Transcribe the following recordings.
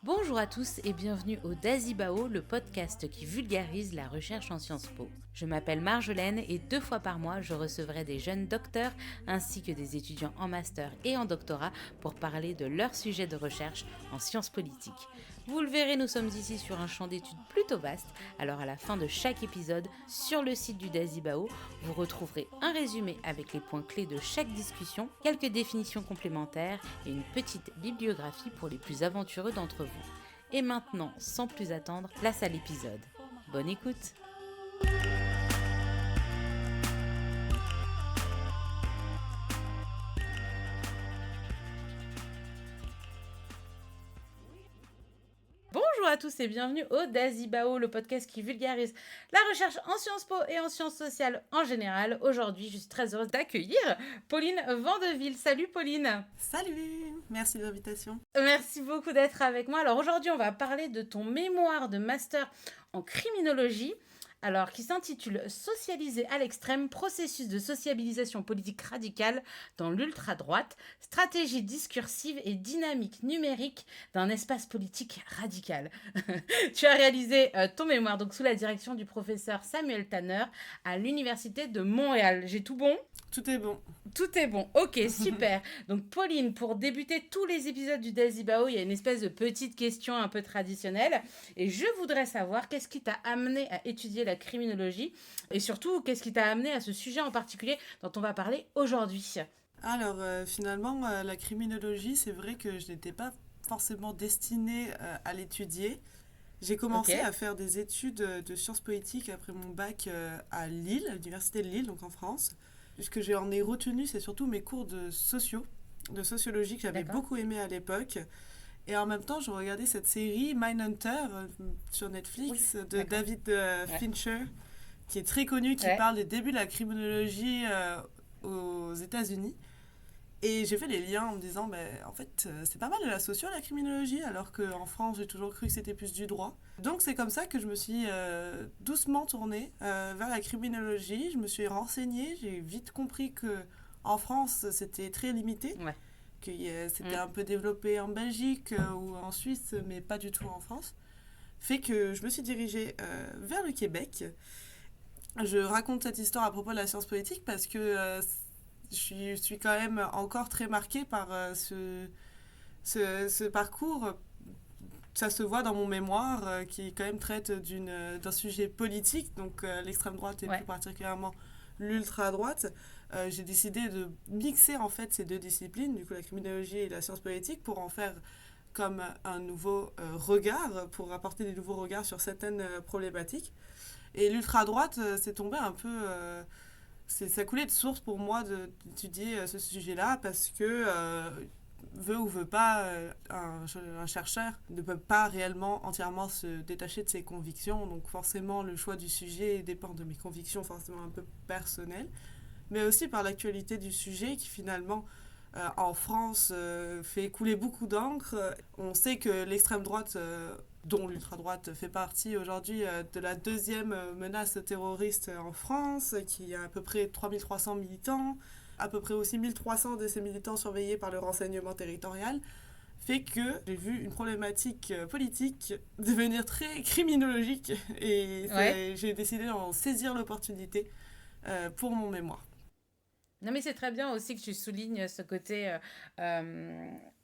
Bonjour à tous et bienvenue au Dazibao, le podcast qui vulgarise la recherche en Sciences Po. Je m'appelle Marjolaine et 2 fois par mois, je recevrai des jeunes docteurs ainsi que des étudiants en master et en doctorat pour parler de leur sujet de recherche en sciences politiques. Vous le verrez, nous sommes ici sur un champ d'études plutôt vaste, alors à la fin de chaque épisode, sur le site du Dazibao, vous retrouverez un résumé avec les points clés de chaque discussion, quelques définitions complémentaires et une petite bibliographie pour les plus aventureux d'entre vous. Et maintenant, sans plus attendre, place à l'épisode. Bonne écoute! Bonjour à tous et bienvenue au Dazibao, le podcast qui vulgarise la recherche en Sciences Po et en sciences sociales en général. Aujourd'hui, je suis très heureuse d'accueillir Pauline Vandeville. Salut Pauline! Salut! Merci de l'invitation. Merci beaucoup d'être avec moi. Alors aujourd'hui, on va parler de ton mémoire de master en criminologie. Alors, qui s'intitule « Socialiser à l'extrême, processus de sociabilisation politique radicale dans l'ultra-droite, stratégie discursive et dynamique numérique d'un espace politique radical ». Tu as réalisé ton mémoire donc sous la direction du professeur Samuel Tanner à l'Université de Montréal. J'ai tout bon ? Tout est bon. Tout est bon, ok, super. Donc Pauline, pour débuter tous les épisodes du Dazibao, il y a une espèce de petite question un peu traditionnelle. Et je voudrais savoir qu'est-ce qui t'a amené à étudier la criminologie et surtout, qu'est-ce qui t'a amené à ce sujet en particulier dont on va parler aujourd'hui. Alors, finalement, la criminologie, c'est vrai que je n'étais pas forcément destinée à l'étudier. J'ai commencé à faire des études de sciences politiques après mon bac à Lille, à l'Université de Lille, donc en France. Ce que j'en ai retenu, c'est surtout mes cours de sociologie que j'avais beaucoup aimé à l'époque. Et en même temps, je regardais cette série Mindhunter sur Netflix de David Fincher, qui est très connu, qui parle des débuts de la criminologie aux États-Unis. Et j'ai fait les liens en me disant, en fait, c'est pas mal de la socio, la criminologie, alors qu'en France, j'ai toujours cru que c'était plus du droit. Donc c'est comme ça que je me suis doucement tournée vers la criminologie. Je me suis renseignée, j'ai vite compris qu'en France, c'était très limité, que c'était un peu développé en Belgique ou en Suisse, mais pas du tout en France. Fait que je me suis dirigée vers le Québec. Je raconte cette histoire à propos de la science politique parce que je suis quand même encore très marquée par ce parcours. Ça se voit dans mon mémoire qui quand même traite d'un sujet politique, donc l'extrême droite et plus particulièrement l'ultra-droite. J'ai décidé de mixer en fait ces deux disciplines, du coup la criminologie et la science politique, pour en faire comme un nouveau regard, pour apporter des nouveaux regards sur certaines problématiques. Et l'ultra-droite, c'est tombé un peu... ça coulait de source pour moi d'étudier ce sujet-là parce que, veut ou veut pas, un chercheur ne peut pas réellement entièrement se détacher de ses convictions. Donc forcément, le choix du sujet dépend de mes convictions forcément un peu personnelles, mais aussi par l'actualité du sujet qui finalement, en France, fait couler beaucoup d'encre. On sait que l'extrême droite... dont l'ultra-droite fait partie aujourd'hui de la deuxième menace terroriste en France, qui a à peu près 3300 militants, à peu près aussi 1300 de ces militants surveillés par le renseignement territorial, fait que j'ai vu une problématique politique devenir très criminologique et j'ai décidé d'en saisir l'opportunité pour mon mémoire. Non mais c'est très bien aussi que tu soulignes ce côté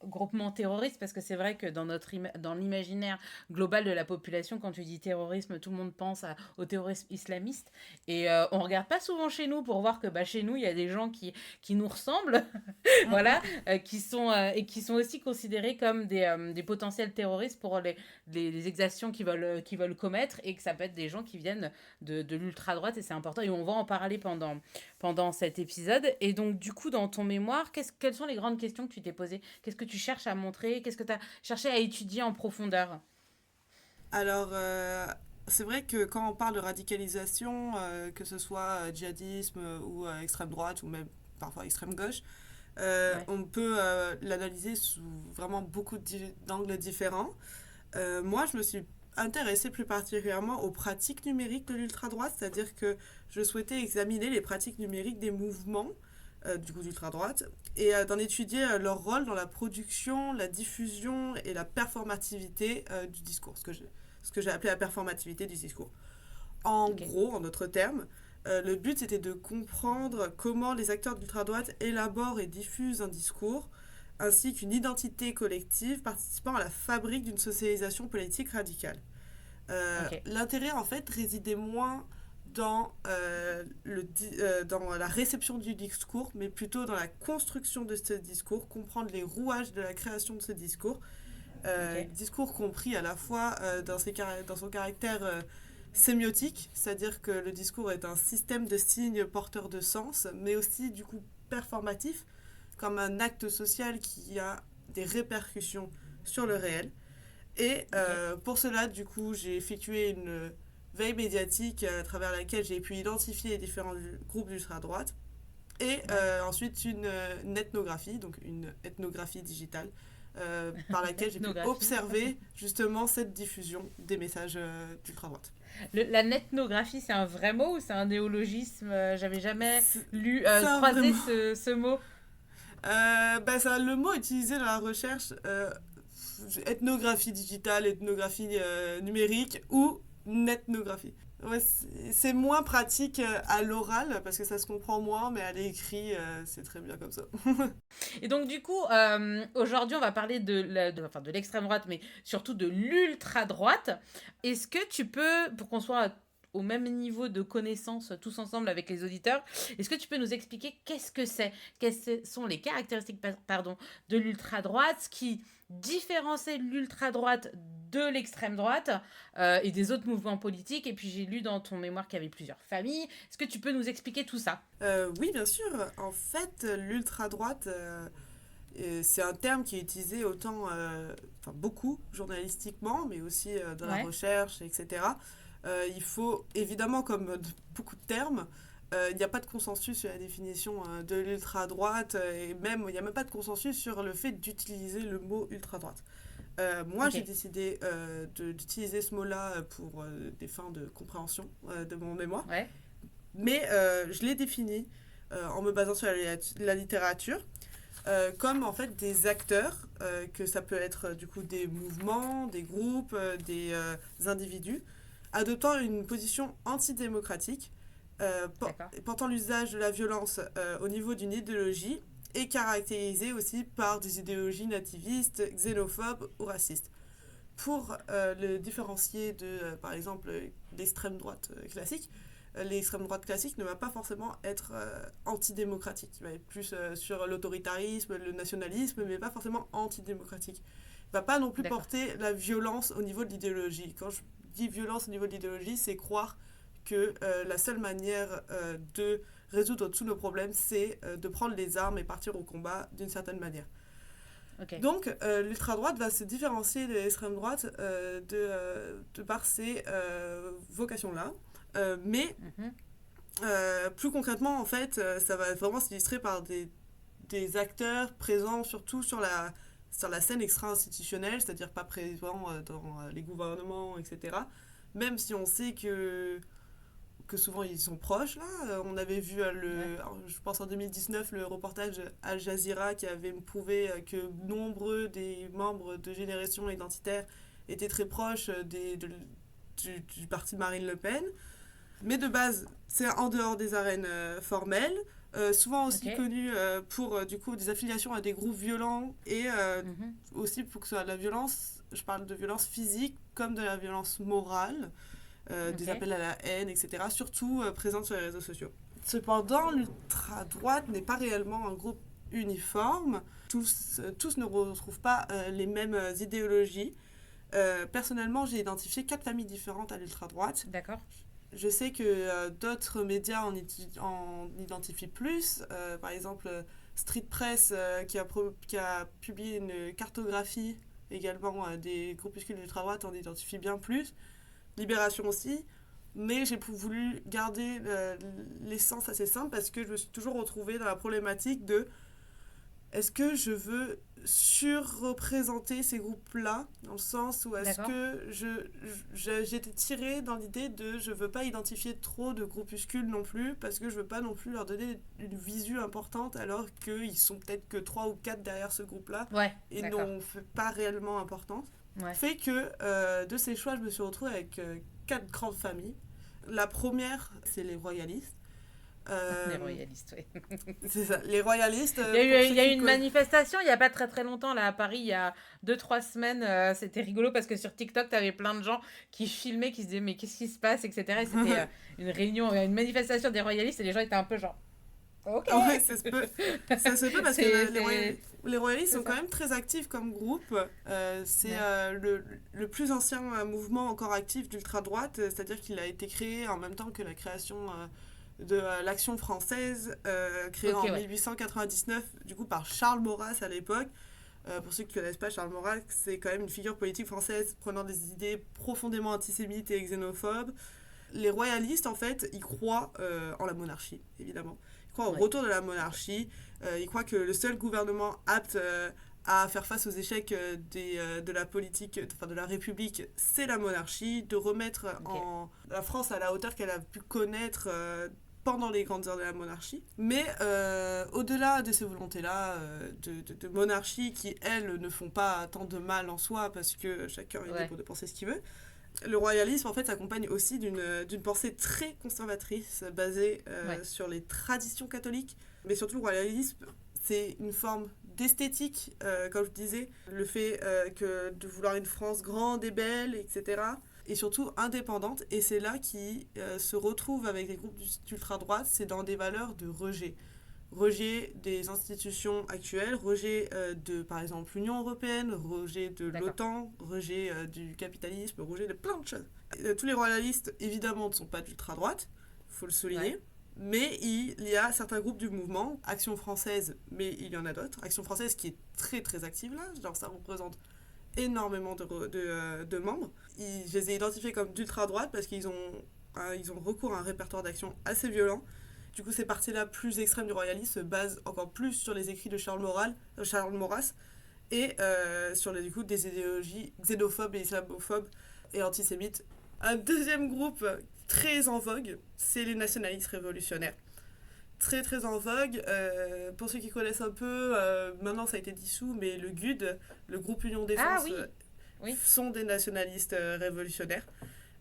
groupement terroriste, parce que c'est vrai que dans l'imaginaire global de la population, quand tu dis terrorisme, tout le monde pense au terrorisme islamiste, et on regarde pas souvent chez nous pour voir que chez nous il y a des gens qui nous ressemblent voilà, qui sont aussi considérés comme des potentiels terroristes pour les exactions qu'ils veulent commettre, et que ça peut être des gens qui viennent de l'ultra-droite, et c'est important, et on va en parler pendant cet épisode. Et donc du coup, dans ton mémoire, quelles sont les grandes questions que tu t'es posées? Qu'est-ce que tu cherches à montrer? Qu'est-ce que tu as cherché à étudier en profondeur? Alors, c'est vrai que quand on parle de radicalisation, que ce soit djihadisme ou extrême droite ou même parfois extrême gauche, on peut l'analyser sous vraiment beaucoup d'angles différents. Moi, je me suis intéressée plus particulièrement aux pratiques numériques de l'ultra-droite, c'est-à-dire que je souhaitais examiner les pratiques numériques des mouvements du coup d'ultra-droite, et d'en étudier leur rôle dans la production, la diffusion et la performativité du discours, ce que j'ai appelé la performativité du discours. En gros, en d'autres termes, le but c'était de comprendre comment les acteurs d'ultra-droite élaborent et diffusent un discours, ainsi qu'une identité collective participant à la fabrique d'une socialisation politique radicale. L'intérêt en fait résidait moins dans la réception du discours, mais plutôt dans la construction de ce discours, comprendre les rouages de la création de ce discours. Discours compris à la fois dans son caractère sémiotique, c'est-à-dire que le discours est un système de signes porteurs de sens, mais aussi du coup performatif, comme un acte social qui a des répercussions sur le réel. Et pour cela, du coup, j'ai effectué une veille médiatique à travers laquelle j'ai pu identifier les différents groupes d'ultra-droite. Et ensuite, une ethnographie, donc une ethnographie digitale, par laquelle j'ai pu observer justement cette diffusion des messages d'ultra-droite. La netnographie, c'est un vrai mot ou c'est un néologisme? J'avais jamais croisé ce mot. Ça, le mot utilisé dans la recherche, ethnographie digitale, ethnographie numérique ou netnographie. Ouais, c'est moins pratique à l'oral parce que ça se comprend moins, mais à l'écrit, c'est très bien comme ça. Et donc, du coup, aujourd'hui, on va parler de l'extrême droite, mais surtout de l'ultra-droite. Est-ce que tu peux, pour qu'on soit au même niveau de connaissance tous ensemble avec les auditeurs, est-ce que tu peux nous expliquer qu'est-ce que c'est? Quelles sont les caractéristiques de l'ultra-droite, ce qui différencie l'ultra-droite de l'extrême droite et des autres mouvements politiques? Et puis j'ai lu dans ton mémoire qu'il y avait plusieurs familles. Est-ce que tu peux nous expliquer tout ça? Oui, bien sûr. En fait, l'ultra-droite, c'est un terme qui est utilisé autant, beaucoup journalistiquement, mais aussi dans la recherche, etc. Il faut, évidemment, comme beaucoup de termes, il n'y a pas de consensus sur la définition de l'ultra-droite, et même, il n'y a même pas de consensus sur le fait d'utiliser le mot ultra-droite. Moi, j'ai décidé d'utiliser ce mot-là pour des fins de compréhension de mon mémoire. Mais je l'ai défini en me basant sur la littérature comme en fait des acteurs, que ça peut être du coup des mouvements, des groupes, des individus, adoptant une position antidémocratique, portant l'usage de la violence au niveau d'une idéologie et caractérisée aussi par des idéologies nativistes, xénophobes ou racistes. Pour le différencier de, par exemple, l'extrême droite classique, l'extrême droite classique ne va pas forcément être antidémocratique. Il va être plus sur l'autoritarisme, le nationalisme, mais pas forcément antidémocratique. Il ne va pas non plus porter la violence au niveau de l'idéologie. Quand je dis violence au niveau de l'idéologie, c'est croire que la seule manière de résoudre tous nos problèmes, c'est de prendre les armes et partir au combat d'une certaine manière. Donc, l'ultra-droite va se différencier de l'extrême droite de par ces vocations-là. Mais plus concrètement, en fait, ça va vraiment s'illustrer par des acteurs présents surtout sur la scène extra-institutionnelle, c'est-à-dire pas présents dans les gouvernements, etc. Même si on sait que souvent ils sont proches, là. On avait vu, je pense en 2019, le reportage Al Jazeera qui avait prouvé que nombreux des membres de Génération Identitaire étaient très proches du parti de Marine Le Pen. Mais de base, c'est en dehors des arènes formelles, souvent aussi connu pour du coup des affiliations à des groupes violents et aussi pour que ce soit de la violence, je parle de violence physique comme de la violence morale, des appels à la haine, etc. Surtout présente sur les réseaux sociaux. Cependant, l'ultra-droite n'est pas réellement un groupe uniforme. Tous ne retrouvent pas les mêmes idéologies. Personnellement, j'ai identifié 4 familles différentes à l'ultra-droite. D'accord. Je sais que d'autres médias en identifient plus. Par exemple, Street Press qui a publié une cartographie également des groupuscules d'ultra-droite en identifie bien plus. Libération aussi. Mais j'ai voulu garder l'essence assez simple parce que je me suis toujours retrouvée dans la problématique de est-ce que je veux surreprésenter ces groupes-là, dans le sens où est-ce que j'étais tirée dans l'idée de je veux pas identifier trop de groupuscules non plus, parce que je veux pas non plus leur donner une visu importante alors qu'ils sont peut-être que 3 ou 4 derrière ce groupe-là et n'ont pas réellement importance. Fait que de ces choix, je me suis retrouvée avec 4 grandes familles. La première, c'est les royalistes. Les royalistes, oui. C'est ça, les royalistes. Il y a eu une manifestation il n'y a pas très très longtemps là à Paris, il y a 2-3 semaines. C'était rigolo parce que sur TikTok, tu avais plein de gens qui filmaient, qui se disaient mais qu'est-ce qui se passe, etc. Et c'était une réunion, une manifestation des royalistes et les gens étaient un peu genre. Ok. Ouais, ça se peut parce que les royalistes sont quand même très actifs comme groupe. C'est le plus ancien mouvement encore actif d'ultra-droite, c'est-à-dire qu'il a été créé en même temps que la création de l'Action française, créée en 1899, du coup par Charles Maurras à l'époque. Pour ceux qui ne connaissent pas, Charles Maurras, c'est quand même une figure politique française prenant des idées profondément antisémites et xénophobes. Les royalistes, en fait, ils croient en la monarchie, évidemment. Ils croient au retour de la monarchie. Ils croient que le seul gouvernement apte à faire face aux échecs de la politique, enfin de la République, c'est la monarchie, de remettre la France à la hauteur qu'elle a pu connaître pendant les grandes heures de la monarchie. Mais au-delà de ces volontés-là de monarchie qui, elles, ne font pas tant de mal en soi parce que chacun est libre de penser ce qu'il veut, le royalisme, en fait, s'accompagne aussi d'une pensée très conservatrice basée sur les traditions catholiques. Mais surtout, le royalisme, c'est une forme d'esthétique, comme je disais, le fait de vouloir une France grande et belle, etc. Et surtout indépendante. Et c'est là qu'ils se retrouvent avec les groupes d'ultra-droite, c'est dans des valeurs de rejet. Rejet des institutions actuelles, rejet de, par exemple, l'Union européenne, rejet de l'OTAN, rejet du capitalisme, rejet de plein de choses. Tous les royalistes, évidemment, ne sont pas d'ultra-droite, il faut le souligner. Mais il y a certains groupes du mouvement, Action française, mais il y en a d'autres. Action française qui est très très active là, genre ça représente énormément de membres. Je les ai identifiés comme d'ultra-droite parce qu'ils ont recours à un répertoire d'action assez violent. Du coup, ces parties-là plus extrêmes du royalisme se basent encore plus sur les écrits de Charles Maurras et sur du coup, des idéologies xénophobes et islamophobes et antisémites. Un deuxième groupe très en vogue, c'est les nationalistes révolutionnaires. Très très en vogue. Pour ceux qui connaissent un peu, maintenant ça a été dissous, mais le GUD, le groupe Union Défense, sont des nationalistes révolutionnaires.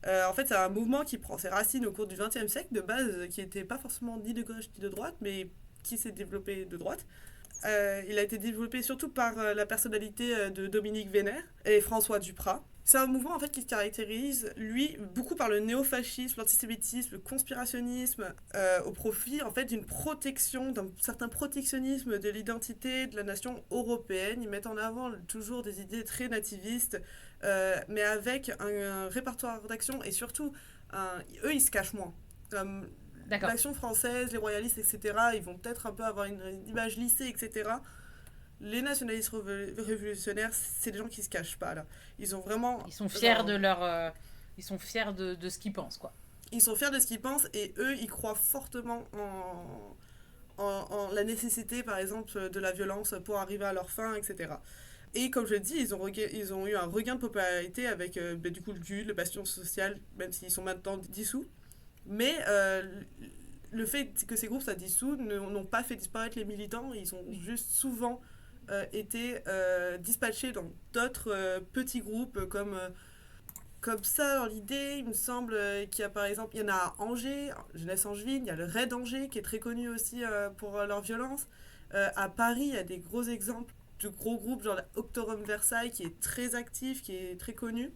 En fait, c'est un mouvement qui prend ses racines au cours du XXe siècle, de base, qui n'était pas forcément ni de gauche ni de droite, mais qui s'est développé de droite. Il a été développé surtout par la personnalité de Dominique Vénère et François Duprat. C'est un mouvement en fait qui se caractérise, lui, beaucoup par le néofascisme, l'antisémitisme, le conspirationnisme, au profit en fait d'une protection, d'un certain protectionnisme de l'identité de la nation européenne. Ils mettent en avant toujours des idées très nativistes, mais avec un répertoire d'action et surtout, eux ils se cachent moins. L'action française, les royalistes, etc., ils vont peut-être un peu avoir une image lissée, etc. Les nationalistes révolutionnaires, c'est des gens qui se cachent pas, là. Ils ont vraiment... Ils sont fiers de leur... ils sont fiers de ce qu'ils pensent, quoi. Ils sont fiers de ce qu'ils pensent et eux, ils croient fortement en la nécessité, par exemple, de la violence pour arriver à leur fin, etc. Et comme je le dis, ils ont eu un regain de popularité avec du coup le GUD, le Bastion social, même s'ils sont maintenant dissous. Mais le fait que ces groupes soient dissous n'ont pas fait disparaître les militants, ils ont juste souvent été dispatchés dans d'autres petits groupes comme ça. Dans l'idée, il me semble qu'il y a par exemple, il y en a à Angers, Jeunesse Angevine, il y a le Raid Angers qui est très connu aussi pour leur violence. À Paris, il y a des gros exemples de gros groupes, genre Octorum Versailles qui est très actif, qui est très connu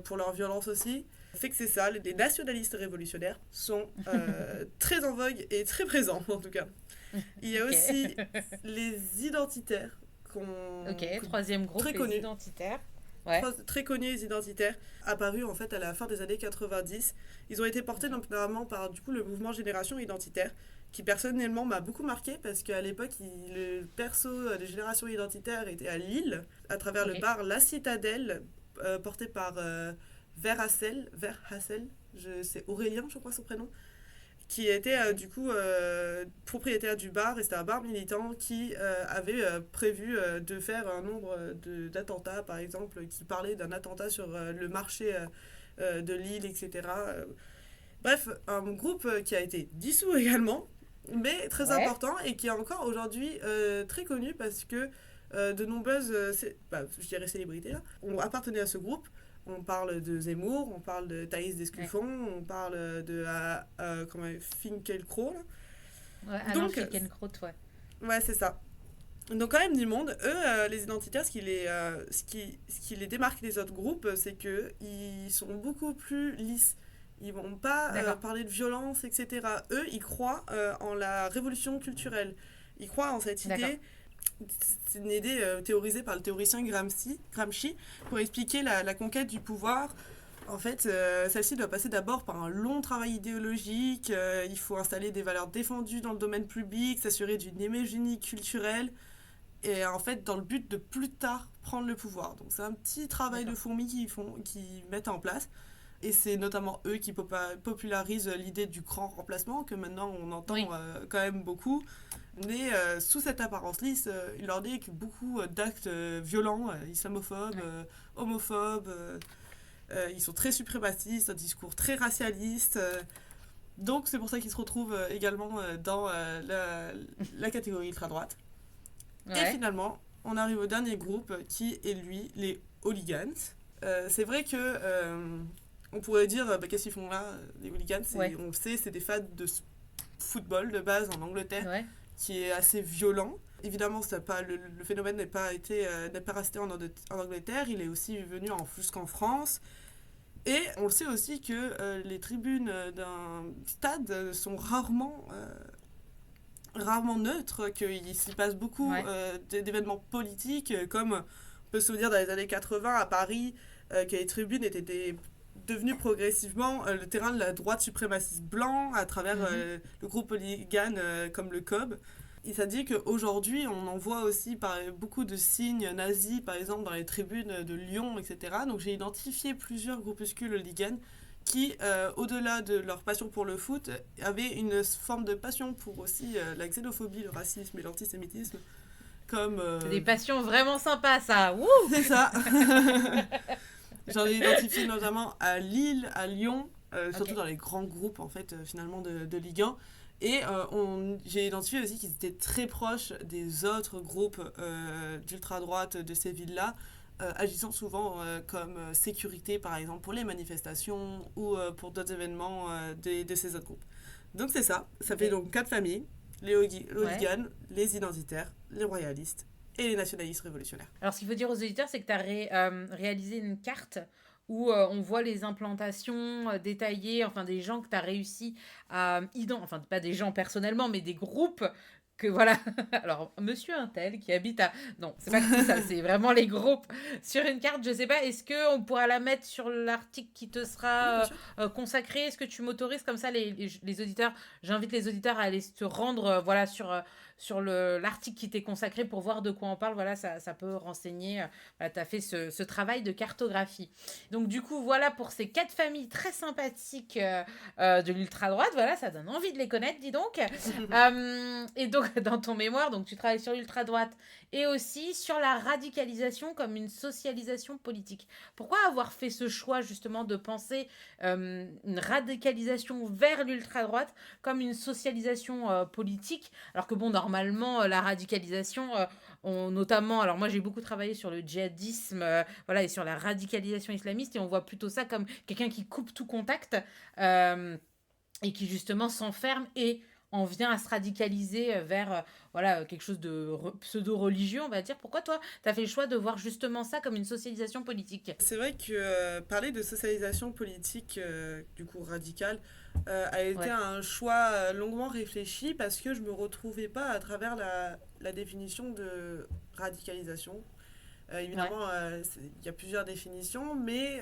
pour leur violence aussi. Fait que c'est ça, les nationalistes révolutionnaires sont très en vogue et très présents en tout cas. Il y a aussi les identitaires troisième groupe, très les identitaires. Très connus, les identitaires, apparus en fait à la fin des années 90. Ils ont été portés notamment par du coup le mouvement Génération Identitaire, qui personnellement m'a beaucoup marqué parce qu'à l'époque, le perso de Génération Identitaire était à Lille, à travers le bar La Citadelle, porté par Verhassel, c'est Aurélien, je crois son prénom, qui était du coup propriétaire du bar, et c'était un bar militant qui avait prévu de faire un nombre d'attentats, par exemple, qui parlait d'un attentat sur le marché de Lille, etc. Bref, un groupe qui a été dissous également, mais très Ouais. important et qui est encore aujourd'hui très connu parce que de nombreuses, je dirais célébrités, là, ont appartenu à ce groupe. On parle de Zemmour, on parle de Thaïs Ouais. Descuffon, on parle de Finkielkraut. Ouais, Alain Donc, Finkielkraut, ouais. ouais, c'est ça. Donc quand même du monde, eux, les identitaires, ce qui les démarque des autres groupes, c'est que ils sont beaucoup plus lisses. Ils vont pas D'accord. parler de violence, etc. Eux, ils croient en la révolution culturelle. Ils croient en cette D'accord. idée, c'est une idée théorisée par le théoricien Gramsci pour expliquer la conquête du pouvoir. En fait, celle-ci doit passer d'abord par un long travail idéologique. Il faut installer des valeurs défendues dans le domaine public, s'assurer d'une homogénéité culturelle et en fait dans le but de plus tard prendre le pouvoir. Donc c'est un petit travail de D'accord. fourmi qui mettent en place et c'est notamment eux qui popularisent l'idée du grand remplacement que maintenant on entend Oui. quand même beaucoup. Mais sous cette apparence lisse, il leur dit que beaucoup d'actes violents, islamophobes, Ouais. homophobes, ils sont très suprémacistes, un discours très racialiste. Donc c'est pour ça qu'ils se retrouvent également dans la catégorie ultra-droite. Et Ouais. finalement, on arrive au dernier groupe qui est lui, les hooligans. C'est vrai que on pourrait dire qu'est-ce qu'ils font là, les hooligans, Ouais. on le sait, c'est des fans de football de base en Angleterre Ouais. qui est assez violent. Évidemment, le phénomène n'est pas resté en Angleterre, il est aussi venu jusqu'en France. Et on le sait aussi que les tribunes d'un stade sont rarement neutre, qu'il s'y passe beaucoup Ouais. d'événements politiques, comme on peut se souvenir dans les années 80 à Paris, que les tribunes étaient devenues progressivement le terrain de la droite suprémaciste blanc à travers Mhm. le groupe hooligan comme le COB. Il s'est dit qu'aujourd'hui, on en voit aussi beaucoup de signes nazis, par exemple, dans les tribunes de Lyon, etc. Donc j'ai identifié plusieurs groupuscules hooligans qui, au-delà de leur passion pour le foot, avaient une forme de passion pour aussi la xénophobie, le racisme et l'antisémitisme. Comme... C'est des passions vraiment sympas, ça. Wouh! c'est ça. J'en ai identifié notamment à Lille, à Lyon, Ok. surtout dans les grands groupes, en fait, finalement, de Ligue 1. Et j'ai identifié aussi qu'ils étaient très proches des autres groupes d'ultra-droite de ces villes-là, agissant souvent comme sécurité, par exemple, pour les manifestations ou pour d'autres événements de ces autres groupes. Donc c'est ça. Ça fait Ok. donc quatre familles. Ouais. Hooligans, les identitaires, les royalistes et les nationalistes révolutionnaires. Alors, ce qu'il faut dire aux auditeurs, c'est que tu as réalisé une carte où on voit les implantations détaillées, enfin des gens que tu as réussi à identifier, enfin pas des gens personnellement, mais des groupes que voilà. Alors, monsieur Untel qui habite à... Non, c'est pas que ça, c'est vraiment les groupes sur une carte. Je sais pas, est-ce qu'on pourra la mettre sur l'article qui te Oui, bien sera sûr. consacré? Est-ce que tu m'autorises comme ça les auditeurs, j'invite les auditeurs à aller se rendre voilà, sur l'article qui t'est consacré pour voir de quoi on parle. Voilà, ça peut renseigner. Voilà, tu as fait ce travail de cartographie. Donc, du coup, voilà pour ces quatre familles très sympathiques de l'ultra-droite. Voilà, ça donne envie de les connaître, dis donc. Et donc, dans ton mémoire, donc, tu travailles sur l'ultra-droite et aussi sur la radicalisation comme une socialisation politique. Pourquoi avoir fait ce choix, justement, de penser une radicalisation vers l'ultra-droite comme une socialisation politique, alors que bon, normalement, la radicalisation, notamment, alors moi j'ai beaucoup travaillé sur le djihadisme, voilà, et sur la radicalisation islamiste, et on voit plutôt ça comme quelqu'un qui coupe tout contact euh, et qui justement s'enferme et en vient à se radicaliser vers voilà, quelque chose de pseudo-religieux, on va dire. Pourquoi toi, tu as fait le choix de voir justement ça comme une socialisation politique? C'est vrai que parler de socialisation politique, du coup radicale, a été Ouais, un choix longuement réfléchi parce que je me retrouvais pas à travers la définition de radicalisation. ouais, Évidemment, il y a plusieurs définitions, mais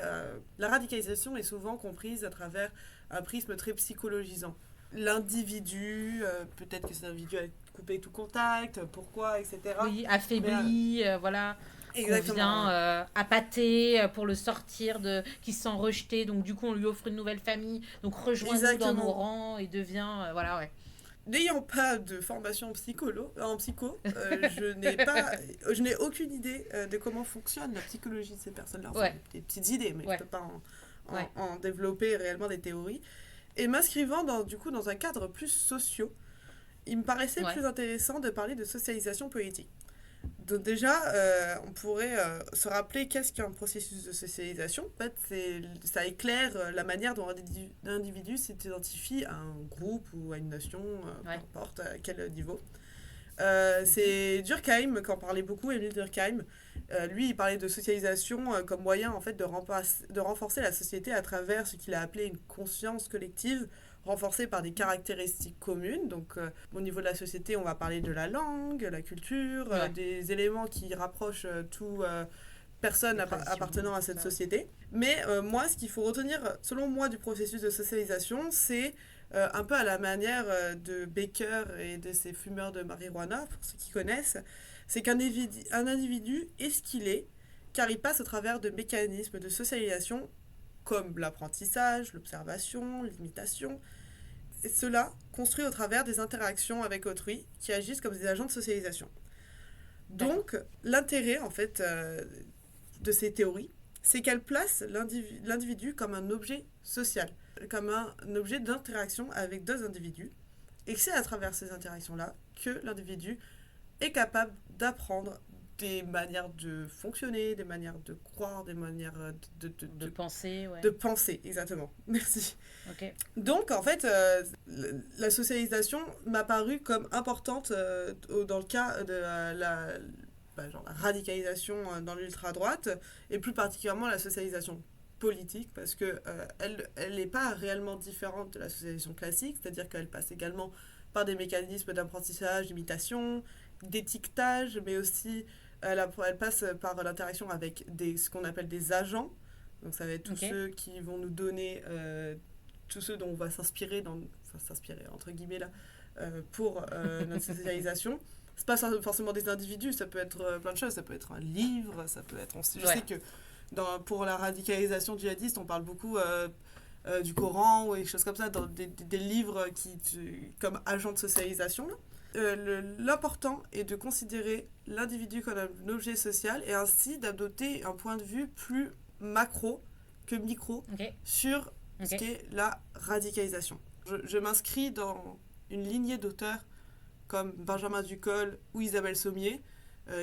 la radicalisation est souvent comprise à travers un prisme très psychologisant. L'individu, peut-être que cet individu a coupé tout contact, pourquoi, etc. oui, Mais affaibli, voilà. qu'on Exactement, vient ouais. appâter pour le sortir, qui se sent rejeté, donc du coup on lui offre une nouvelle famille, donc rejoins-nous dans nos Exactement. rangs et deviens... voilà, ouais. N'ayant pas de formation en psycho, je n'ai aucune idée de comment fonctionne la psychologie de ces personnes-là. Enfin, Ouais, des petites idées, mais je ne ouais, peux pas ouais. en développer réellement des théories. Et m'inscrivant du coup, dans un cadre plus socio, il me paraissait Ouais, plus intéressant de parler de socialisation politique. Donc déjà, on pourrait se rappeler qu'est-ce qu'un processus de socialisation. En fait, ça éclaire la manière dont un individu s'identifie à un groupe ou à une nation, peu ouais. importe à quel niveau. Mhm. C'est Durkheim qui en parlait beaucoup, Émile Durkheim. Lui, il parlait de socialisation comme moyen en fait de renforcer la société à travers ce qu'il a appelé une conscience collective renforcée par des caractéristiques communes. Donc, au niveau de la société, on va parler de la langue, la culture, Ouais, des éléments qui rapprochent tout personne les traditions, appartenant à tout cette ça, ouais. société. Mais moi, ce qu'il faut retenir, selon moi, du processus de socialisation, c'est un peu à la manière de Baker et de ces fumeurs de marijuana, pour ceux qui connaissent, c'est un individu est ce qu'il est, car il passe au travers de mécanismes de socialisation comme l'apprentissage, l'observation, l'imitation, et cela construit au travers des interactions avec autrui qui agissent comme des agents de socialisation. D'accord, Donc, l'intérêt, en fait, de ces théories, c'est qu'elles placent l'individu comme un objet social, comme un objet d'interaction avec d'autres individus, et que c'est à travers ces interactions-là que l'individu est capable d'apprendre des manières de fonctionner, des manières de croire, des manières de penser, ouais. de penser, exactement. Merci. Ok, Donc, en fait, la socialisation m'a paru comme importante dans le cas de genre la radicalisation dans l'ultra-droite, et plus particulièrement la socialisation politique, parce que elle n'est pas réellement différente de la socialisation classique, c'est-à-dire qu'elle passe également par des mécanismes d'apprentissage, d'imitation, d'étiquetage, mais aussi elle passe par l'interaction avec ce qu'on appelle des agents. Donc ça va être tous ok, ceux qui vont nous donner, tous ceux dont on va s'inspirer, enfin s'inspirer entre guillemets là, pour notre socialisation. C'est pas forcément des individus, ça peut être plein de choses, ça peut être un livre, ça peut être... Je sais ouais. que pour la radicalisation djihadiste, on parle beaucoup du Coran ou des choses comme ça, dans des livres comme agents de socialisation. L'important est de considérer l'individu comme un objet social et ainsi d'adopter un point de vue plus macro que micro Ok, sur ok, ce qu'est la radicalisation. Je m'inscris dans une lignée d'auteurs comme Benjamin Ducol ou Isabelle Sommier.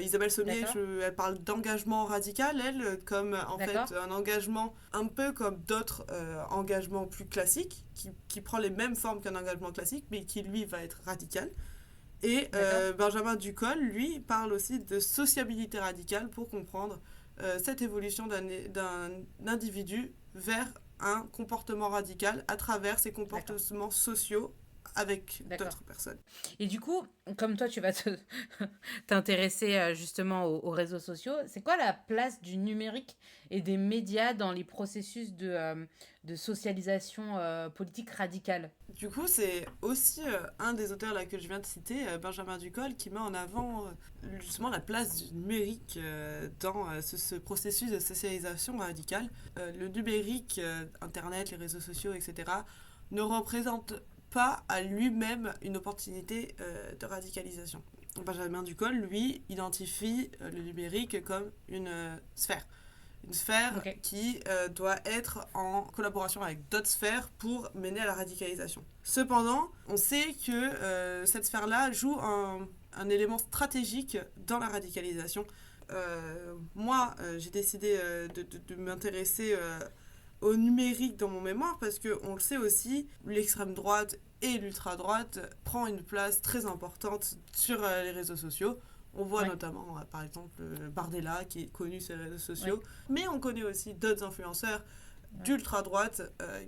Isabelle Sommier, d'accord, elle parle d'engagement radical, elle, comme en d'accord, fait un engagement un peu comme d'autres engagements plus classiques, qui prend les mêmes formes qu'un engagement classique, mais qui lui va être radical. Et d'accord, Benjamin Ducol, lui, parle aussi de sociabilité radicale pour comprendre cette évolution d'un individu vers un comportement radical à travers ses d'accord, comportements sociaux avec d'accord. d'autres personnes. Et du coup, comme toi, tu vas t'intéresser justement aux réseaux sociaux, c'est quoi la place du numérique et des médias dans les processus de socialisation politique radicale? Du coup, c'est aussi un des auteurs là que je viens de citer, Benjamin Ducol, qui met en avant justement la place du numérique dans ce processus de socialisation radicale. Le numérique, Internet, les réseaux sociaux, etc., ne représente pas à lui-même une opportunité de radicalisation. Benjamin Ducol, lui, identifie le numérique comme une sphère Ok, qui doit être en collaboration avec d'autres sphères pour mener à la radicalisation. Cependant, on sait que cette sphère-là joue un élément stratégique dans la radicalisation. Moi, j'ai décidé de m'intéresser au numérique dans mon mémoire parce qu'on le sait aussi, l'extrême droite et l'ultra-droite prend une place très importante sur les réseaux sociaux. On voit ouais, notamment, par exemple, Bardella qui est connu sur les réseaux ouais, sociaux, mais on connaît aussi d'autres influenceurs ouais. d'ultra-droite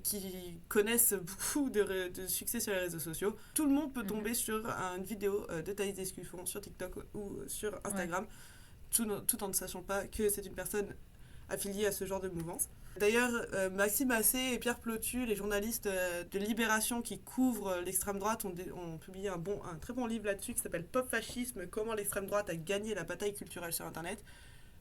qui connaissent beaucoup de succès sur les réseaux sociaux. Tout le monde peut Mhm, tomber sur une vidéo de Thaïs Descuffon sur TikTok ou sur ouais, Instagram, tout en ne sachant pas que c'est une personne affiliée à ce genre de mouvance. D'ailleurs, Maxime Assé et Pierre Plotu, les journalistes de Libération qui couvrent l'extrême droite, ont publié un très bon livre là-dessus qui s'appelle Pop Fascisme, comment l'extrême droite a gagné la bataille culturelle sur Internet.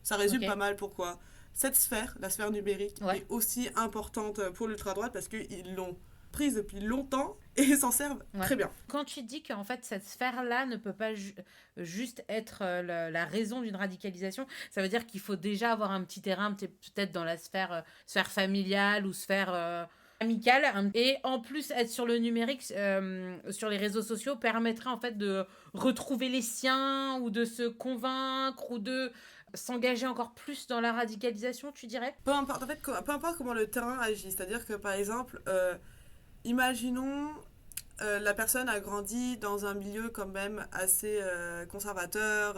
Ça résume Ok. pas mal pourquoi cette sphère, la sphère numérique, Ouais. est aussi importante pour l'ultra-droite parce qu'ils l'ont prise depuis longtemps et s'en servent Ouais. très bien. Quand tu dis qu'en fait cette sphère-là ne peut pas juste être la raison d'une radicalisation, ça veut dire qu'il faut déjà avoir un petit terrain peut-être dans la sphère familiale ou sphère amicale. Et en plus être sur le numérique, sur les réseaux sociaux, permettrait en fait de retrouver les siens ou de se convaincre ou de s'engager encore plus dans la radicalisation, tu dirais? Peu importe, en fait, peu importe comment le terrain agit. C'est-à-dire que, par exemple, imaginons la personne a grandi dans un milieu quand même assez conservateur,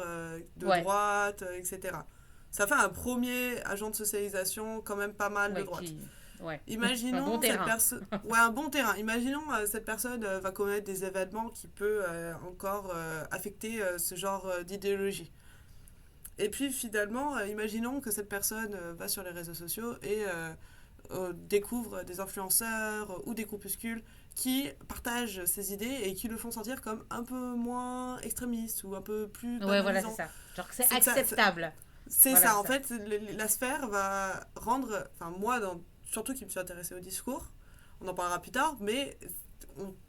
de Ouais, droite, etc. Ça fait un premier agent de socialisation quand même pas mal de ouais, droite. ouais. Un bon Imaginons cette terrain. personne... Ouais, un bon terrain. Imaginons cette personne va connaître des événements qui peuvent encore affecter ce genre d'idéologie. Et puis finalement, imaginons que cette personne va sur les réseaux sociaux et découvre des influenceurs ou des groupuscules qui partagent ces idées et qui le font sentir comme un peu moins extrémiste ou un peu plus Ouais, voilà, c'est banalisant. ça. Genre que c'est C'est ça, acceptable. c'est Voilà, ça. c'est En ça. fait, la sphère va rendre, enfin moi, surtout qui me suis intéressée au discours, on en parlera plus tard, mais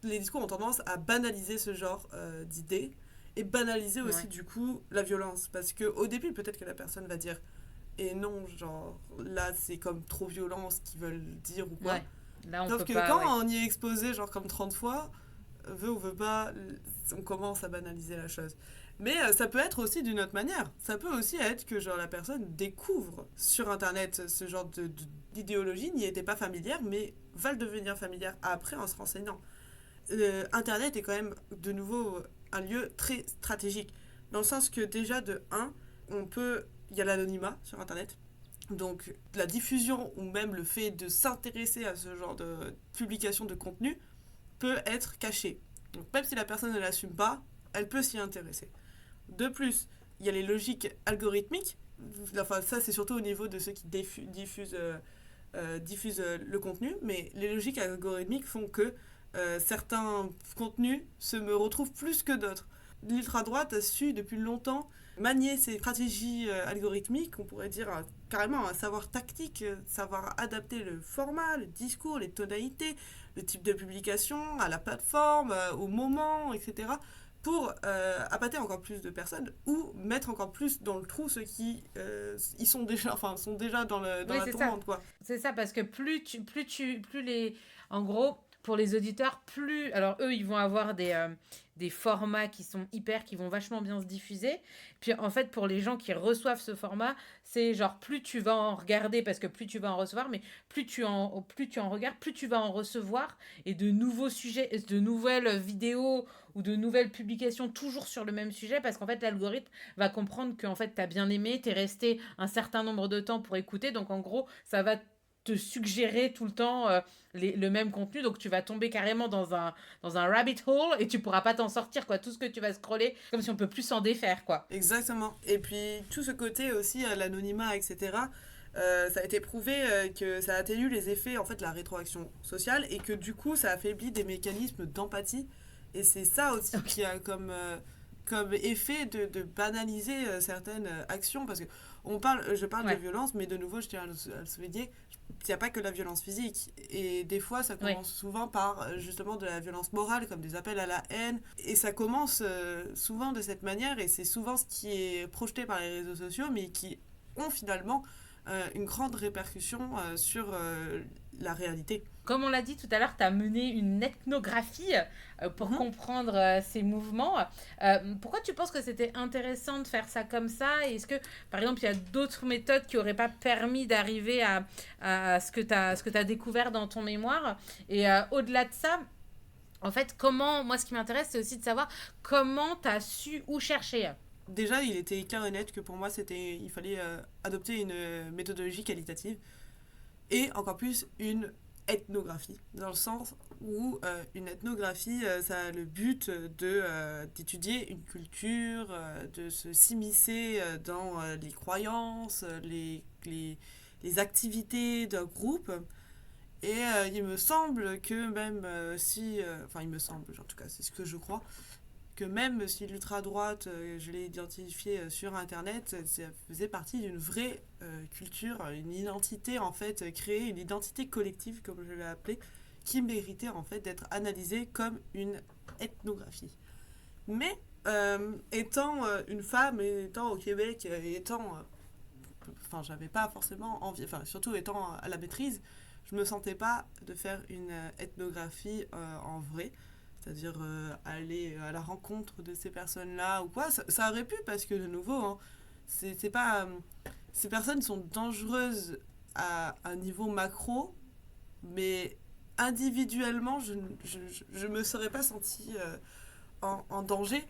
les discours ont tendance à banaliser ce genre d'idées et banaliser aussi Ouais. du coup la violence. Parce qu'au début, peut-être que la personne va dire et non, genre là c'est comme trop violent ce qu'ils veulent dire ou quoi. Ouais. Là, on Sauf peut que pas, quand ouais. on y est exposé, genre comme 30 fois, veut ou veut pas, on commence à banaliser la chose. Mais ça peut être aussi d'une autre manière. Ça peut aussi être que genre la personne découvre sur internet ce genre d'idéologie, n'y était pas familière, mais va le devenir familière après en se renseignant. Internet est quand même de nouveau un lieu très stratégique. Dans le sens que déjà de un, il y a l'anonymat sur internet. Donc la diffusion ou même le fait de s'intéresser à ce genre de publication de contenu peut être caché. Donc même si la personne ne l'assume pas, elle peut s'y intéresser. De plus, il y a les logiques algorithmiques. Enfin, ça, c'est surtout au niveau de ceux qui diffusent le contenu. Mais les logiques algorithmiques font que certains contenus se me retrouvent plus que d'autres. L'ultra-droite a su depuis longtemps manier ces stratégies algorithmiques, on pourrait dire carrément un savoir tactique, savoir adapter le format, le discours, les tonalités, le type de publication, à la plateforme, au moment, etc. pour appâter encore plus de personnes ou mettre encore plus dans le trou ceux qui y sont déjà dans Oui, la c'est ça. tourmente, quoi. C'est ça, parce que plus les, en gros, pour les auditeurs, alors eux, ils vont avoir des formats qui vont vachement bien se diffuser. Puis en fait, pour les gens qui reçoivent ce format, c'est genre plus tu vas en regarder, parce que plus tu vas en recevoir, mais plus tu en regardes, plus tu vas en recevoir, et de nouveaux sujets, de nouvelles vidéos ou de nouvelles publications toujours sur le même sujet, parce qu'en fait, l'algorithme va comprendre que en fait, tu as bien aimé, tu es resté un certain nombre de temps pour écouter, donc en gros, ça va te suggérer tout le temps le même contenu, donc tu vas tomber carrément dans un rabbit hole et tu pourras pas t'en sortir, quoi. Tout ce que tu vas scroller, comme si on peut plus s'en défaire, quoi. Exactement. Et puis tout ce côté aussi, l'anonymat, etc., ça a été prouvé que ça atténue les effets en fait, de la rétroaction sociale et que du coup ça affaiblit des mécanismes d'empathie. Et c'est ça aussi Ok. qui a comme effet de banaliser certaines actions. Parce que je parle de Ouais, violence, mais de nouveau je tiens à le souligner, il n'y a pas que la violence physique. Et des fois, ça ouais. commence souvent par justement de la violence morale, comme des appels à la haine. Et ça commence souvent de cette manière, et c'est souvent ce qui est projeté par les réseaux sociaux, mais qui ont finalement une grande répercussion sur la réalité. Comme on l'a dit tout à l'heure, tu as mené une ethnographie pour Mhm. comprendre ces mouvements. Pourquoi tu penses que c'était intéressant de faire ça comme ça? Et est-ce que, par exemple, il y a d'autres méthodes qui n'auraient pas permis d'arriver à ce que tu as découvert dans ton mémoire? Et au-delà de ça, en fait, moi, ce qui m'intéresse, c'est aussi de savoir comment tu as su où chercher. Déjà, il était clair et net que pour moi, il fallait adopter une méthodologie qualitative et encore plus une ethnographie, dans le sens où une ethnographie, ça a le but d'étudier une culture, de s'immiscer dans les croyances, les activités d'un groupe. Et il me semble que même si... Enfin, il me semble, en tout cas, c'est ce que je crois, que même si l'ultra-droite, je l'ai identifié sur Internet, ça faisait partie d'une vraie culture, une identité en fait créée, une identité collective comme je l'ai appelée, qui méritait en fait d'être analysée comme une ethnographie. Mais étant une femme, et étant au Québec, et étant... Enfin, j'avais pas forcément envie, enfin, surtout étant à la maîtrise, je me sentais pas de faire une ethnographie en vrai, c'est-à-dire aller à la rencontre de ces personnes-là ou quoi. Ça aurait pu, parce que de nouveau, hein, c'est pas... ces personnes sont dangereuses à un niveau macro, mais individuellement, je me serais pas sentie en danger.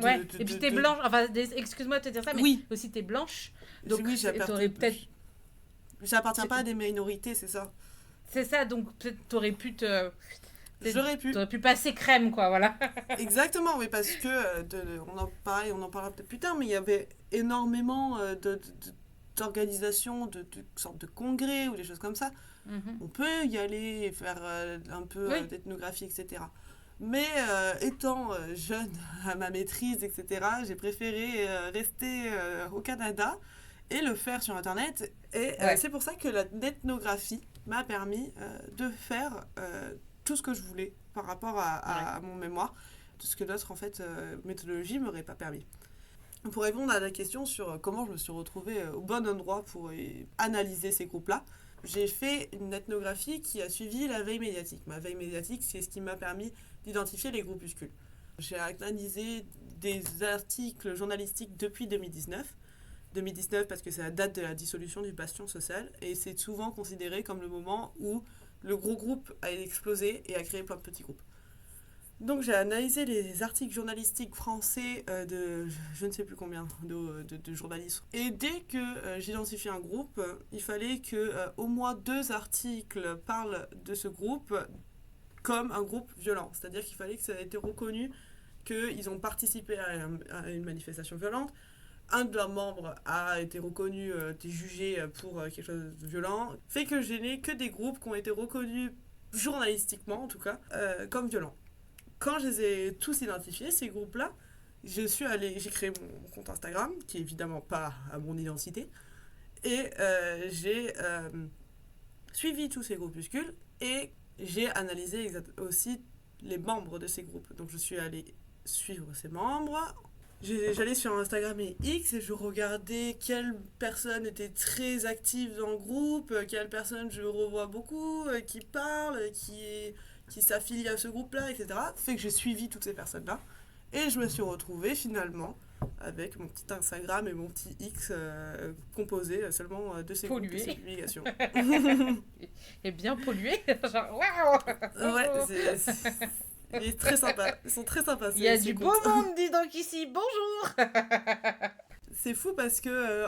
Ouais, et puis t'es blanche, enfin, excuse-moi de te dire ça, mais oui. aussi t'es blanche, donc Oui, t'aurais peut-être... j'appartiens pas à des minorités, c'est ça. C'est ça, donc peut-être t'aurais pu te... J'aurais pu. T'aurais pu passer crème, quoi, voilà. Exactement, oui, parce que, on en parlera peut-être plus tard, mais il y avait énormément d'organisations, de sortes de congrès ou des choses comme ça. Mhm. On peut y aller et faire un peu Oui. d'ethnographie, etc. Mais étant jeune à ma maîtrise, etc., j'ai préféré rester au Canada et le faire sur Internet. Et Ouais. c'est pour ça que l'ethnographie m'a permis de faire tout ce que je voulais par rapport à mon mémoire, tout ce que d'autres en fait, méthodologies ne m'auraient pas permis. Pour répondre à la question sur comment je me suis retrouvée au bon endroit pour analyser ces groupes-là, j'ai fait une ethnographie qui a suivi la veille médiatique. Ma veille médiatique, c'est ce qui m'a permis d'identifier les groupuscules. J'ai analysé des articles journalistiques depuis 2019. 2019 parce que c'est la date de la dissolution du bastion social et c'est souvent considéré comme le moment où le gros groupe a explosé et a créé plein de petits groupes. Donc j'ai analysé les articles journalistiques français de je ne sais plus combien de journalistes. Et dès que j'identifiais un groupe, il fallait que au moins 2 articles parlent de ce groupe comme un groupe violent. C'est-à-dire qu'il fallait que ça ait été reconnu qu'ils ont participé à une manifestation violente. Un de leurs membres a été reconnu, été jugé pour quelque chose de violent. Fait que je n'ai que des groupes qui ont été reconnus journalistiquement en tout cas comme violents. Quand je les ai tous identifiés, ces groupes-là, j'ai créé mon compte Instagram, qui est évidemment pas à mon identité, et j'ai suivi tous ces groupuscules, et j'ai analysé aussi les membres de ces groupes. Donc je suis allée suivre ces membres, j'allais sur Instagram et X et je regardais quelles personnes étaient très actives dans le groupe, quelles personnes je revois beaucoup, qui parlent, qui s'affilient à ce groupe-là, etc. Fait que j'ai suivi toutes ces personnes-là. Et je me suis retrouvée finalement avec mon petit Instagram et mon petit X composé seulement de ces groupes et ces publications. Et bien pollué. Genre, waouh. Ouais, il est très sympa. Ils sont très sympas. Il y a du beau monde, dis donc, ici. Bonjour. C'est fou parce que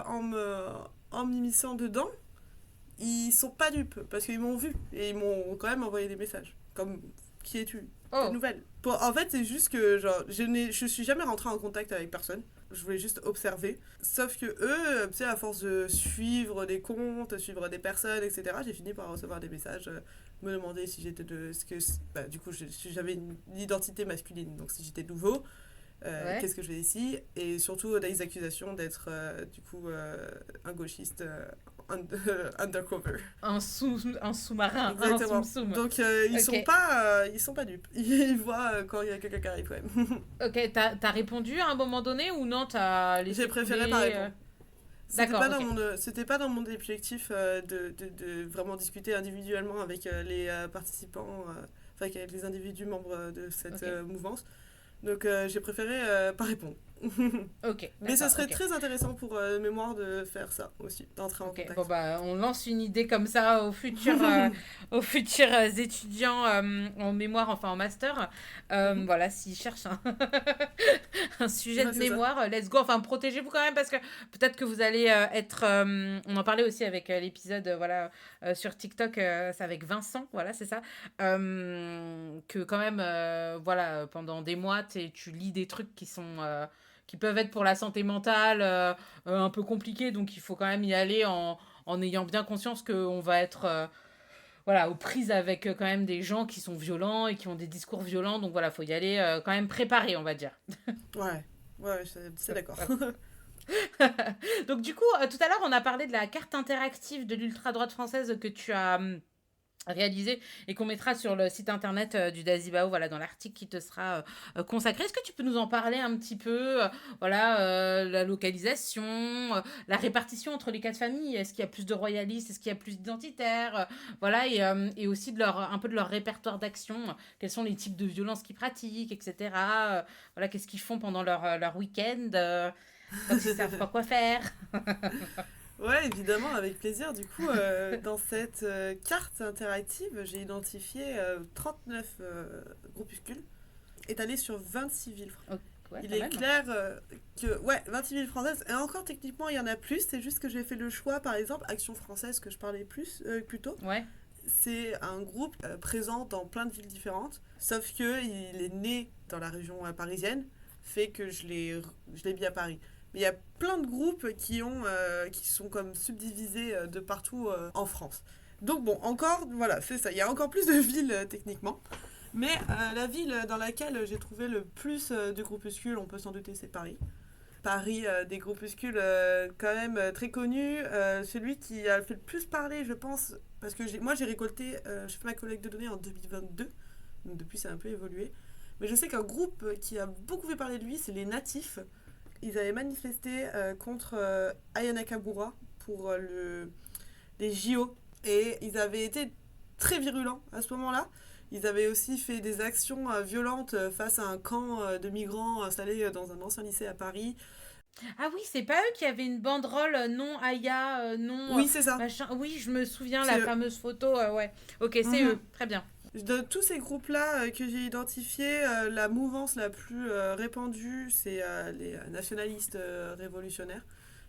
en m'immisçant dedans, ils sont pas dupes parce qu'ils m'ont vu et ils m'ont quand même envoyé des messages. Comme, qui es-tu? Oh. Des nouvelles. En fait, c'est juste que genre, je suis jamais rentrée en contact avec personne. Je voulais juste observer. Sauf que eux, tu sais, à force de suivre des comptes, suivre des personnes, etc., j'ai fini par recevoir des messages, me demander si j'étais du coup, j'avais une identité masculine, donc si j'étais nouveau, qu'est-ce que je fais ici? Et surtout des accusations d'être, du coup, un gauchiste undercover. Un sous-marin. Exactement. Un soum-soum. Donc ils sont pas dupes. Ils voient quand il y a quelqu'un qui arrive quand même. Ok, t'as répondu à un moment donné ou non? J'ai préféré pas répondre. D'accord. C'était pas dans mon objectif de vraiment discuter individuellement avec les participants, avec les individus membres de cette mouvance. Donc j'ai préféré pas répondre. Ok. Mais ça serait très intéressant pour mémoire de faire ça aussi, d'entrer en contact. Bon bah on lance une idée comme ça aux futurs étudiants en mémoire, enfin en master. Voilà, s'ils cherchent un sujet de mémoire, let's go. Enfin protégez-vous quand même parce que peut-être que vous allez être. On en parlait aussi avec l'épisode sur TikTok, c'est avec Vincent, voilà c'est ça. Que quand même voilà pendant des mois tu lis des trucs qui peuvent être pour la santé mentale un peu compliqués, donc il faut quand même y aller en ayant bien conscience qu'on va être voilà, aux prises avec quand même des gens qui sont violents et qui ont des discours violents. Donc voilà, faut y aller quand même préparé, on va dire. Ouais, ouais, c'est d'accord. Voilà. Donc du coup, tout à l'heure, on a parlé de la carte interactive de l'ultra-droite française que tu as réalisé et qu'on mettra sur le site internet du Dazibao, voilà, dans l'article qui te sera consacré. Est-ce que tu peux nous en parler un petit peu, voilà, la localisation, la répartition entre les quatre familles, est-ce qu'il y a plus de royalistes, est-ce qu'il y a plus d'identitaires, voilà, et aussi de un peu de leur répertoire d'action, quels sont les types de violences qu'ils pratiquent, etc. Voilà, qu'est-ce qu'ils font pendant leur week-end, quand ils savent pas quoi faire. Ouais, évidemment, avec plaisir. Du coup, dans cette carte interactive, j'ai identifié 39 groupuscules étalés sur 26 villes. Oh, ouais, Il quand est même. clair que, ouais, 26 villes françaises, et encore techniquement, il y en a plus, c'est juste que j'ai fait le choix, par exemple, Action française, que je parlais plus tôt. Ouais. C'est un groupe présent dans plein de villes différentes, sauf que il est né dans la région parisienne, fait que je l'ai mis à Paris. Mais il y a plein de groupes qui sont comme subdivisés de partout en France. Donc bon, encore, voilà, c'est ça. Il y a encore plus de villes techniquement. Mais la ville dans laquelle j'ai trouvé le plus de groupuscules, on peut s'en douter, c'est Paris. Paris, des groupuscules quand même très connus. Celui qui a fait le plus parler, je pense, parce que moi j'ai récolté, j'ai fait ma collecte de données en 2022, donc depuis ça a un peu évolué. Mais je sais qu'un groupe qui a beaucoup fait parler de lui, c'est les Natifs. Ils avaient manifesté contre Aya Nakamura pour les JO. Et ils avaient été très virulents à ce moment-là. Ils avaient aussi fait des actions violentes face à un camp de migrants installé dans un ancien lycée à Paris. Ah oui, c'est pas eux qui avaient une banderole non Aya, non Oui, c'est ça. machin. Oui, je me souviens, C'est la eux. fameuse photo. Ouais. Ok, c'est Mhm. eux. Très bien. De tous ces groupes-là que j'ai identifiés, la mouvance la plus répandue, c'est les nationalistes révolutionnaires.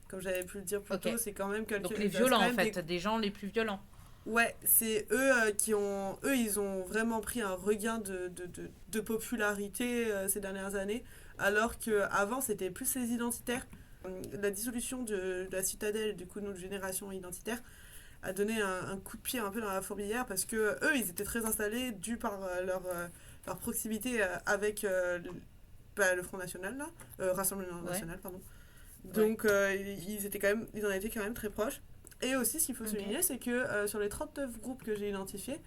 Comme j'avais pu le dire plus Ok. tôt, c'est quand même Donc les c'est quand violents, en même fait. Des gens les plus violents. Ouais, c'est eux ils ont vraiment pris un regain de popularité ces dernières années, alors qu'avant c'était plus les identitaires. La dissolution de la citadelle, du coup, notre génération identitaire, a donné un coup de pied un peu dans la fourmilière parce que eux, ils étaient très installés dû par leur proximité avec le Front National, là, Rassemblement Ouais. National, pardon. Ouais. Donc, ils en étaient quand même très proches. Et aussi, ce qu'il faut Ok. souligner, c'est que sur les 39 groupes que j'ai identifiés,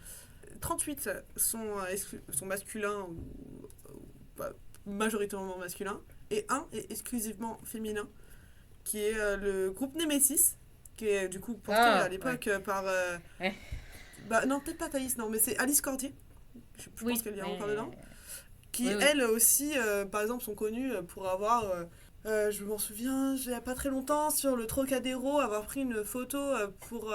38 sont masculins bah, majoritairement masculins, et un est exclusivement féminin, qui est le groupe Nemesis, qui est du coup porté à Ah, ouais. l'époque par. Ouais. Bah, non, peut-être pas Thaïs, non, mais c'est Alice Cordier, je pense Oui, qu'elle y a encore dedans, mais. qui Oui, oui. elles aussi, par exemple, sont connues pour avoir. Je m'en souviens, il n'y a pas très longtemps, sur le Trocadéro, avoir pris une photo pour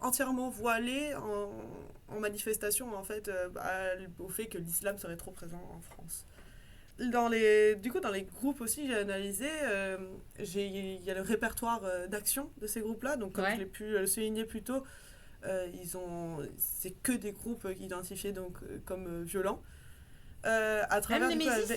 entièrement voilée en manifestation en fait au fait que l'islam serait trop présent en France. Du coup, dans les groupes aussi, j'ai analysé, il y a le répertoire d'action de ces groupes-là. Donc, comme je Ouais. l'ai pu le souligner plus tôt, c'est que des groupes identifiés donc, comme violents. À Même travers, du coup, Némésis.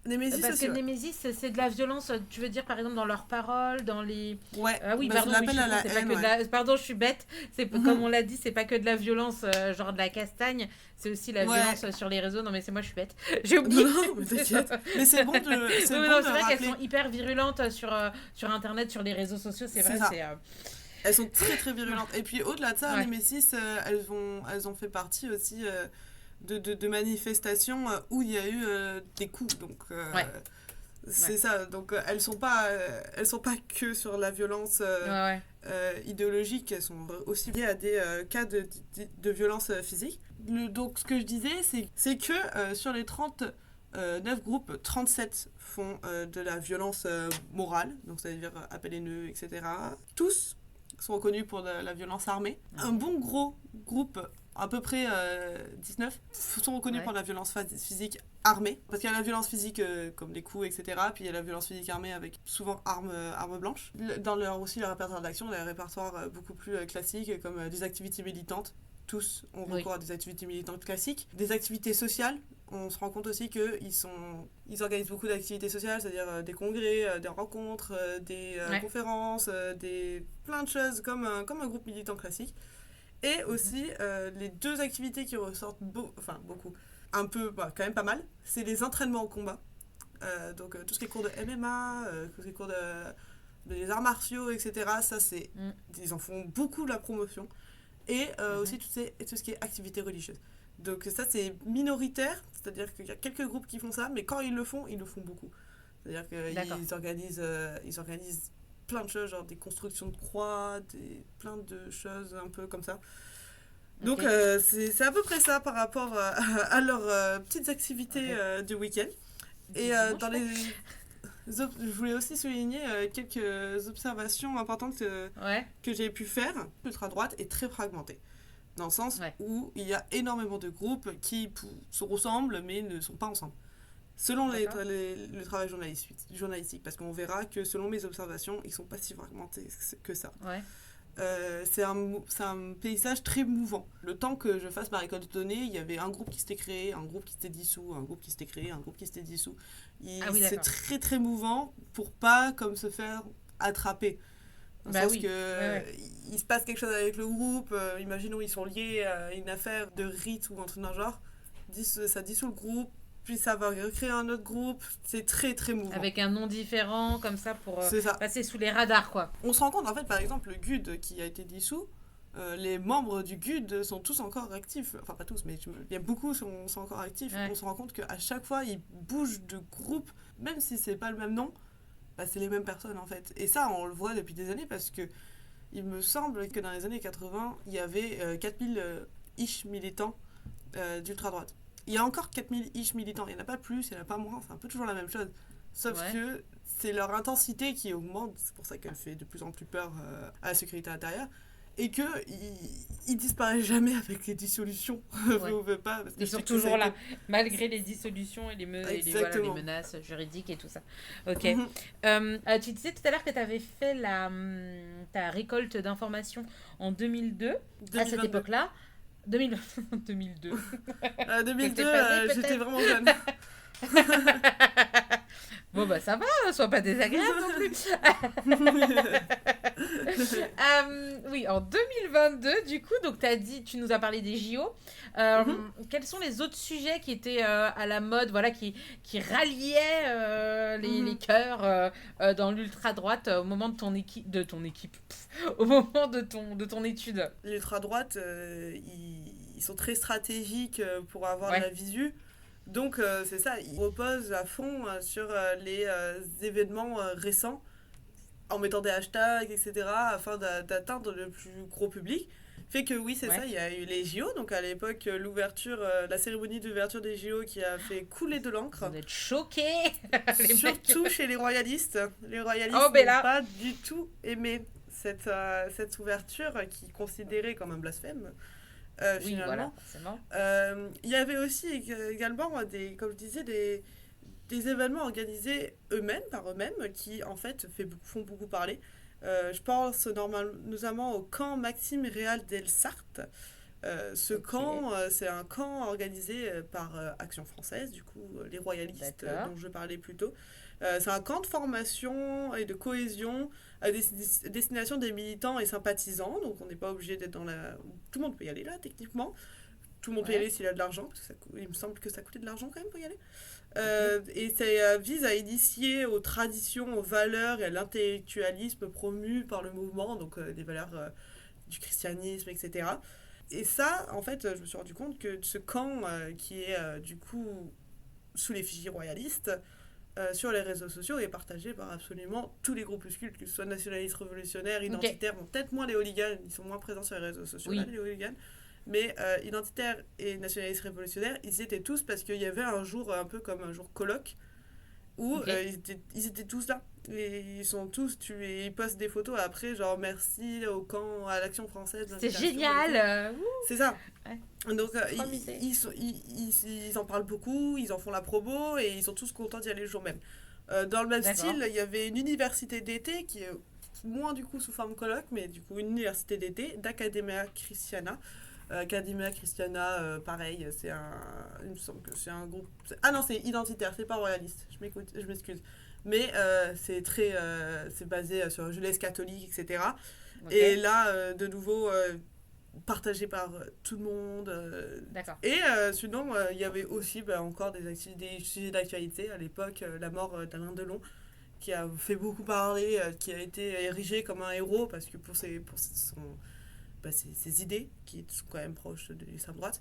Nemesis Parce que aussi, ouais. Némésis, c'est de la violence, tu veux dire, par exemple, dans leurs paroles, dans les... Ouais, Ah oui, bah, c'est pardon, oui, je l'appel suis à con, la c'est pas haine, que de ouais. la... Pardon, je suis bête. Comme Mhm. on l'a dit, c'est pas que de la violence, genre de la castagne, c'est aussi la Ouais. violence sur les réseaux. Non, mais c'est moi, je suis bête. J'ai Non, oublié. non, mais t'inquiète. Mais c'est bon Oui, c'est mais bon non, de c'est vrai qu'elles sont rappeler. hyper virulentes sur Internet, sur les réseaux sociaux, c'est C'est vrai, ça. c'est... Elles sont très très virulentes. Et puis au-delà de ça, Ouais, Nemesis, elles ont fait partie aussi de manifestations où il y a eu des coups. Donc ouais, ouais, c'est ça. Donc elles sont pas que sur la violence ouais, ouais. idéologique, elles sont aussi liées à des cas de violence physique. Donc ce que je disais, c'est que sur les 39 groupes, 37 font de la violence morale, donc c'est-à-dire appel haineux, etc. Tous sont reconnus pour de la violence armée. Un Ok, bon gros groupe, à peu près 19, sont reconnus ouais. pour la violence physique armée. Parce qu'il y a la violence physique comme les coups, etc. Puis il y a la violence physique armée avec souvent armes blanches. Dans aussi leur répertoire d'action, des répertoires beaucoup plus classiques comme des activités militantes. Tous ont Oui, recours à des activités militantes classiques. Des activités sociales. On se rend compte aussi qu'ils organisent beaucoup d'activités sociales, c'est-à-dire des congrès, des rencontres, des ouais. conférences, plein de choses comme un groupe militant classique. Et aussi, les deux activités qui ressortent beaucoup, un peu, quand même pas mal, c'est les entraînements au combat. Donc tout ce qui est cours de MMA, tout ce qui est cours des arts martiaux, etc. Ça, ils en font beaucoup la promotion. Et aussi tout ce qui est activités religieuses. Donc ça, c'est minoritaire, c'est-à-dire qu'il y a quelques groupes qui font ça, mais quand ils le font beaucoup. C'est-à-dire qu'ils organisent plein de choses, genre des constructions de croix, plein de choses un peu comme ça. Donc c'est à peu près ça par rapport à leurs petites activités du week-end. Et dans les... Je voulais aussi souligner quelques observations importantes que j'ai pu faire. L'ultra-droite est très fragmentée, dans le sens où il y a énormément de groupes qui se ressemblent mais ne sont pas ensemble. Selon le travail journalistique, parce qu'on verra que selon mes observations, ils ne sont pas si fragmentés que ça. Ouais. C'est un paysage très mouvant. Le temps que je fasse ma récolte de données, il y avait un groupe qui s'était créé, un groupe qui s'était dissous, un groupe qui s'était créé, un groupe qui s'était dissous. C'est très très mouvant pour pas comme se faire attraper. Dans le sens que il se passe quelque chose avec le groupe, imaginons ils sont liés à une affaire de rite ou un truc dans le genre, ça dissout le groupe, puis ça va recréer un autre groupe, c'est très très mouvant. Avec un nom différent, comme ça, pour passer sous les radars, quoi. On se rend compte, en fait, par exemple, le GUD qui a été dissous, les membres du GUD sont tous encore actifs, enfin pas tous, mais il y a beaucoup sont encore actifs. On se rend compte qu'à chaque fois, ils bougent de groupe, même si c'est pas le même nom, c'est les mêmes personnes, en fait. Et ça, on le voit depuis des années, parce que il me semble que dans les années 80, il y avait 4000 ish militants d'ultra-droite. Il y a encore 4000 ish militants, il n'y en a pas plus, il n'y en a pas moins, c'est un peu toujours la même chose. Sauf que c'est leur intensité qui augmente, c'est pour ça qu'elle fait de plus en plus peur à la sécurité intérieure, et qu'ils disparaissent jamais avec les dissolutions. On veut pas, parce que ils sont toujours là, malgré les dissolutions et les menaces juridiques et tout ça. Ok. Tu disais tout à l'heure que tu avais fait ta récolte d'informations en 2002, à cette époque-là. 2002. 2002, j'étais vraiment jeune. Bon, ça va, sois pas désagréable non plus. Oui, en 2022, du coup, donc tu nous as parlé des JO. Quels sont les autres sujets qui étaient à la mode, voilà, qui ralliaient les cœurs dans l'ultra-droite au moment de ton équipe, au moment de ton étude? L'ultra-droite, ils sont très stratégiques pour avoir de la visu. Donc, c'est ça, ils reposent à fond sur les événements récents, en mettant des hashtags, etc., afin d'atteindre le plus gros public. Fait que oui, c'est ça, il y a eu les JO, donc à l'époque, la cérémonie d'ouverture des JO qui a fait couler de l'encre. Vous êtes choqués. Surtout chez les royalistes. Les royalistes n'ont pas du tout aimé cette ouverture qui est considérée comme un blasphème. Finalement. Voilà, forcément. Il y avait aussi également, comme je disais, des événements organisés par eux-mêmes, qui en fait font beaucoup parler. Je pense notamment au camp Maxime Réal d'Elsart. Camp, c'est un camp organisé par Action Française, du coup, les royalistes dont je parlais plus tôt. C'est un camp de formation et de cohésion à destination des militants et sympathisants, donc on n'est pas obligé d'être dans la... Tout le monde peut y aller là, techniquement. Tout le monde peut y aller s'il a de l'argent, parce que il me semble que ça coûtait de l'argent quand même pour y aller. Et ça vise à initier aux traditions, aux valeurs et à l'intellectualisme promu par le mouvement, donc les valeurs du christianisme, etc. Et ça, en fait, je me suis rendu compte que ce camp, qui est du coup sous l'effigie royaliste, sur les réseaux sociaux, est partagé par absolument tous les groupuscules, que ce soit nationalistes, révolutionnaires, identitaires, bon, peut-être moins les hooligans, ils sont moins présents sur les réseaux sociaux, là, les hooligans, mais identitaires et nationalistes révolutionnaires, ils étaient tous, parce qu'il y avait un jour, un peu comme un jour colloque, où ils étaient tous là. Et ils sont tous tués. Ils postent des photos après, genre merci au camp, à l'Action française. C'est génial! C'est ça. Ouais. Donc ils en parlent beaucoup, ils en font la promo et ils sont tous contents d'y aller le jour même. Dans le même style, il y avait une université d'été qui est moins du coup sous forme colloque, mais du coup une université d'été d'Academia Christiana. Academia Christiana, pareil, il me semble que c'est un groupe... Ah non, c'est identitaire, c'est pas royaliste, je m'excuse. Mais c'est basé sur la jeunesse catholique, etc. Et là, de nouveau, partagé par tout le monde. D'accord. Et sinon, il y avait aussi encore des sujets d'actualité. À l'époque, la mort d'Alain Delon, qui a fait beaucoup parler, qui a été érigé comme un héros parce que ses idées, qui sont quand même proches de l'extrême droite.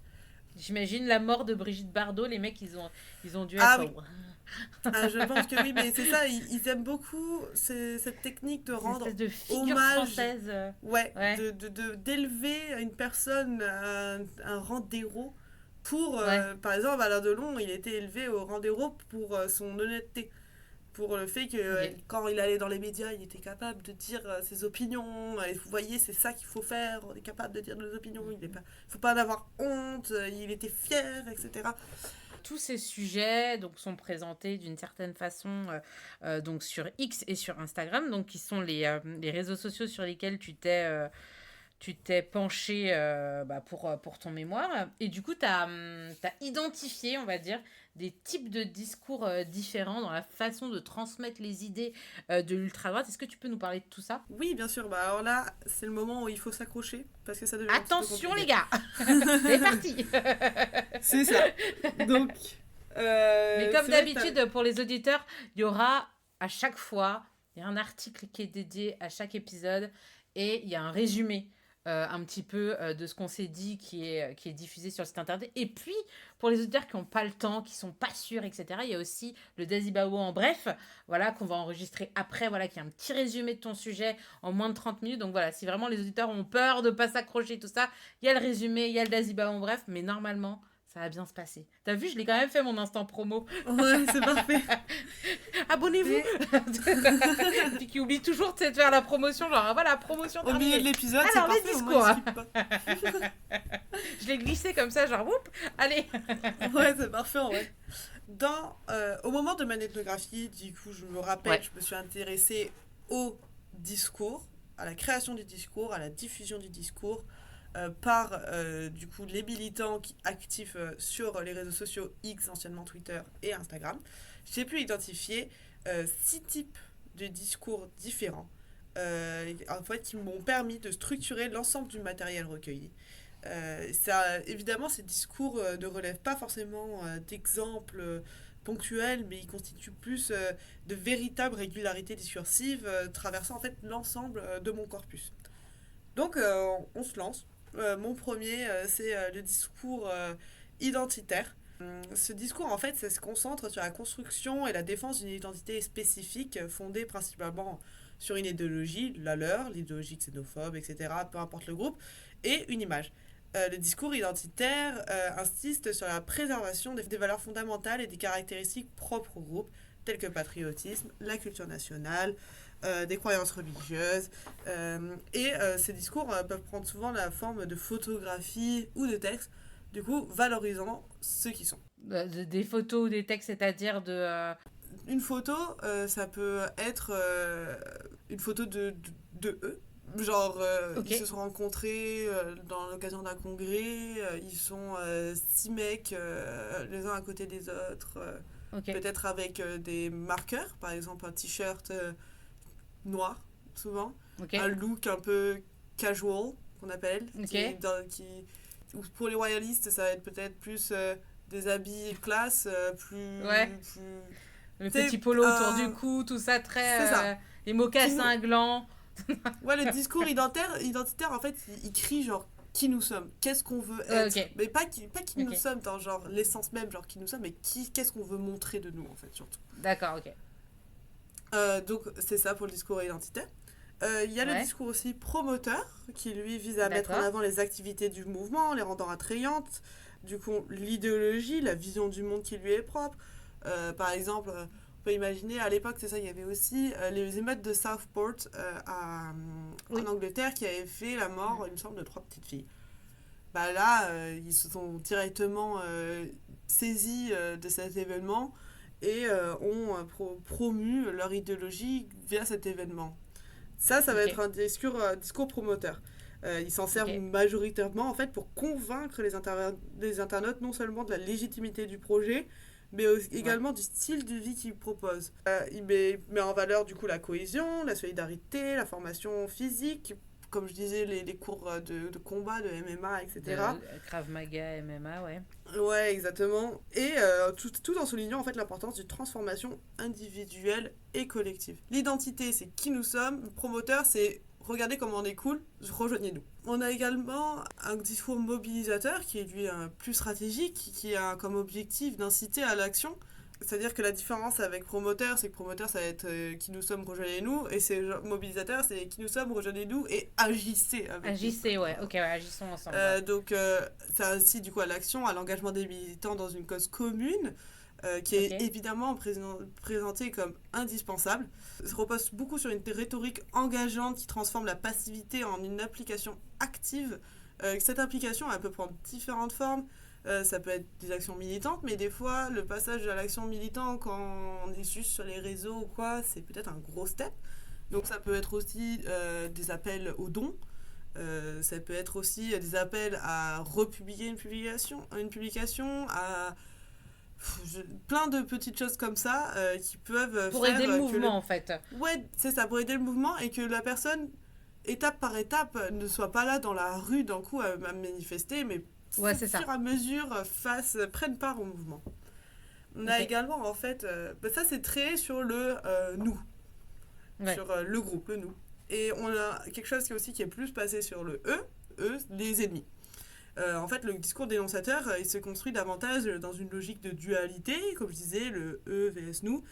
J'imagine la mort de Brigitte Bardot, les mecs, ils ont dû Ah être... oui, je pense que oui, mais c'est ça, ils aiment beaucoup cette technique de Une espèce rendre de figure hommage, française. ouais, Ouais, d'élever une personne à un rang d'héros. ouais. Par exemple, Alain Delon, il a été élevé au rang d'héros pour son honnêteté. Pour le fait que Ok. quand il allait dans les médias, il était capable de dire ses opinions. Et vous voyez, c'est ça qu'il faut faire. On est capable de dire nos opinions. Il ne faut pas en avoir honte. Il était fier, etc. Tous ces sujets donc sont présentés d'une certaine façon donc sur X et sur Instagram, donc qui sont les réseaux sociaux sur lesquels tu t'es penché pour ton mémoire. Et du coup, tu as identifié, on va dire, des types de discours différents dans la façon de transmettre les idées de l'ultra-droite. Est-ce que tu peux nous parler de tout ça? Oui, bien sûr. Alors là, c'est le moment où il faut s'accrocher parce que ça devient un petit peu Attention les compliqué. gars, c'est parti. C'est ça. Donc, Mais comme c'est vrai que d'habitude, pour les auditeurs, il y aura à chaque fois, il y a un article qui est dédié à chaque épisode et il y a un résumé un petit peu de ce qu'on s'est dit qui est diffusé sur le site internet. Et puis, pour les auditeurs qui n'ont pas le temps, qui sont pas sûrs, etc., il y a aussi le Dazibao en bref, voilà, qu'on va enregistrer après, voilà, qui est un petit résumé de ton sujet en moins de 30 minutes. Donc voilà, si vraiment les auditeurs ont peur de ne pas s'accrocher, tout ça, il y a le résumé, il y a le Dazibao en bref, mais normalement, ça va bien se passer. T'as vu, je l'ai quand même fait mon instant promo. ouais, c'est parfait. Abonnez-vous. Mais Et puis qui oublie toujours de faire la promotion, genre voilà, promotion au milieu de terminée. l'épisode, c'est Alors, les parfait. Au discours. moins, il skip pas. Je l'ai glissé comme ça, genre, whoop, allez. Ouais, c'est parfait en vrai. Au moment de mon ethnographie, du coup, je me rappelle, Ouais, je me suis intéressée au discours, à la création du discours, à la diffusion du discours, par du coup les militants actifs sur les réseaux sociaux X, anciennement Twitter et Instagram. J'ai pu identifier 6 types de discours différents, en fait, qui m'ont permis de structurer l'ensemble du matériel recueilli. Évidemment, ces discours ne relèvent pas forcément d'exemples ponctuels, mais ils constituent plus de véritables régularités discursives traversant en fait l'ensemble de mon corpus. Donc, on se lance. Mon premier, c'est le discours identitaire. Ce discours, en fait, ça se concentre sur la construction et la défense d'une identité spécifique fondée principalement sur une idéologie, la leur, l'idéologie xénophobe, etc., peu importe le groupe, et une image. Le discours identitaire insiste sur la préservation des valeurs fondamentales et des caractéristiques propres au groupe, telles que le patriotisme, la culture nationale, des croyances religieuses. Ces discours peuvent prendre souvent la forme de photographies ou de textes, du coup valorisant ceux qui sont. des photos ou des textes, c'est-à-dire Une photo, ça peut être une photo de eux. Genre, Ok, ils se sont rencontrés dans l'occasion d'un congrès, ils sont 6 mecs les uns à côté des autres, ok, peut-être avec des marqueurs, par exemple un t-shirt noir, souvent, ok, un look un peu casual, qu'on appelle, ok. ou pour les royalistes, ça va être peut-être plus des habits classe, Ouais, le c'est petit polo autour du cou, tout ça c'est ça. très... les Qui nous, mocassins glands. Ouais, le discours identitaire, en fait, il crie genre qui nous sommes, qu'est-ce qu'on veut être. Ok, Mais pas qui nous ok. sommes dans genre l'essence même, genre qui nous sommes, mais qu'est-ce qu'on veut montrer de nous, en fait, surtout. D'accord, ok. Donc, c'est ça pour le discours identitaire. Il y a le Ouais, discours aussi promoteur, qui lui vise à mettre en d'accord. avant les activités du mouvement, les rendant attrayantes. Du coup, l'idéologie, la vision du monde qui lui est propre. Par exemple, on peut imaginer, à l'époque, c'est ça, il y avait aussi les émeutes de Southport en Oui. Angleterre qui avaient fait la mort, il me semble, de 3 petites filles. Bah là, ils se sont directement saisis de cet événement et ont promu leur idéologie via cet événement. Ça va Ok, être un discours promoteur. Ils s'en servent ok. majoritairement en fait pour convaincre les internautes non seulement de la légitimité du projet, mais Ouais. également du style de vie qu'ils proposent. Il met en valeur du coup la cohésion, la solidarité, la formation physique, comme je disais, les cours de combat, de MMA, etc. Krav Maga, MMA, ouais. Ouais, exactement. Et tout en soulignant en fait l'importance d'une transformation individuelle et collective. L'identité, c'est qui nous sommes. Le promoteur, c'est regardez comment on est cool, rejoignez-nous. On a également un discours mobilisateur qui est lui plus stratégique, qui a comme objectif d'inciter à l'action. C'est-à-dire que la différence avec promoteur, c'est que promoteur, ça va être qui nous sommes, rejoignez-nous, et c'est mobilisateur, c'est qui nous sommes, rejoignez-nous, et agissez avec agissez, nous. Ouais, ok, ouais, agissons ensemble. Donc, ça incite du coup à l'action, à l'engagement des militants dans une cause commune, qui est évidemment présentée comme indispensable. Ça repose beaucoup sur une rhétorique engageante qui transforme la passivité en une application active. Cette application, elle peut prendre différentes formes. Ça peut être des actions militantes, mais des fois, le passage à l'action militante, quand on est juste sur les réseaux ou quoi, c'est peut-être un gros step. Donc ça peut être aussi des appels aux dons. Ça peut être aussi des appels à republier une publication, à plein de petites choses comme ça qui peuvent pour aider le mouvement en fait. Ouais, c'est ça, pour aider le mouvement et que la personne, étape par étape, ne soit pas là dans la rue d'un coup à manifester, mais au fur et à mesure prennent part au mouvement. On a également en fait, ça c'est très sur le nous, sur le groupe, le nous. Et on a quelque chose qui est plus passé sur le eux, les ennemis. En fait, le discours dénonciateur, il se construit davantage dans une logique de dualité, comme je disais, le eux vs nous,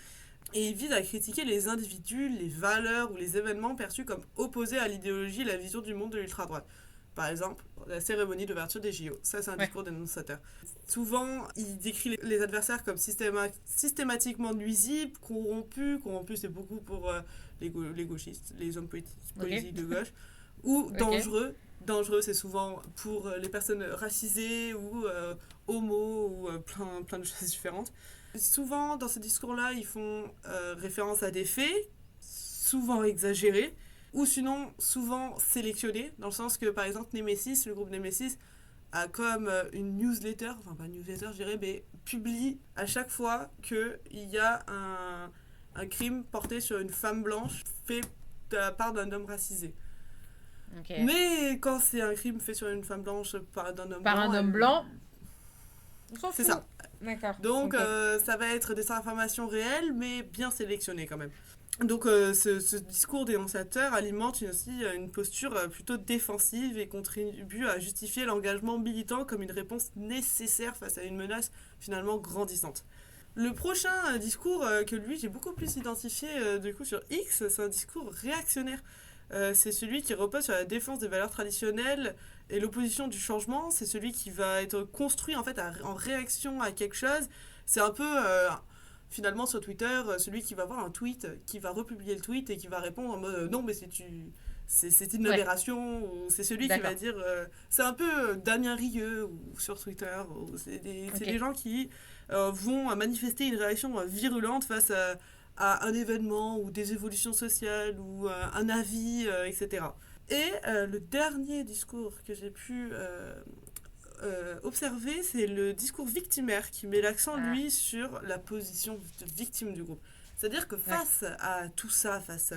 et il vise à critiquer les individus, les valeurs ou les événements perçus comme opposés à l'idéologie et la vision du monde de l'ultra-droite. Par exemple, la cérémonie d'ouverture des JO. Ça, c'est un discours dénonciateur. Souvent, il décrit les adversaires comme systématiquement nuisibles, corrompus. Corrompus, c'est beaucoup pour les gauchistes, les hommes politiques de gauche. Ou dangereux. Dangereux, c'est souvent pour les personnes racisées ou homo ou plein de choses différentes. Souvent, dans ce discours-là, ils font référence à des faits, souvent exagérés, ou sinon souvent sélectionnés, dans le sens que, par exemple, Nemesis, le groupe Nemesis, a comme une newsletter, enfin pas une newsletter, je dirais, mais publie à chaque fois qu'il y a un crime porté sur une femme blanche fait de la part d'un homme racisé. Mais quand c'est un crime fait sur une femme blanche par un homme blanc, on s'en fout. C'est ça. D'accord. Donc ça va être des informations réelles, mais bien sélectionnées quand même. Donc ce discours dénonciateur alimente aussi une posture plutôt défensive et contribue à justifier l'engagement militant comme une réponse nécessaire face à une menace finalement grandissante. Le prochain discours que lui j'ai beaucoup plus identifié du coup sur X, c'est un discours réactionnaire. C'est celui qui repose sur la défense des valeurs traditionnelles et l'opposition du changement. C'est celui qui va être construit en fait en réaction à quelque chose. C'est un peu finalement sur Twitter celui qui va voir un tweet, qui va republier le tweet et qui va répondre en mode non mais c'est une aberration, ou c'est celui qui va dire c'est un peu Damien Rieu ou sur Twitter, ou c'est des gens qui vont manifester une réaction virulente face à un événement ou des évolutions sociales ou un avis, etc. Et le dernier discours que j'ai pu observer, c'est le discours victimaire qui met l'accent, lui, sur la position de victime du groupe. C'est-à-dire que face à tout ça, face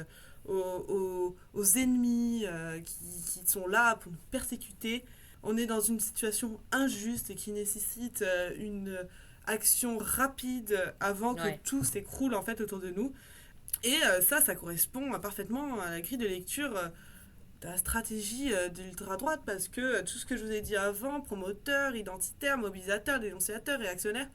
aux ennemis qui sont là pour nous persécuter, on est dans une situation injuste et qui nécessite une action rapide avant que tout s'écroule en fait autour de nous. Et ça correspond parfaitement à la grille de lecture de la stratégie de l'ultra-droite, parce que tout ce que je vous ai dit avant, promoteur, identitaire, mobilisateur, dénonciateur, réactionnaire,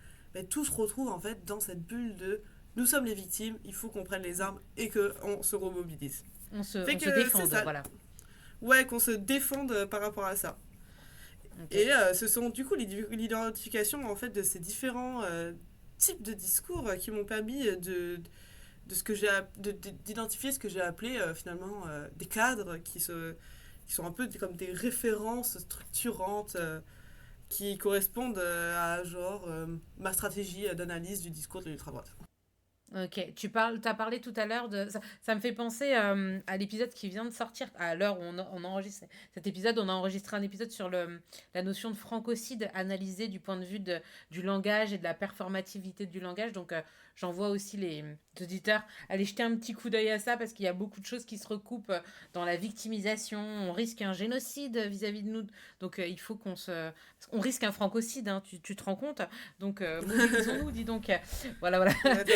tout se retrouve en fait dans cette bulle de nous sommes les victimes, il faut qu'on prenne les armes et qu'on se remobilise. On se défende, voilà. Ouais, qu'on se défende par rapport à ça. Et ce sont du coup l'identification en fait de ces différents types de discours qui m'ont permis d'identifier ce que j'ai appelé finalement des cadres qui sont un peu comme des références structurantes qui correspondent à genre ma stratégie d'analyse du discours de l'ultra-droite. Ok, t'as parlé tout à l'heure de... Ça me fait penser à l'épisode qui vient de sortir, à l'heure où on enregistre cet épisode, on a enregistré un épisode sur la notion de francocide analysée du point de vue du langage et de la performativité du langage. Donc j'envoie aussi les auditeurs aller jeter un petit coup d'œil à ça parce qu'il y a beaucoup de choses qui se recoupent dans la victimisation. On risque un génocide vis-à-vis de nous. Donc il faut qu'on se... On risque un francocide, hein, tu te rends compte? Donc mobilisons-nous, dis donc. Voilà, voilà.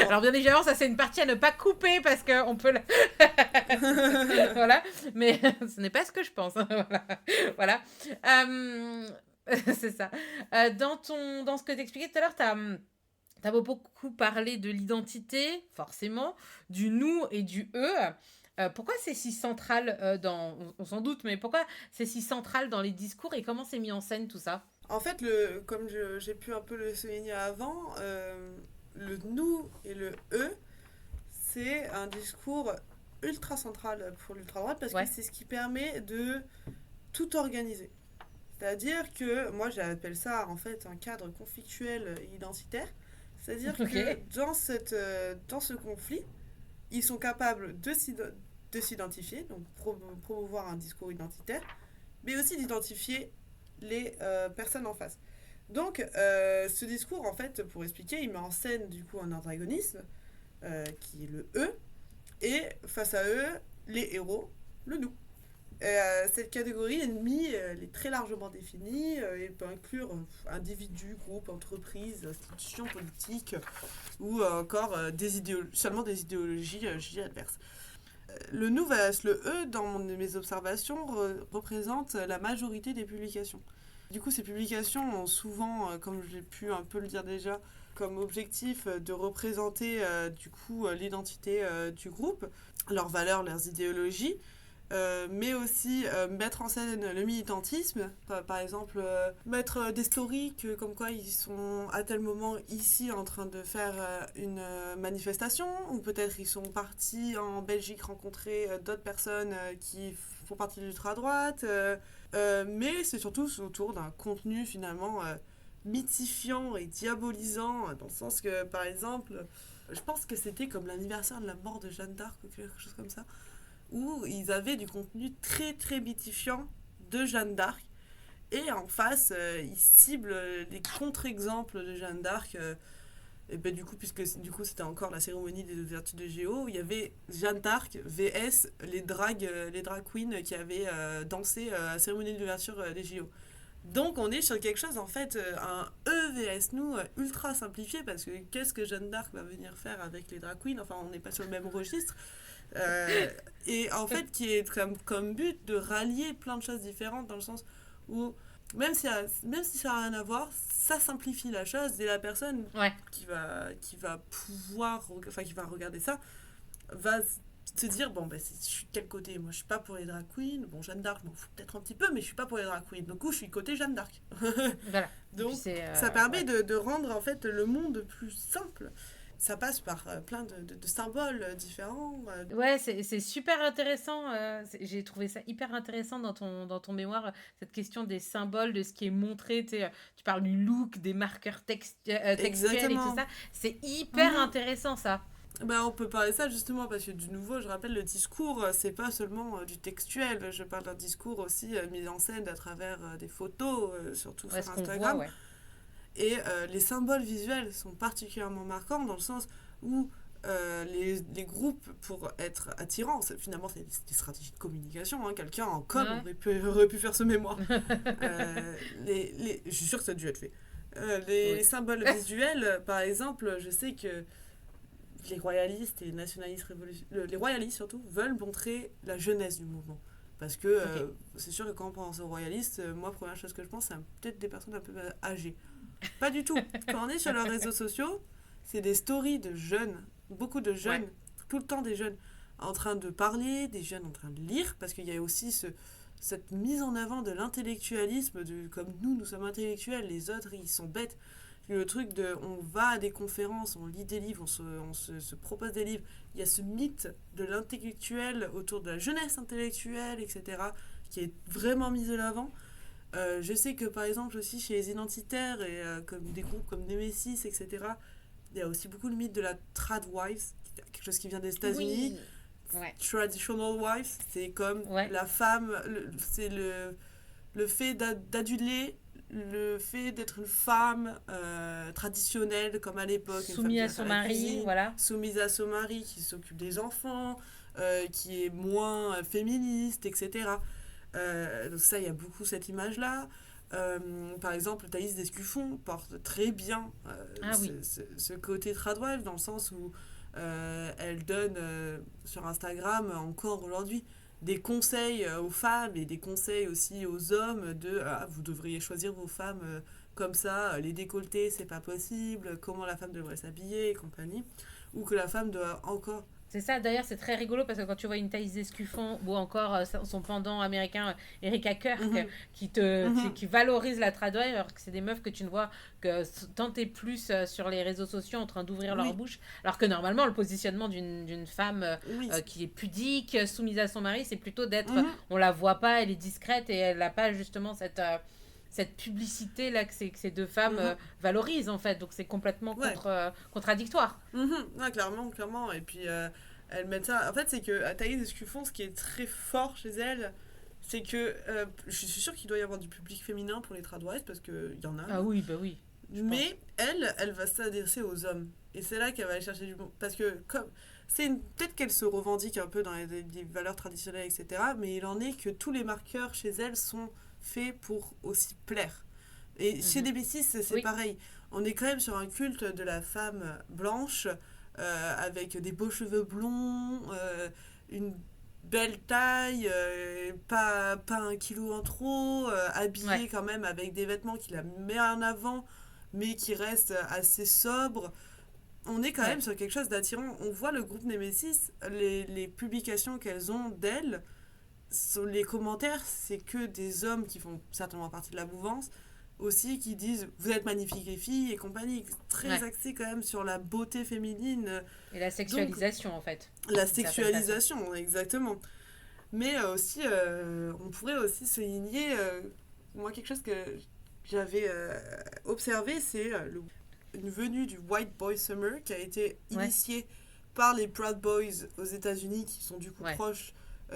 Alors bien évidemment, ça c'est une partie à ne pas couper parce qu'on peut... voilà, mais ce n'est pas ce que je pense. Voilà. Voilà. C'est ça. Dans ce que tu expliquais tout à l'heure, tu as beaucoup parlé de l'identité, forcément, du nous et du eux. Pourquoi c'est si central on s'en doute, mais pourquoi c'est si central dans les discours et comment c'est mis en scène tout ça? En fait, comme j'ai pu un peu le souligner avant, le nous et le eux, c'est un discours ultra central pour l'ultra-droite parce que c'est ce qui permet de tout organiser. C'est-à-dire que, moi j'appelle ça en fait un cadre conflictuel identitaire. C'est-à-dire que dans ce conflit, ils sont capables de s'identifier, donc promouvoir un discours identitaire, mais aussi d'identifier les personnes en face. Donc, ce discours, en fait, pour expliquer, il met en scène du coup un antagonisme, qui est le eux, et face à eux, les héros, le nous. Cette catégorie ennemie, elle est très largement définie et peut inclure individus, groupes, entreprises, institutions politiques ou encore seulement des idéologies adverses. Le nous vs le eux, dans mes observations, représente la majorité des publications. Du coup, ces publications ont souvent, comme j'ai pu un peu le dire déjà, comme objectif de représenter du coup l'identité du groupe, leurs valeurs, leurs idéologies, mais aussi mettre en scène le militantisme, par exemple mettre des stories comme quoi ils sont à tel moment ici en train de faire une manifestation, ou peut-être ils sont partis en Belgique rencontrer d'autres personnes qui font partie de l'ultra-droite, mais c'est surtout autour d'un contenu finalement mythifiant et diabolisant, dans le sens que par exemple, je pense que c'était comme l'anniversaire de la mort de Jeanne d'Arc ou quelque chose comme ça, où ils avaient du contenu très très mythifiant de Jeanne d'Arc, et en face ils ciblent les contre-exemples de Jeanne d'Arc, et ben du coup, puisque du coup c'était encore la cérémonie des ouvertures de Géo, il y avait Jeanne d'Arc vs les drag queens qui avaient dansé à la cérémonie d'ouverture des Géo. Donc on est sur quelque chose en fait, un E vs nous ultra simplifié, parce que qu'est-ce que Jeanne d'Arc va venir faire avec les drag queens, enfin on n'est pas sur le même registre. Et en fait qui est comme but de rallier plein de choses différentes, dans le sens où même si ça n'a rien à voir, ça simplifie la chose, et la personne qui va pouvoir, enfin qui va regarder ça, va se dire, bon ben je suis de quel côté? Moi je suis pas pour les drag queens, bon Jeanne d'Arc m'en fout peut-être un petit peu, mais je suis pas pour les drag queens, donc je suis côté Jeanne d'Arc. Voilà. Donc ça permet de rendre en fait le monde plus simple. Ça passe par plein de symboles différents. Ouais, c'est super intéressant. J'ai trouvé ça hyper intéressant dans ton mémoire, cette question des symboles, de ce qui est montré. Tu parles du look, des marqueurs textuels et tout ça. C'est hyper intéressant, ça. Ben, on peut parler de ça justement parce que du nouveau, je rappelle, le discours, c'est pas seulement du textuel. Je parle d'un discours aussi mis en scène à travers des photos, surtout sur Instagram. Voit, Et les symboles visuels sont particulièrement marquants, dans le sens où les groupes, pour être attirants, finalement c'est des stratégies de communication, hein. Quelqu'un en com aurait pu faire ce mémoire. Je suis sûre que ça a dû être fait. Les symboles visuels, par exemple, je sais que les royalistes et nationalistes les royalistes surtout veulent montrer la jeunesse du mouvement. Parce que c'est sûr que quand on pense aux royalistes, moi, première chose que je pense, c'est peut-être des personnes un peu âgées. Pas du tout. Quand on est sur leurs réseaux sociaux, c'est des stories de jeunes, beaucoup de jeunes, tout le temps des jeunes en train de parler, des jeunes en train de lire, parce qu'il y a aussi cette mise en avant de l'intellectualisme, comme nous sommes intellectuels, les autres ils sont bêtes. Le truc de on va à des conférences, on lit des livres, on se propose des livres, il y a ce mythe de l'intellectuel autour de la jeunesse intellectuelle, etc., qui est vraiment mis de l'avant. Je sais que par exemple aussi chez les identitaires et comme des groupes comme Nemesis, etc., Il y a aussi beaucoup le mythe de la trad wives, quelque chose qui vient des États-Unis. Oui. Ouais. Traditional wives, c'est comme Ouais. la femme, c'est le fait d'aduler le fait d'être une femme traditionnelle comme à l'époque, une femme Soumis qui à va faire son la mari, cuisine, voilà. soumise à son mari, qui s'occupe des enfants, qui est moins féministe, etc. Donc ça, il y a beaucoup cette image-là. Par exemple, Thaïs Descuffon porte très bien Ah oui. ce côté tradwife dans le sens où elle donne sur Instagram encore aujourd'hui des conseils aux femmes et des conseils aussi aux hommes de vous devriez choisir vos femmes comme ça, les décolletés c'est pas possible, comment la femme devrait s'habiller et compagnie, ou que la femme doit encore. C'est ça, d'ailleurs, c'est très rigolo parce que quand tu vois une Thaïs Escuffon ou encore son pendant américain, Erika Kirk, Mhm, qui mhm, valorise la tradway, alors que c'est des meufs que tu ne vois que tant et plus sur les réseaux sociaux en train d'ouvrir leur oui, bouche, alors que normalement, le positionnement d'une femme oui, qui est pudique, soumise à son mari, c'est plutôt d'être, mhm, on la voit pas, elle est discrète et elle n'a pas justement cette publicité là que ces deux femmes mhm, valorisent en fait. Donc c'est complètement ouais. contradictoire. Ouais, clairement, clairement. Et puis, elle met ça. En fait, c'est que à Thaïs Escuffon, ce qui est très fort chez elle, c'est que je suis sûre qu'il doit y avoir du public féminin pour les tradwives, parce qu'il y en a. Ah oui, bah oui, je pense. Mais elle va s'adresser aux hommes. Et c'est là qu'elle va aller chercher du bon. Parce que, comme. Peut-être qu'elle se revendique un peu dans les valeurs traditionnelles, etc. Mais il en est que tous les marqueurs chez elle sont faits pour aussi plaire. Et chez Mhm. les Bessis, c'est Oui, pareil. On est quand même sur un culte de la femme blanche, avec des beaux cheveux blonds, une belle taille, pas un kilo en trop, ouais, habillée quand même avec des vêtements qui la met en avant, mais qui restent assez sobres. On est quand ouais. même sur quelque chose d'attirant. On voit le groupe Nemesis, les publications qu'elles ont d'elles, sur les commentaires, c'est que des hommes qui font certainement partie de la mouvance, aussi qui disent vous êtes magnifiques les filles et compagnie, très Ouais. axé quand même sur la beauté féminine, Et la donc sexualisation, en fait, la d'une certaine façon. sexualisation exactement. Mais aussi on pourrait aussi souligner moi quelque chose que j'avais observé, c'est une venue du White Boy Summer qui a été Ouais, initiée par les Proud Boys aux États-Unis, qui sont du coup ouais, proches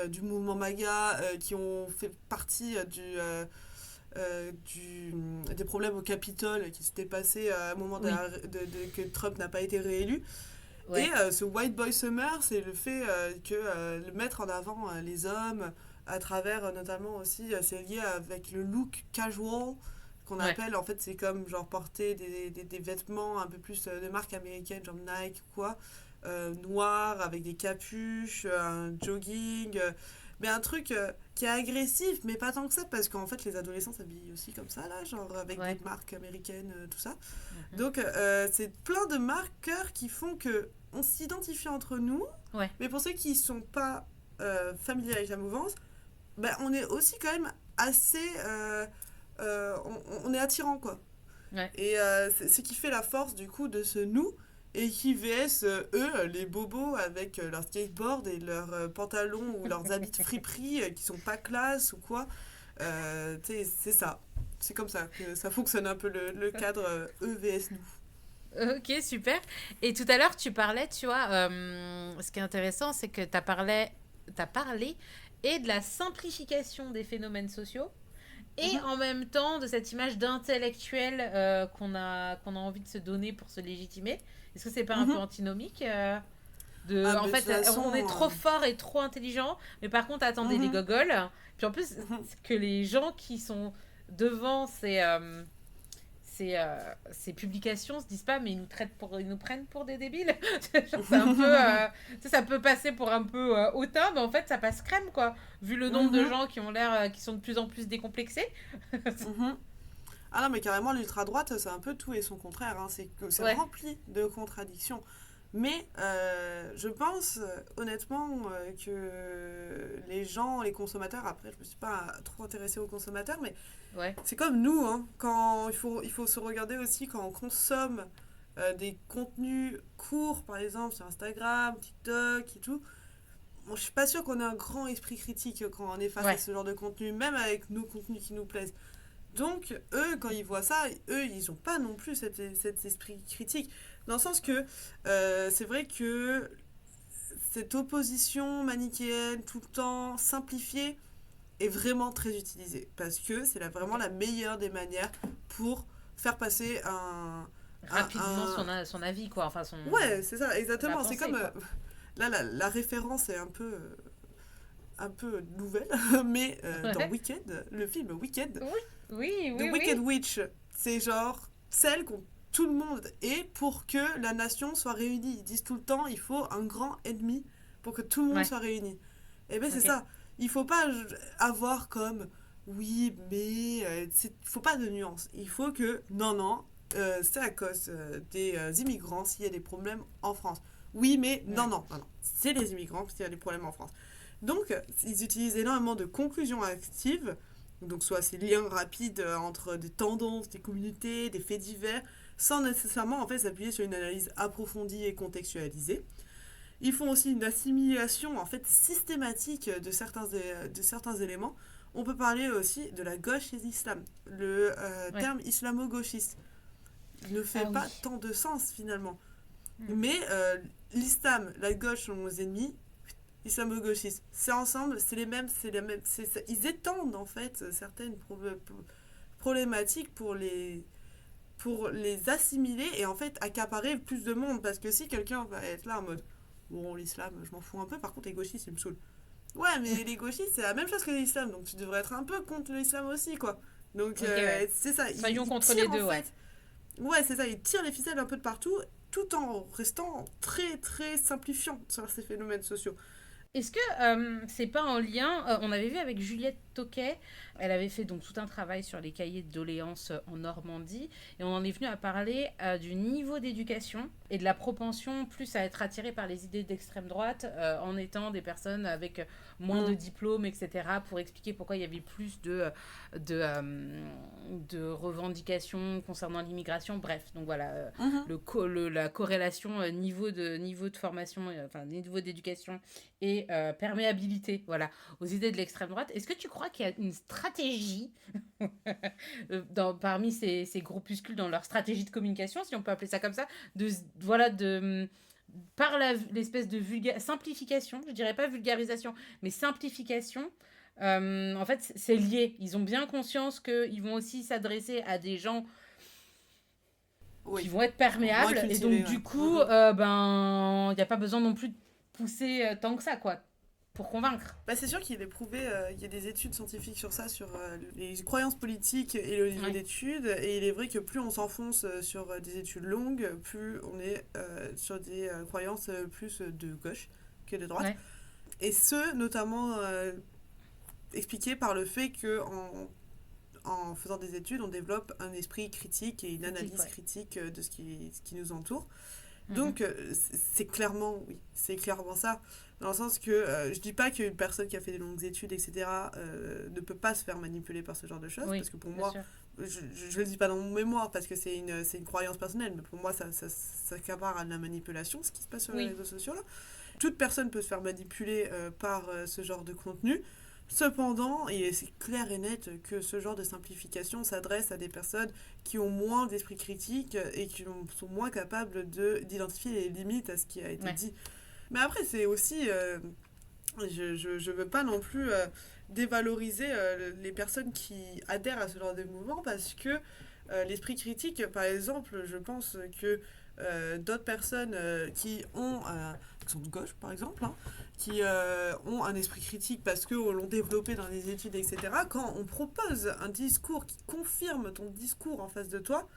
du mouvement MAGA, qui ont fait partie des problèmes au Capitole qui s'étaient passés à un moment oui, que Trump n'a pas été réélu. Et ouais, ce White Boy Summer, c'est le fait le mettre en avant les hommes, à travers notamment aussi, c'est lié avec le look casual, qu'on ouais. appelle, en fait, c'est comme genre porter des vêtements un peu plus de marque américaine, genre Nike ou quoi, noirs, avec des capuches, un jogging, mais un truc qui est agressif, mais pas tant que ça, parce qu'en fait, les adolescents s'habillent aussi comme ça, là, genre avec des Ouais. marques américaines, tout ça. Mhm. Donc, c'est plein de marqueurs qui font que on s'identifie entre nous, Ouais, mais pour ceux qui sont pas familiers avec la mouvance, ben, on est aussi quand même assez. On est attirant, quoi. ouais. Et c'est ce qui fait la force, du coup, de ce nous, et qui vs eux, les bobos, avec leur skateboard et leurs pantalons ou leurs habits de friperie qui sont pas classe ou quoi. Tu sais, c'est ça. C'est comme ça que ça fonctionne un peu le cadre eux vs nous. Ok, super. Et tout à l'heure, tu parlais, tu vois, ce qui est intéressant, c'est que t'as parlé et de la simplification des phénomènes sociaux, et Mhm, en même temps de cette image d'intellectuel qu'on a envie de se donner pour se légitimer. Est-ce que c'est pas un peu mhm. antinomique Ah, en mais de toute fait, on est façon. trop fort et trop intelligent, mais par contre, attendez les Mhm, gogoles. Puis en plus, mhm, que les gens qui sont devant ces publications se disent pas, mais ils nous prennent pour des débiles. C'est un peu, ça peut passer pour un peu hautain, mais en fait, ça passe crème, quoi. Vu le nombre de mhm, gens qui ont l'air, qui sont de plus en plus décomplexés. mhm. Ah non, mais carrément, l'ultra-droite, c'est un peu tout et son contraire, hein. C'est que c'est Ouais, rempli de contradictions. Mais je pense honnêtement que les gens, les consommateurs, après, je me suis pas trop intéressée aux consommateurs, mais ouais. c'est comme nous, hein, quand il faut se regarder aussi quand on consomme des contenus courts, par exemple, sur Instagram, TikTok et tout. Bon, je suis pas sûre qu'on ait un grand esprit critique quand on est face à Ouais, ce genre de contenu, même avec nos contenus qui nous plaisent. Donc, eux, quand ils voient ça, eux, ils n'ont pas non plus cet esprit critique. Dans le sens que c'est vrai que cette opposition manichéenne, tout le temps simplifiée, est vraiment très utilisée. Parce que c'est vraiment la meilleure des manières pour faire passer rapidement son avis, quoi. Enfin, Ouais, c'est ça, exactement. pensée, C'est comme... quoi. là, la référence est un peu nouvelle, mais dans Wicked, le film Wicked, The Wicked Witch, c'est genre celle qu'on tout le monde est pour que la nation soit réunie. Ils disent tout le temps, il faut un grand ennemi pour que tout le monde soit réuni. Et bien, c'est ça. Il faut pas avoir comme, oui, mais il faut pas de nuance. Il faut que, non, c'est à cause des immigrants s'il y a des problèmes en France. Oui, mais non. C'est les immigrants s'il y a des problèmes en France. Donc, ils utilisent énormément de conclusions actives, donc soit ces liens rapides entre des tendances, des communautés, des faits divers, sans nécessairement en fait s'appuyer sur une analyse approfondie et contextualisée. Ils font aussi une assimilation en fait systématique de certains éléments. On peut parler aussi de la gauche et l'islam. Le terme islamo-gauchiste ne fait pas tant de sens finalement. Mais l'islam, la gauche sont nos ennemis, islamo-gauchistes, c'est ensemble, c'est les mêmes, ils étendent en fait certaines problématiques pour les assimiler et en fait accaparer plus de monde. Parce que si quelqu'un va être là en mode bon, l'islam, je m'en fous un peu, par contre les gauchistes, ils me saoulent. Ouais, mais les gauchistes, c'est la même chose que l'islam, donc tu devrais être un peu contre l'islam aussi, quoi. Donc c'est ça. Soyons contre les deux, ouais. Ouais, c'est ça, ils tirent les ficelles un peu de partout, tout en restant très très simplifiant sur ces phénomènes sociaux. Est-ce que c'est pas en lien on avait vu avec Juliette Toquet, elle avait fait donc tout un travail sur les cahiers de doléances en Normandie, et on en est venu à parler du niveau d'éducation et de la propension plus à être attiré par les idées d'extrême droite en étant des personnes avec moins de diplômes, etc., pour expliquer pourquoi il y avait plus de revendications concernant l'immigration. Bref, donc voilà, la corrélation niveau de formation, enfin niveau d'éducation et perméabilité, voilà, aux idées de l'extrême droite. Est-ce que tu crois qu'il y a une stratégie parmi ces groupuscules dans leur stratégie de communication, si on peut appeler ça comme ça, par l'espèce de simplification, je dirais pas vulgarisation, mais simplification, en fait, c'est lié. Ils ont bien conscience qu'ils vont aussi s'adresser à des gens qui vont être perméables, et donc du coup, il n'y a pas besoin non plus de pousser tant que ça, quoi, pour convaincre. C'est sûr qu'il est prouvé, il y a des études scientifiques sur ça, sur les croyances politiques et le niveau d'études, et il est vrai que plus on s'enfonce sur des études longues, plus on est sur des croyances plus de gauche que de droite. Et ce, notamment expliqué par le fait que en faisant des études, on développe un esprit critique et une analyse critique de ce qui nous entoure. Donc, c'est clairement ça. Dans le sens que je dis pas qu'une personne qui a fait des longues études, etc., ne peut pas se faire manipuler par ce genre de choses. Parce que pour moi, je le dis pas dans mon mémoire parce que c'est une croyance personnelle, mais pour moi, ça s'accapare à de la manipulation, ce qui se passe sur les réseaux sociaux là. Toute personne peut se faire manipuler par ce genre de contenu. Cependant, et c'est clair et net que ce genre de simplification s'adresse à des personnes qui ont moins d'esprit critique et qui sont moins capables d'identifier les limites à ce qui a été dit. Mais après, c'est aussi... je veux pas non plus dévaloriser les personnes qui adhèrent à ce genre de mouvement parce que l'esprit critique, par exemple, je pense que d'autres personnes qui sont de gauche, par exemple, qui ont un esprit critique parce qu'on l'ont développé dans les études, etc., quand on propose un discours qui confirme ton discours en face de toi,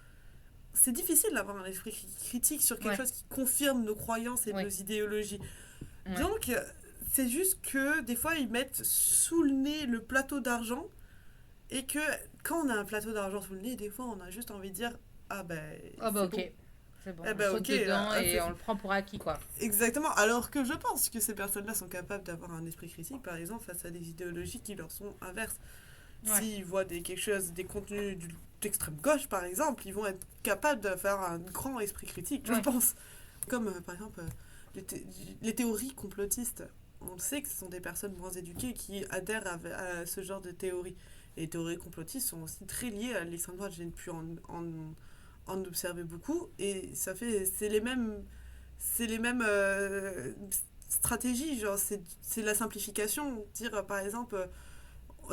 c'est difficile d'avoir un esprit critique sur quelque chose qui confirme nos croyances et nos idéologies. Donc, c'est juste que des fois, ils mettent sous le nez le plateau d'argent et que quand on a un plateau d'argent sous le nez, des fois, on a juste envie de dire « Ah ok. Bon. C'est bon, on saute dedans et on le prend pour acquis, quoi. » Exactement, alors que je pense que ces personnes-là sont capables d'avoir un esprit critique, par exemple, face à des idéologies qui leur sont inverses. S'ils voient des contenus d'extrême gauche, par exemple, ils vont être capables de faire un grand esprit critique, je pense. Comme, par exemple, les théories complotistes. On sait que ce sont des personnes moins éduquées qui adhèrent à ce genre de théories. Et les théories complotistes sont aussi très liées à l'extrême droite. J'ai pu en observer beaucoup. Et c'est les mêmes stratégies. Genre, c'est la simplification. Dire, par exemple,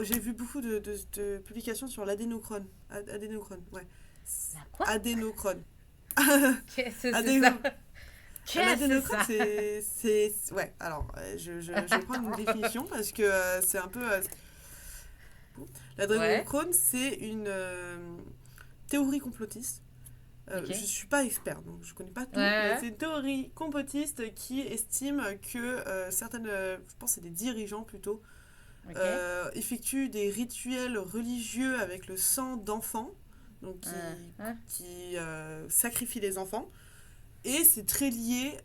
j'ai vu beaucoup de publications sur l'adénochrone. Adénochrone, ouais. La quoi? Adénochrone. Qu'est-ce que c'est Adéno... ça? Qu'est-ce que c'est L'adénochrone, ça? Ouais, alors, je vais prendre une définition parce que c'est un peu... Ouais, L'adénochrone, c'est une théorie complotiste. ok. Je suis pas expert, donc je connais pas Ouais, tout, mais ouais, c'est une théorie complotiste qui estime que certaines, je pense que c'est des dirigeants plutôt, ok. effectuent des rituels religieux avec le sang d'enfants, donc Ouais. qui sacrifient les enfants, et c'est très lié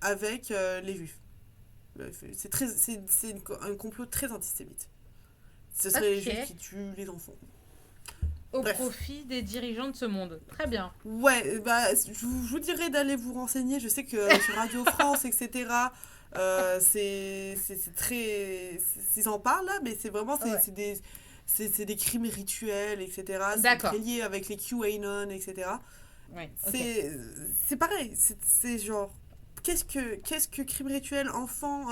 avec les juifs. Un complot très antisémite. Ce serait les juifs Ok. qui tuent les enfants. Au Bref. profit des dirigeants de ce monde. Très bien. Ouais, bah, je vous dirais d'aller vous renseigner. Je sais que sur Radio France, etc., c'est très. Ils en parlent là, mais c'est vraiment Ouais. c'est des crimes rituels, etc. C'est très D'accord. lié avec les QAnon, etc. Ouais, ok. C'est c'est pareil. C'est genre. Qu'est-ce que crime rituel, enfant,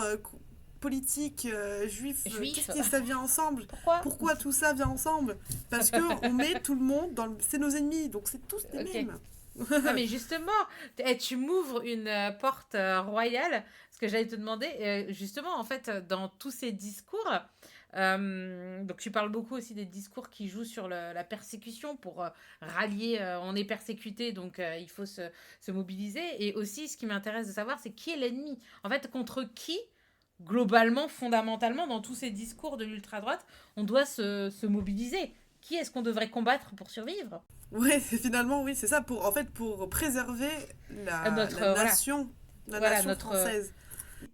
politique, juif, qu'est-ce Juif. que ça vient ensemble? Pourquoi? Pourquoi tout ça vient ensemble? Parce que on met tout le monde dans c'est nos ennemis, donc c'est tous les Ok. mêmes. Non, mais justement, tu m'ouvres une porte royale. Ce que j'allais te demander, justement, en fait, dans tous ces discours, donc tu parles beaucoup aussi des discours qui jouent sur la persécution pour rallier, on est persécuté, donc il faut se mobiliser. Et aussi, ce qui m'intéresse de savoir, c'est qui est l'ennemi. En fait, contre qui, globalement, fondamentalement, dans tous ces discours de l'ultra-droite, on doit se mobiliser. Qui est-ce qu'on devrait combattre pour survivre? Ouais, finalement oui, c'est ça en fait pour préserver Notre, la voilà, nation notre, française.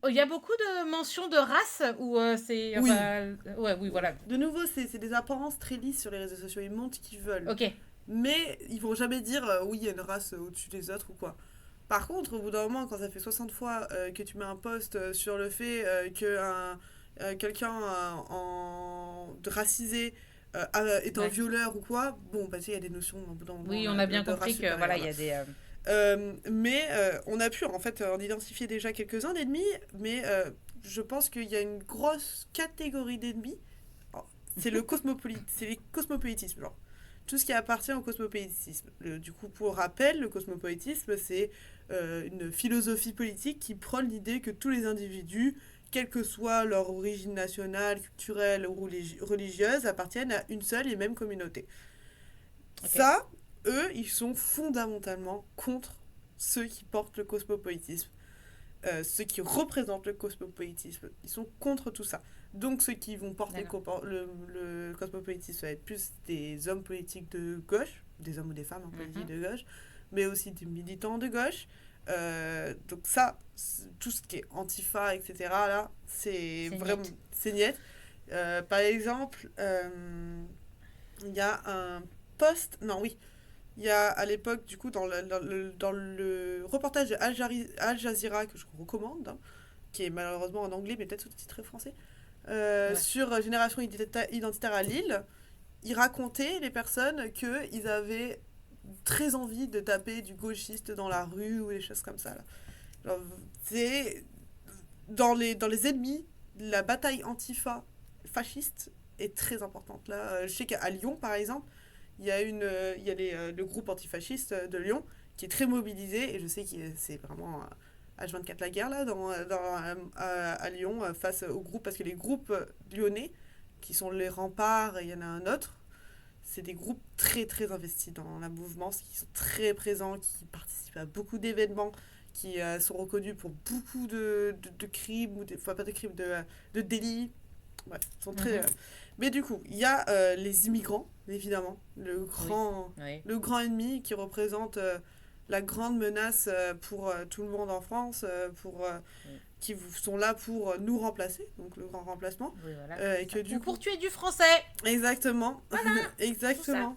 il y a beaucoup de mentions de race ou c'est. Oui. Enfin, ouais, oui, voilà. De nouveau, c'est des apparences très lisses sur les réseaux sociaux, ils montent ce qu'ils veulent. Ok. Mais ils vont jamais dire oui, il y a une race au-dessus des autres ou quoi. Par contre, au bout d'un moment, quand ça fait 60 fois que tu mets un post sur le fait que quelqu'un racisé est un Ouais. violeur ou quoi, bon, bah tu sais, il y a des notions au bout d'un moment Oui, on a bien de race compris que voilà, supérieure il y là. a des. Mais on a pu en fait en identifier déjà quelques-uns d'ennemis, mais je pense qu'il y a une grosse catégorie d'ennemis. C'est les cosmopolitismes, genre. Tout ce qui appartient au cosmopolitisme. Du coup, pour rappel, le cosmopolitisme, c'est une philosophie politique qui prône l'idée que tous les individus, quelle que soit leur origine nationale, culturelle ou religieuse, appartiennent à une seule et même communauté. Ok. Ça, eux, ils sont fondamentalement contre ceux qui portent le cosmopolitisme, ceux qui représentent le cosmopolitisme. Ils sont contre tout ça. Donc ceux qui vont porter D'accord. le cosmopolitisme, ça va être plus des hommes politiques de gauche, des hommes ou des femmes en politique Mhm. de gauche, mais aussi des militants de gauche. Donc ça, tout ce qui est antifa, etc., là, c'est C'est vraiment... net. C'est niet. Par exemple, il y a un post... Non, oui. Il y a à l'époque, du coup, dans le reportage de Al Jazeera, que je vous recommande, hein, qui est malheureusement en anglais, mais peut-être sous-titré français, Ouais. sur Génération Identitaire à Lille, ils racontaient, les personnes, qu'ils avaient très envie de taper du gauchiste dans la rue ou des choses comme ça. Là. Genre, c'est dans les ennemis, la bataille antifa fasciste est très importante. Là, je sais qu'à Lyon, par exemple, il y a le groupe antifasciste de Lyon qui est très mobilisé et je sais que c'est vraiment H24 la guerre là à Lyon face aux groupes parce que les groupes lyonnais qui sont les remparts et il y en a un autre c'est des groupes très très investis dans la mouvement qui sont très présents qui participent à beaucoup d'événements qui sont reconnus pour beaucoup de crimes ou des fois pas de crimes de délits. Bref, ils sont très Mhm. mais du coup, il y a les immigrants, évidemment, Oui. Oui. le grand ennemi qui représente la grande menace pour tout le monde en France, Oui. sont là pour nous remplacer, donc le grand remplacement. Oui, voilà, c'est Et ça. que du Ou coup, pour tuer du français. exactement, Tout ça. exactement,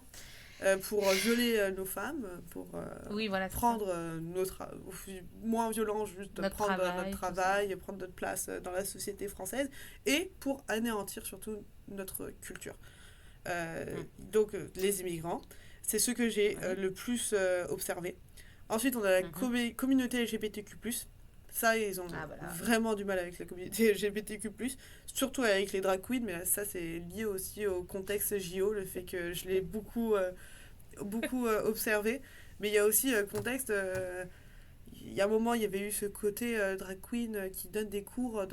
pour violer nos femmes, pour Oui, voilà, c'est ça. prendre moins violent, juste Notre prendre notre travail, tout ça. travail, prendre notre place dans la société française, et pour anéantir surtout notre culture. Donc, les immigrants, c'est ceux que j'ai le plus observé. Ensuite, on a la communauté LGBTQ+. Ça, ils ont vraiment du mal avec la communauté LGBTQ+, surtout avec les drag queens, mais ça, c'est lié aussi au contexte JO, le fait que je l'ai beaucoup observé. Mais il y a aussi le contexte... il y a un moment, il y avait eu ce côté drag queen qui donne des cours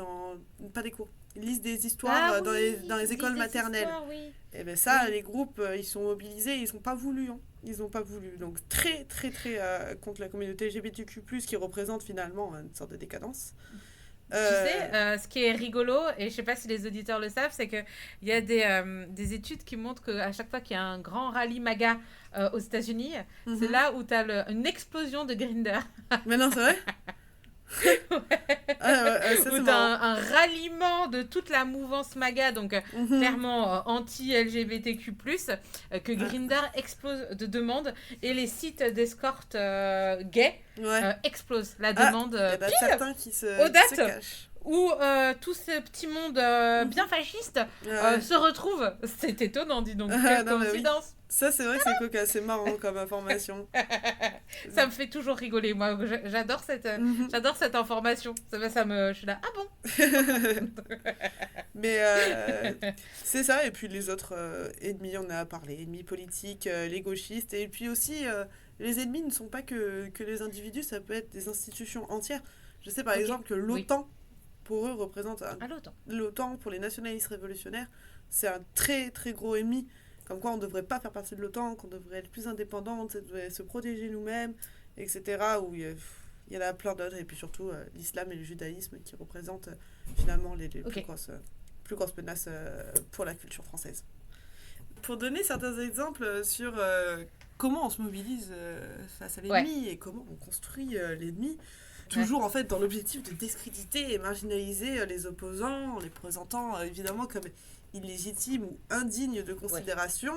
pas des cours, ils lisent des histoires dans les écoles maternelles. Histoires, oui. Et bien ça, les groupes, ils sont mobilisés, ils n'ont pas voulu. Hein. Ils n'ont pas voulu. Donc très, très, très contre la communauté LGBTQ+, qui représente finalement une sorte de décadence. Tu sais, ce qui est rigolo, et je sais pas si les auditeurs le savent, c'est qu'il y a des études qui montrent qu'à chaque fois qu'il y a un grand rallye MAGA aux États-Unis, c'est là où tu as une explosion de Grindr. Mais non, c'est vrai. Ça, où tu as un ralliement de toute la mouvance MAGA, donc clairement anti-LGBTQ+, que Grindr explose de demandes, et les sites d'escorte gays explosent la demande certains qui aux dates se cachent. Où tout ce petit monde bien fasciste se retrouve. C'est étonnant, dis donc. Quelle coïncidence. Oui. Ça, c'est vrai que c'est cocasse, c'est marrant comme information. Ça me fait toujours rigoler, moi. J'adore cette information. Je suis là, ah bon. Mais c'est ça, et puis les autres ennemis, on en a parlé. Ennemis politiques, les gauchistes, et puis aussi, les ennemis ne sont pas que les individus, ça peut être des institutions entières. Je sais par exemple que l'OTAN, pour eux, représente... L'OTAN, pour les nationalistes révolutionnaires, c'est un très très gros ennemi. Comme quoi on ne devrait pas faire partie de l'OTAN, qu'on devrait être plus indépendante, on devrait se protéger nous-mêmes, etc. Où il y en a plein d'autres. Et puis surtout l'islam et le judaïsme qui représentent finalement les plus grosses menaces pour la culture française. Pour donner certains exemples sur comment on se mobilise face à l'ennemi et comment on construit l'ennemi, toujours en fait dans l'objectif de discréditer et marginaliser les opposants en les présentant évidemment comme illégitimes ou indignes de considération.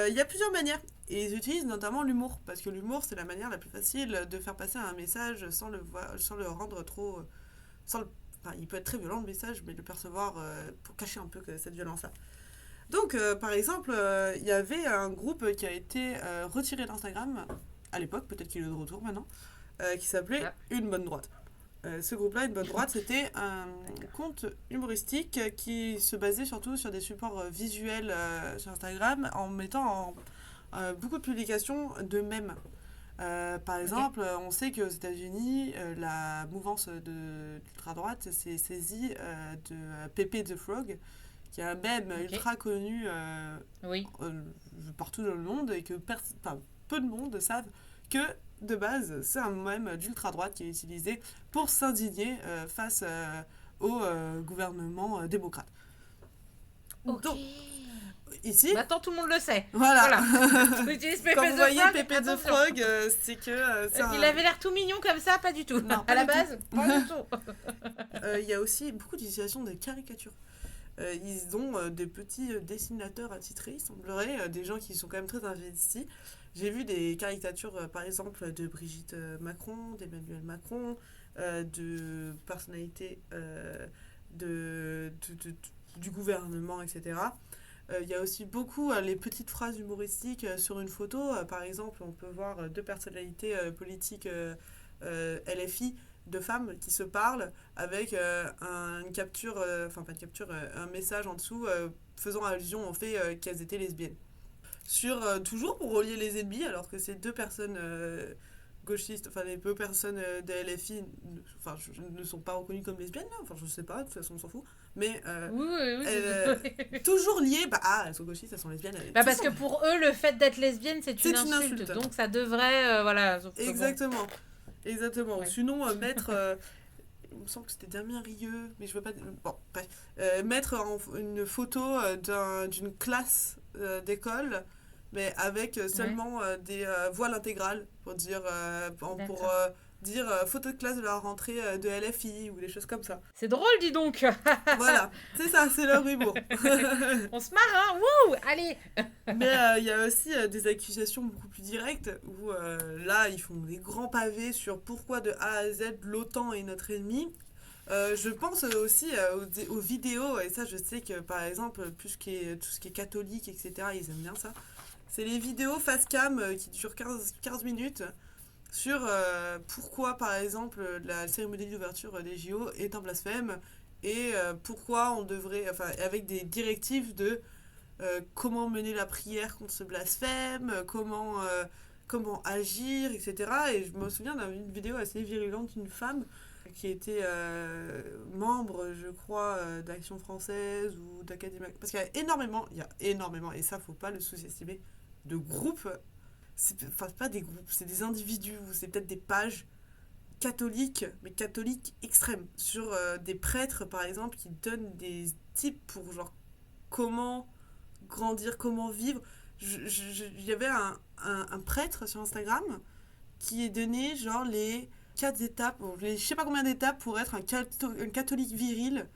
Il y a plusieurs manières et ils utilisent notamment l'humour parce que l'humour c'est la manière la plus facile de faire passer un message sans le rendre trop il peut être très violent le message mais le percevoir pour cacher un peu cette violence là. Donc par exemple il y avait un groupe qui a été retiré d'Instagram à l'époque, peut-être qu'il est de retour maintenant, qui s'appelait Une Bonne Droite. Ce groupe-là, Une Bonne Droite, c'était un compte humoristique qui se basait surtout sur des supports visuels sur Instagram en mettant beaucoup de publications de mèmes. Par exemple, on sait qu'aux États-Unis, la mouvance de l'ultra-droite s'est saisie de Pepe the Frog, qui est un mème ultra connu partout dans le monde et que peu de monde savent que de base, c'est un mème d'ultra-droite qui est utilisé pour s'indigner face au gouvernement démocrate. Ok. Donc, ici... Maintenant, tout le monde le sait. Voilà. Quand vous voyez Pepe the Frog, c'est que... il avait l'air tout mignon comme ça, pas du tout. Non, à la base, pas du tout. Il y a aussi beaucoup d'utilisation des caricatures. Ils ont des petits dessinateurs attitrés, il semblerait, des gens qui sont quand même très investis. J'ai vu des caricatures, par exemple, de Brigitte Macron, d'Emmanuel Macron, de personnalités du gouvernement, etc. Il y a aussi beaucoup les petites phrases humoristiques sur une photo. Par exemple, on peut voir deux personnalités politiques LFI, de femmes qui se parlent avec une capture, un message en dessous faisant allusion au fait qu'elles étaient lesbiennes. Toujours pour relier les ennemis, alors que ces deux personnes gauchistes, les deux personnes de LFI ne sont pas reconnues comme lesbiennes, je sais pas, de toute façon on s'en fout, mais toujours liées, elles sont gauchistes, elles sont lesbiennes. Parce que pour eux, le fait d'être lesbienne, c'est une insulte, donc ça devrait, Exactement. Exactement. Ouais. Sinon, mettre... il me semble que c'était Damien Rieu, mais je veux pas... Bon, bref. Mettre une photo d'une classe d'école, mais avec seulement des voiles intégrales, pour dire... dire photo de classe de la rentrée de LFI, ou des choses comme ça. C'est drôle, dis donc. Voilà, c'est ça, c'est leur humour. On se marre, hein. Wouh, allez. Mais il y a aussi des accusations beaucoup plus directes, où là, ils font des grands pavés sur pourquoi de A à Z, l'OTAN est notre ennemi. Je pense aussi aux vidéos, et ça je sais que par exemple, tout ce qui est catholique, etc., ils aiment bien ça. C'est les vidéos face cam qui durent 15 minutes sur pourquoi par exemple la cérémonie d'ouverture des JO est un blasphème et pourquoi on devrait, enfin avec des directives de comment mener la prière contre ce blasphème, comment agir, etc. Et je me souviens d'une vidéo assez virulente d'une femme qui était membre, je crois, d'Action Française ou d'Académie. Parce il y a énormément, et ça, faut pas le sous-estimer, de groupes. Enfin, pas des groupes, c'est des individus, ou c'est peut-être des pages catholiques, mais catholiques extrêmes, sur des prêtres, par exemple, qui donnent des tips pour, genre, comment grandir, comment vivre. Il y avait un prêtre sur Instagram qui est donné, genre, les 4 étapes, je sais pas combien d'étapes pour être un catholique viril.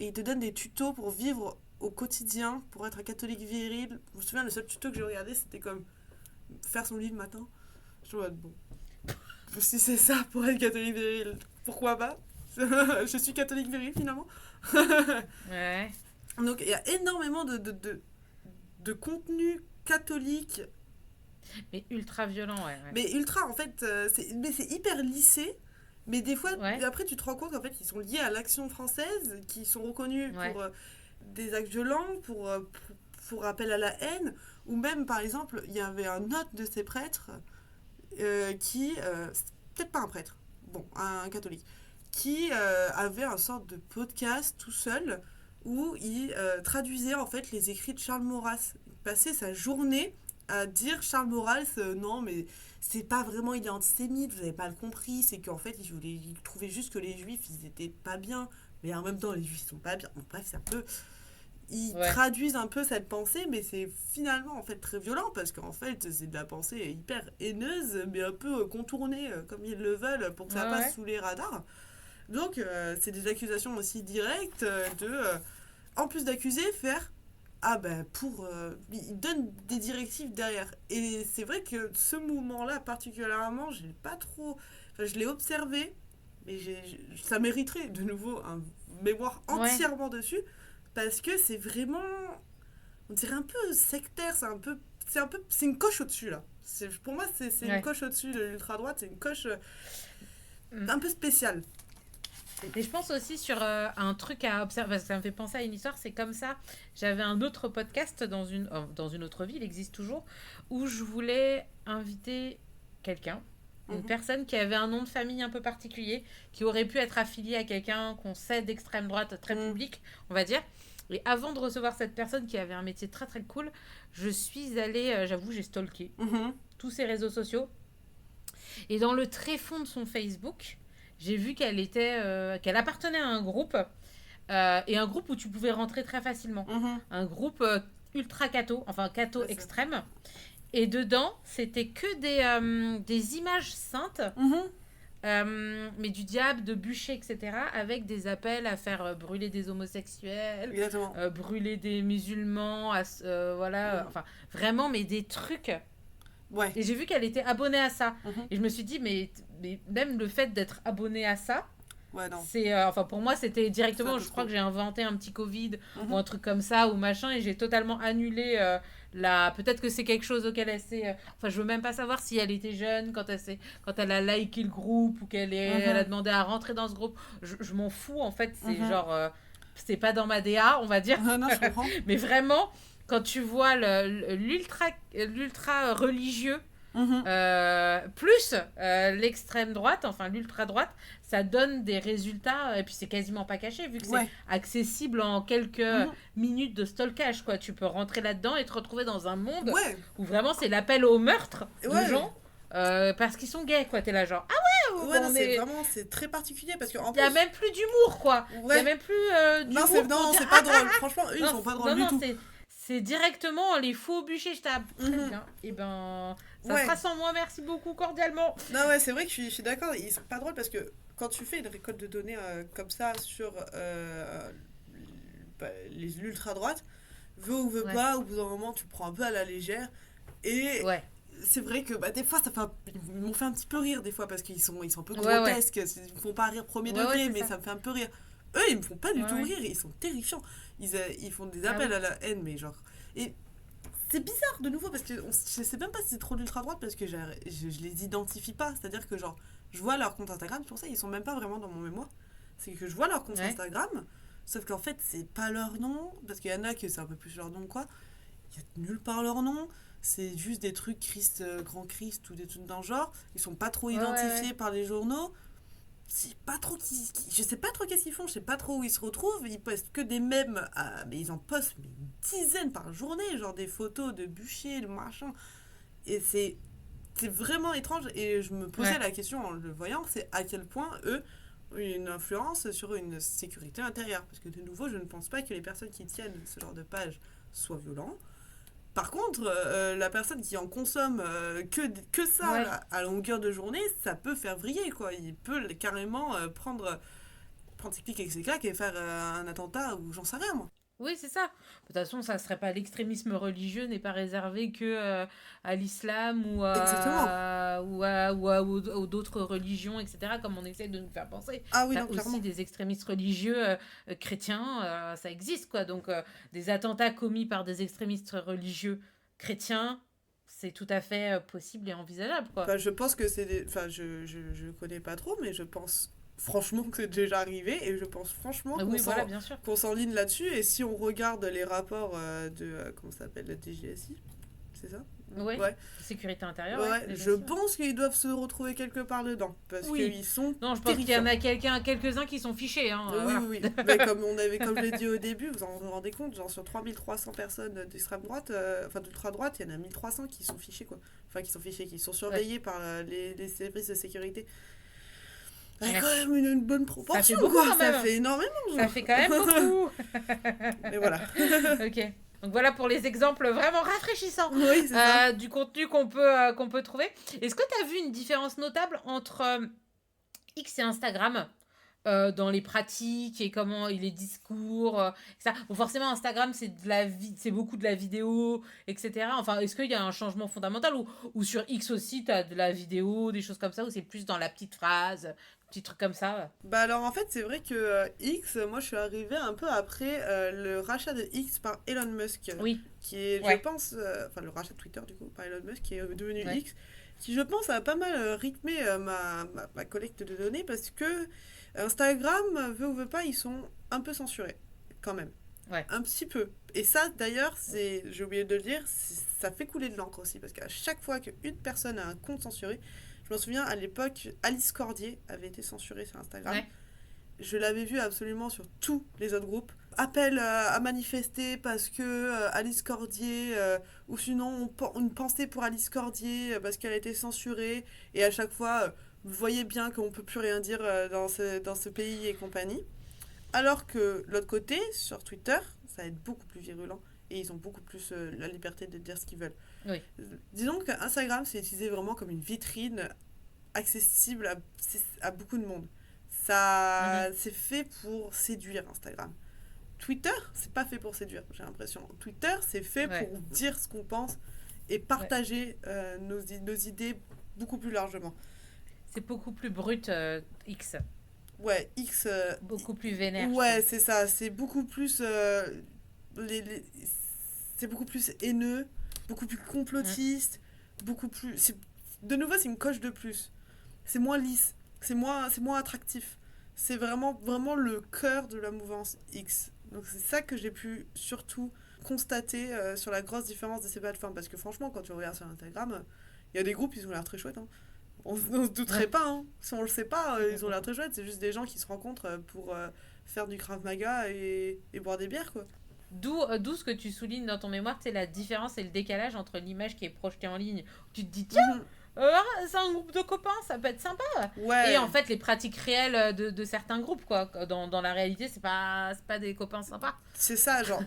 Et il te donne des tutos pour vivre au quotidien, pour être un catholique viril. Je me souviens, le seul tuto que j'ai regardé, c'était comme faire son lit le matin. Je me dis, bon, si c'est ça pour être catholique viril, pourquoi pas. Je suis catholique viril finalement. Ouais. Donc il y a énormément de contenu catholique. Mais ultra violent, ouais. Mais ultra, en fait, c'est hyper lissé. Mais des fois, Ouais. après, tu te rends compte qu'en fait, ils sont liés à l'Action française, qui sont reconnus Ouais. pour des actes violents, pour appel à la haine. Ou même, par exemple, il y avait un autre de ces prêtres c'est peut-être pas un prêtre, bon, un catholique, qui avait un sorte de podcast tout seul où il traduisait en fait les écrits de Charles Maurras. Il passait sa journée à dire Charles Maurras, non mais c'est pas vraiment, il est antisémite, vous avez pas le compris, c'est qu'en fait il trouvait juste que les juifs ils étaient pas bien, mais en même temps les juifs ils sont pas bien. Bon, bref, c'est un peu, ils traduisent un peu cette pensée, mais c'est finalement en fait très violent parce qu'en fait c'est de la pensée hyper haineuse, mais un peu contournée comme ils le veulent pour que ça passe sous les radars. Donc c'est des accusations aussi directes en plus d'accuser, faire ah ben ils donnent des directives derrière. Et c'est vrai que ce mouvement-là particulièrement, j'ai pas trop, enfin, je l'ai observé, mais ça mériterait de nouveau un mémoire entièrement dessus parce que c'est vraiment, on dirait un peu sectaire, c'est une coche au-dessus là. Pour moi c'est une coche au-dessus de l'ultra droite, c'est une coche un peu spéciale. Et je pense aussi sur un truc à observer, parce que ça me fait penser à une histoire, c'est comme ça, j'avais un autre podcast dans une autre vie, il existe toujours, où je voulais inviter quelqu'un, une personne qui avait un nom de famille un peu particulier, qui aurait pu être affilié à quelqu'un qu'on sait d'extrême droite, très public, on va dire. Et avant de recevoir cette personne qui avait un métier très très cool, je suis allée, j'avoue, j'ai stalké tous ses réseaux sociaux. Et dans le tréfonds de son Facebook, j'ai vu qu'elle appartenait à un groupe, et un groupe où tu pouvais rentrer très facilement. Un groupe ultra catho, enfin catho extrême. Et dedans, c'était que des images saintes, mais du diable, de bûcher, etc., avec des appels à faire brûler des homosexuels, brûler des musulmans, voilà, enfin, vraiment, mais des trucs. Ouais. Et j'ai vu qu'elle était abonnée à ça. Et je me suis dit, mais même le fait d'être abonnée à ça, c'est, enfin, pour moi, c'était directement, je crois que j'ai inventé un petit Covid ou un truc comme ça, ou machin, et j'ai totalement annulé peut-être que c'est quelque chose auquel elle s'est... enfin, je veux même pas savoir si elle était jeune quand elle a liké le groupe ou elle a demandé à rentrer dans ce groupe. Je m'en fous, en fait. C'est genre... c'est pas dans ma DA, on va dire. Non, je comprends. Mais vraiment, quand tu vois l'ultra religieux, plus l'extrême droite, enfin l'ultra droite, ça donne des résultats, et puis c'est quasiment pas caché vu que c'est accessible en quelques minutes de stalkage, quoi. Tu peux rentrer là-dedans et te retrouver dans un monde où vraiment c'est l'appel au meurtre de gens parce qu'ils sont gays, quoi. T'es là genre c'est très particulier parce que il y a même plus d'humour, quoi. Il y a même plus d'humour. Non, c'est pas drôle. Franchement, eux ils sont pas drôles du tout. C'est directement les faux bûchers, je tape. Très bien. Et ben, ça sera sans moi, merci beaucoup, cordialement. Non, c'est vrai que je suis d'accord, ils sont pas drôles parce que quand tu fais une récolte de données comme ça sur l'ultra-droite, veut ou veut pas, au bout d'un moment, tu prends un peu à la légère. Et c'est vrai que des fois, ils m'ont fait un petit peu rire, des fois, parce qu'ils sont un peu Ouais, ouais. grotesques. Ils me font pas rire premier Ouais, ouais, degré, c'est mais ça. ça me fait un peu rire. Eux, ils me font pas du Ouais, tout ouais. rire, ils sont terrifiants. Ils font des Ah appels oui. à la haine, mais genre. Et c'est bizarre, de nouveau, parce que je sais même pas si c'est trop d'ultra-droite, parce que je les identifie pas. C'est-à-dire que, genre, je vois leur compte Instagram, c'est pour ça ils sont même pas vraiment dans mon mémoire. C'est que je vois leur compte Ouais. Instagram, sauf qu'en fait, c'est pas leur nom, parce qu'il y en a que c'est un peu plus leur nom, quoi. Il y a nulle part leur nom. C'est juste des trucs Christ, Grand Christ ou des trucs dans le genre. Ils sont pas trop Ouais, ouais, ouais. identifiés par les journaux. Pas trop je sais pas trop qu'est-ce qu'ils font, je sais pas trop où ils se retrouvent. Ils postent que des mèmes, mais ils en postent mais une dizaine par journée, genre des photos de bûchers, de machin. Et c'est vraiment étrange. Et je me posais Ouais. la question en le voyant, c'est à quel point eux ont une influence sur une sécurité intérieure. Parce que de nouveau, je ne pense pas que les personnes qui tiennent ce genre de page soient violents. Par contre, la personne qui en consomme que ça Ouais. à longueur de journée, ça peut faire vriller, quoi. Il peut carrément prendre ses clics et ses claques et faire un attentat ou j'en sais rien, moi. Oui, c'est ça. De toute façon, ça serait pas l'extrémisme religieux n'est pas réservé que à l'islam Exactement. ou d'autres religions, etc. Comme on essaie de nous faire penser. Ah oui, T'as non, aussi clairement. des extrémistes religieux chrétiens, ça existe quoi. Donc des attentats commis par des extrémistes religieux chrétiens, c'est tout à fait possible et envisageable quoi. Enfin, je pense que c'est des... Enfin, je connais pas trop, mais je pense franchement que c'est déjà arrivé et je pense franchement Oui, voilà, bien sûr. qu'on s'enligne là-dessus. Et si on regarde les rapports comment ça s'appelle, la DGSI, c'est ça? Oui. Ouais. Sécurité intérieure, ouais, Ouais, je DGSI, ouais. pense qu'ils doivent se retrouver quelque part dedans parce Oui. qu'ils sont Non, je pense qu'il y en terrifiants. a quelques-uns qui sont fichés, hein, Oui, oui, voilà. oui. Mais comme je l'ai dit au début, vous rendez compte, genre sur 3300 personnes d'extrême droite, enfin d'ultra droite, il y en a 1300 qui sont fichés, quoi. Enfin, qui sont fichés, qui sont Ouais. surveillés par les services de sécurité. Avec quand Ouais. même une bonne Ça fait proportion, beaucoup quoi. quand Ça même. fait énormément, Ça genre. fait quand même beaucoup. Mais voilà. Ok. Donc voilà pour les exemples vraiment rafraîchissants Oui, c'est ça. du contenu qu'on peut trouver. Est-ce que tu as vu une différence notable entre X et Instagram dans les pratiques et comment les discours, ça. Bon, forcément, Instagram, c'est beaucoup de la vidéo, etc. Enfin, est-ce qu'il y a un changement fondamental ou sur X aussi, tu as de la vidéo, des choses comme ça, ou c'est plus dans la petite phrase, petits trucs comme ça? Bah alors en fait c'est vrai que X, moi je suis arrivée un peu après le rachat de X par Elon Musk, Oui, qui est je ouais, pense, enfin le rachat de Twitter du coup par Elon Musk qui est devenu ouais, X, qui je pense a pas mal rythmé ma collecte de données parce que Instagram, veut ou veut pas, ils sont un peu censurés quand même. ouais. Un petit peu. Et ça d'ailleurs, j'ai oublié de le dire, ça fait couler de l'encre aussi parce qu'à chaque fois qu'une personne a un compte censuré, je me souviens à l'époque, Alice Cordier avait été censurée sur Instagram. Ouais. Je l'avais vu absolument sur tous les autres groupes. Appel à manifester parce que Alice Cordier, ou sinon une pensée pour Alice Cordier parce qu'elle a été censurée. Et à chaque fois, vous voyez bien qu'on ne peut plus rien dire dans ce pays et compagnie. Alors que l'autre côté, sur Twitter, ça va être beaucoup plus virulent. Et ils ont beaucoup plus la liberté de dire ce qu'ils veulent. Oui. Disons qu'Instagram, c'est utilisé vraiment comme une vitrine accessible à beaucoup de monde. Ça, Mhm. c'est fait pour séduire Instagram. Twitter, c'est pas fait pour séduire, j'ai l'impression. Twitter, c'est fait Ouais. pour dire ce qu'on pense et Ouais. partager nos idées beaucoup plus largement. C'est beaucoup plus brut, X. Ouais, X, Beaucoup plus vénère, je ouais, trouve. c'est ça. C'est beaucoup plus, les, les- c'est beaucoup plus haineux, beaucoup plus Mm. complotiste, beaucoup plus. De nouveau, c'est une coche de plus. C'est moins lisse, c'est moins attractif. C'est vraiment le cœur de la mouvance X. Donc c'est ça que j'ai pu surtout constater sur la grosse différence de ces plateformes. Parce que franchement, quand tu regardes sur Instagram, il y a des groupes, ils ont l'air très chouettes, hein. On se douterait Ouais. pas, hein. Si on le sait pas, ils ont l'air très chouettes. C'est juste des gens qui se rencontrent pour faire du Krav Maga et boire des bières, quoi. D'où ce que tu soulignes dans ton mémoire, c'est la différence et le décalage entre l'image qui est projetée en ligne. Tu te dis, tiens, Mhm. c'est un groupe de copains, ça peut être sympa. Et en Ouais, fait, les pratiques réelles de certains groupes, quoi. Dans la réalité, c'est pas des copains sympas. c'est ça, genre.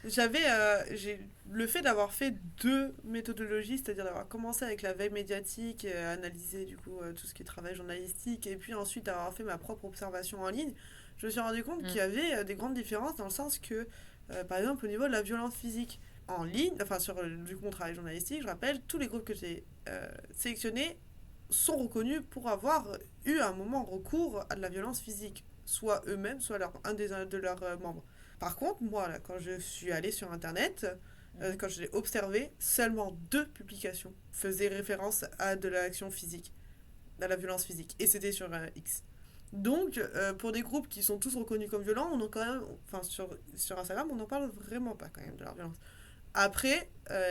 J'ai le fait d'avoir fait deux méthodologies, c'est-à-dire d'avoir commencé avec la veille médiatique, analyser du coup tout ce qui est travail journalistique, et puis ensuite avoir fait ma propre observation en ligne, je me suis rendu compte qu'il y Mm. avait des grandes différences dans le sens que, par exemple, au niveau de la violence physique, en ligne, enfin sur du coup mon travail journalistique, je rappelle, tous les groupes que j'ai sélectionnés sont reconnus pour avoir eu à un moment recours à de la violence physique, soit eux-mêmes, soit un de leurs membres. Par contre, moi, là, quand je suis allée sur Internet, quand je l'ai observé, seulement 2 publications faisaient référence à de l'action physique, à la violence physique. Et c'était sur X. Donc, pour des groupes qui sont tous reconnus comme violents, on en quand même, enfin sur Instagram, on n'en parle vraiment pas quand même de leur violence. Après,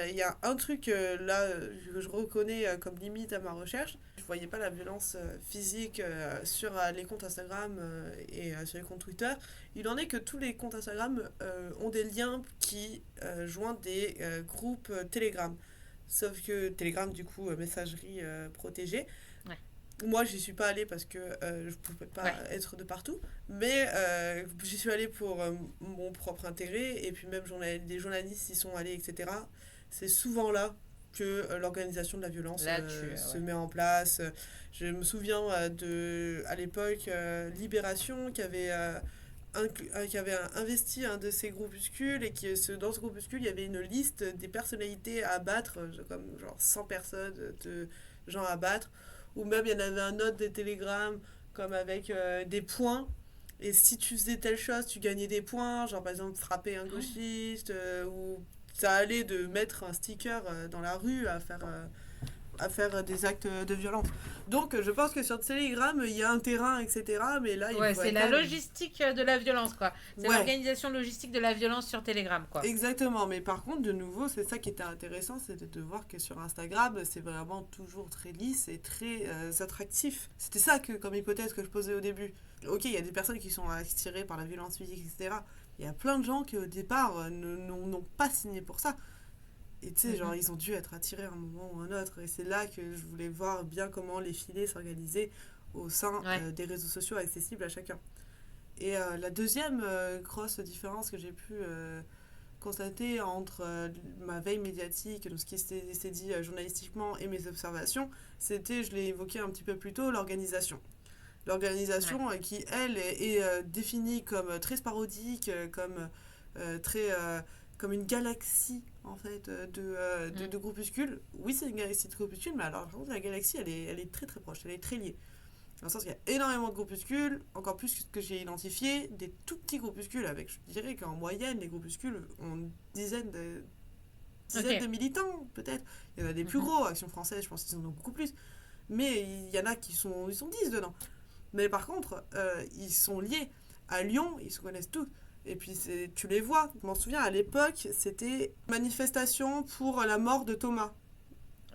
il y a un truc là que je reconnais comme limite à ma recherche. Je voyais pas la violence physique sur les comptes Instagram et sur les comptes Twitter. Il en est que tous les comptes Instagram ont des liens qui joignent des groupes Telegram. Sauf que Telegram, du coup, messagerie protégée. Ouais. Moi, j'y suis pas allée parce que je pouvais pas être de partout. Mais j'y suis allée pour mon propre intérêt. Et puis même des journalistes y sont allés, etc. C'est souvent là que l'organisation de la violence se met en place. Je me souviens à l'époque, Libération qui avait investi un de ces groupuscules et dans ce groupuscule, il y avait une liste des personnalités à abattre, comme genre 100 personnes de gens à abattre. Ou même, il y en avait un autre des télégrammes, comme avec des points. Et si tu faisais telle chose, tu gagnais des points. Genre, par exemple, frapper un gauchiste. Ou ça allait de mettre un sticker dans la rue à faire des actes de violence. Donc, je pense que sur Telegram, il y a un terrain, etc. Mais là, c'est la logistique de la violence, quoi. C'est l'organisation logistique de la violence sur Telegram, quoi. Exactement. Mais par contre, de nouveau, c'est ça qui était intéressant, c'était de voir que sur Instagram, c'est vraiment toujours très lisse et très attractif. C'était ça comme hypothèse que je posais au début. Ok, il y a des personnes qui sont attirées par la violence physique, etc. Il y a plein de gens qui, au départ, n'ont pas signé pour ça. Et tu sais, genre, ils ont dû être attirés à un moment ou un autre. Et c'est là que je voulais voir bien comment les filets s'organisaient au sein des réseaux sociaux accessibles à chacun. Et la deuxième grosse différence que j'ai pu constater entre ma veille médiatique, ce qui s'est dit journalistiquement et mes observations, c'était, je l'ai évoqué un petit peu plus tôt, l'organisation. L'organisation qui, elle, est définie comme très parodique, comme très... comme une galaxie en fait de groupuscules. Oui, c'est une galaxie de groupuscules, mais alors par contre la galaxie elle est très très proche, elle est très liée. Dans le sens qu'il y a énormément de groupuscules, encore plus que j'ai identifié, des tout petits groupuscules avec, je dirais qu'en moyenne les groupuscules ont une dizaine de militants peut-être. Il y en a des plus gros, Action Française, je pense qu'ils en ont beaucoup plus. Mais il y en a ils sont 10 dedans. Mais par contre, ils sont liés. À Lyon, ils se connaissent tous. Et puis, tu les vois. Je m'en souviens, à l'époque, c'était manifestation pour la mort de Thomas.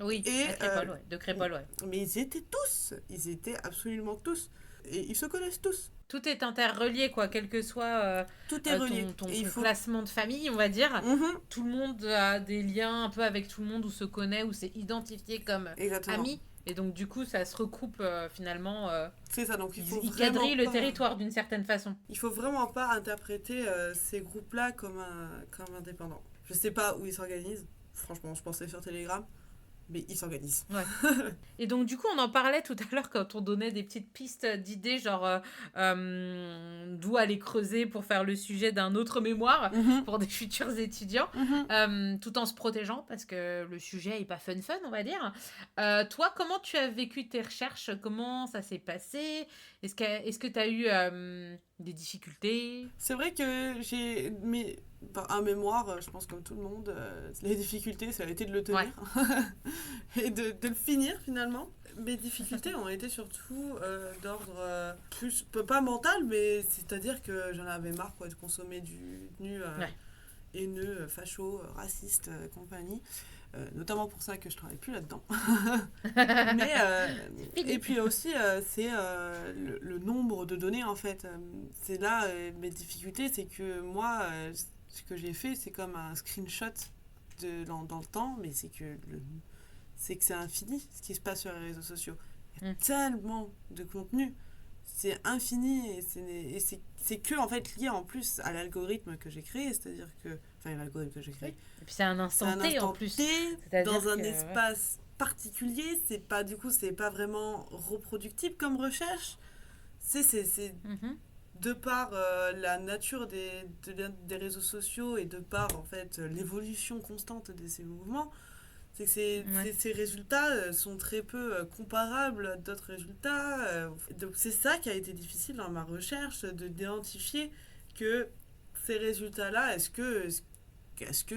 Oui, de Crépol, Mais ils étaient absolument tous. Et ils se connaissent tous. Tout est interrelié, quoi, quel que soit tout est relié. ton classement de famille, on va dire. Tout le monde a des liens un peu avec tout le monde, ou se connaît, ou s'est identifié comme ami. Et donc, du coup, ça se recoupe finalement. C'est ça, donc il quadrille le territoire d'une certaine façon. Il faut vraiment pas interpréter ces groupes-là comme indépendants. Je sais pas où ils s'organisent. Franchement, je pensais sur Telegram. Mais ils s'organisent. Ouais. Et donc, du coup, on en parlait tout à l'heure quand on donnait des petites pistes d'idées, genre d'où aller creuser pour faire le sujet d'un autre mémoire pour des futurs étudiants, tout en se protégeant, parce que le sujet est pas fun, on va dire. Toi, comment tu as vécu tes recherches? Comment ça s'est passé? Est-ce que tu as eu des difficultés? C'est vrai que j'ai un mémoire, je pense comme tout le monde, les difficultés, ça a été de le tenir et de le finir finalement. Mes difficultés ont été surtout d'ordre plus, pas mental, mais c'est-à-dire que j'en avais marre de consommer du contenu haineux, facho, raciste, compagnie. Notamment pour ça que je travaille plus là-dedans. Mais, et puis aussi, c'est le nombre de données, en fait. C'est là, mes difficultés, c'est que moi, ce que j'ai fait, c'est comme un screenshot dans le temps, mais c'est que c'est infini, ce qui se passe sur les réseaux sociaux. Il y a tellement de contenu. C'est infini et c'est que en fait lié en plus à l'algorithme que j'ai créé, c'est-à-dire que l'algorithme que j'ai créé. Et puis c'est un instant T en plus. Dans un espace particulier, c'est pas vraiment reproductible comme recherche. C'est de par la nature des réseaux sociaux et de par en fait l'évolution constante de ces mouvements, c'est que ces résultats sont très peu comparables à d'autres résultats. Donc c'est ça qui a été difficile dans ma recherche, d'identifier que ces résultats-là, est-ce que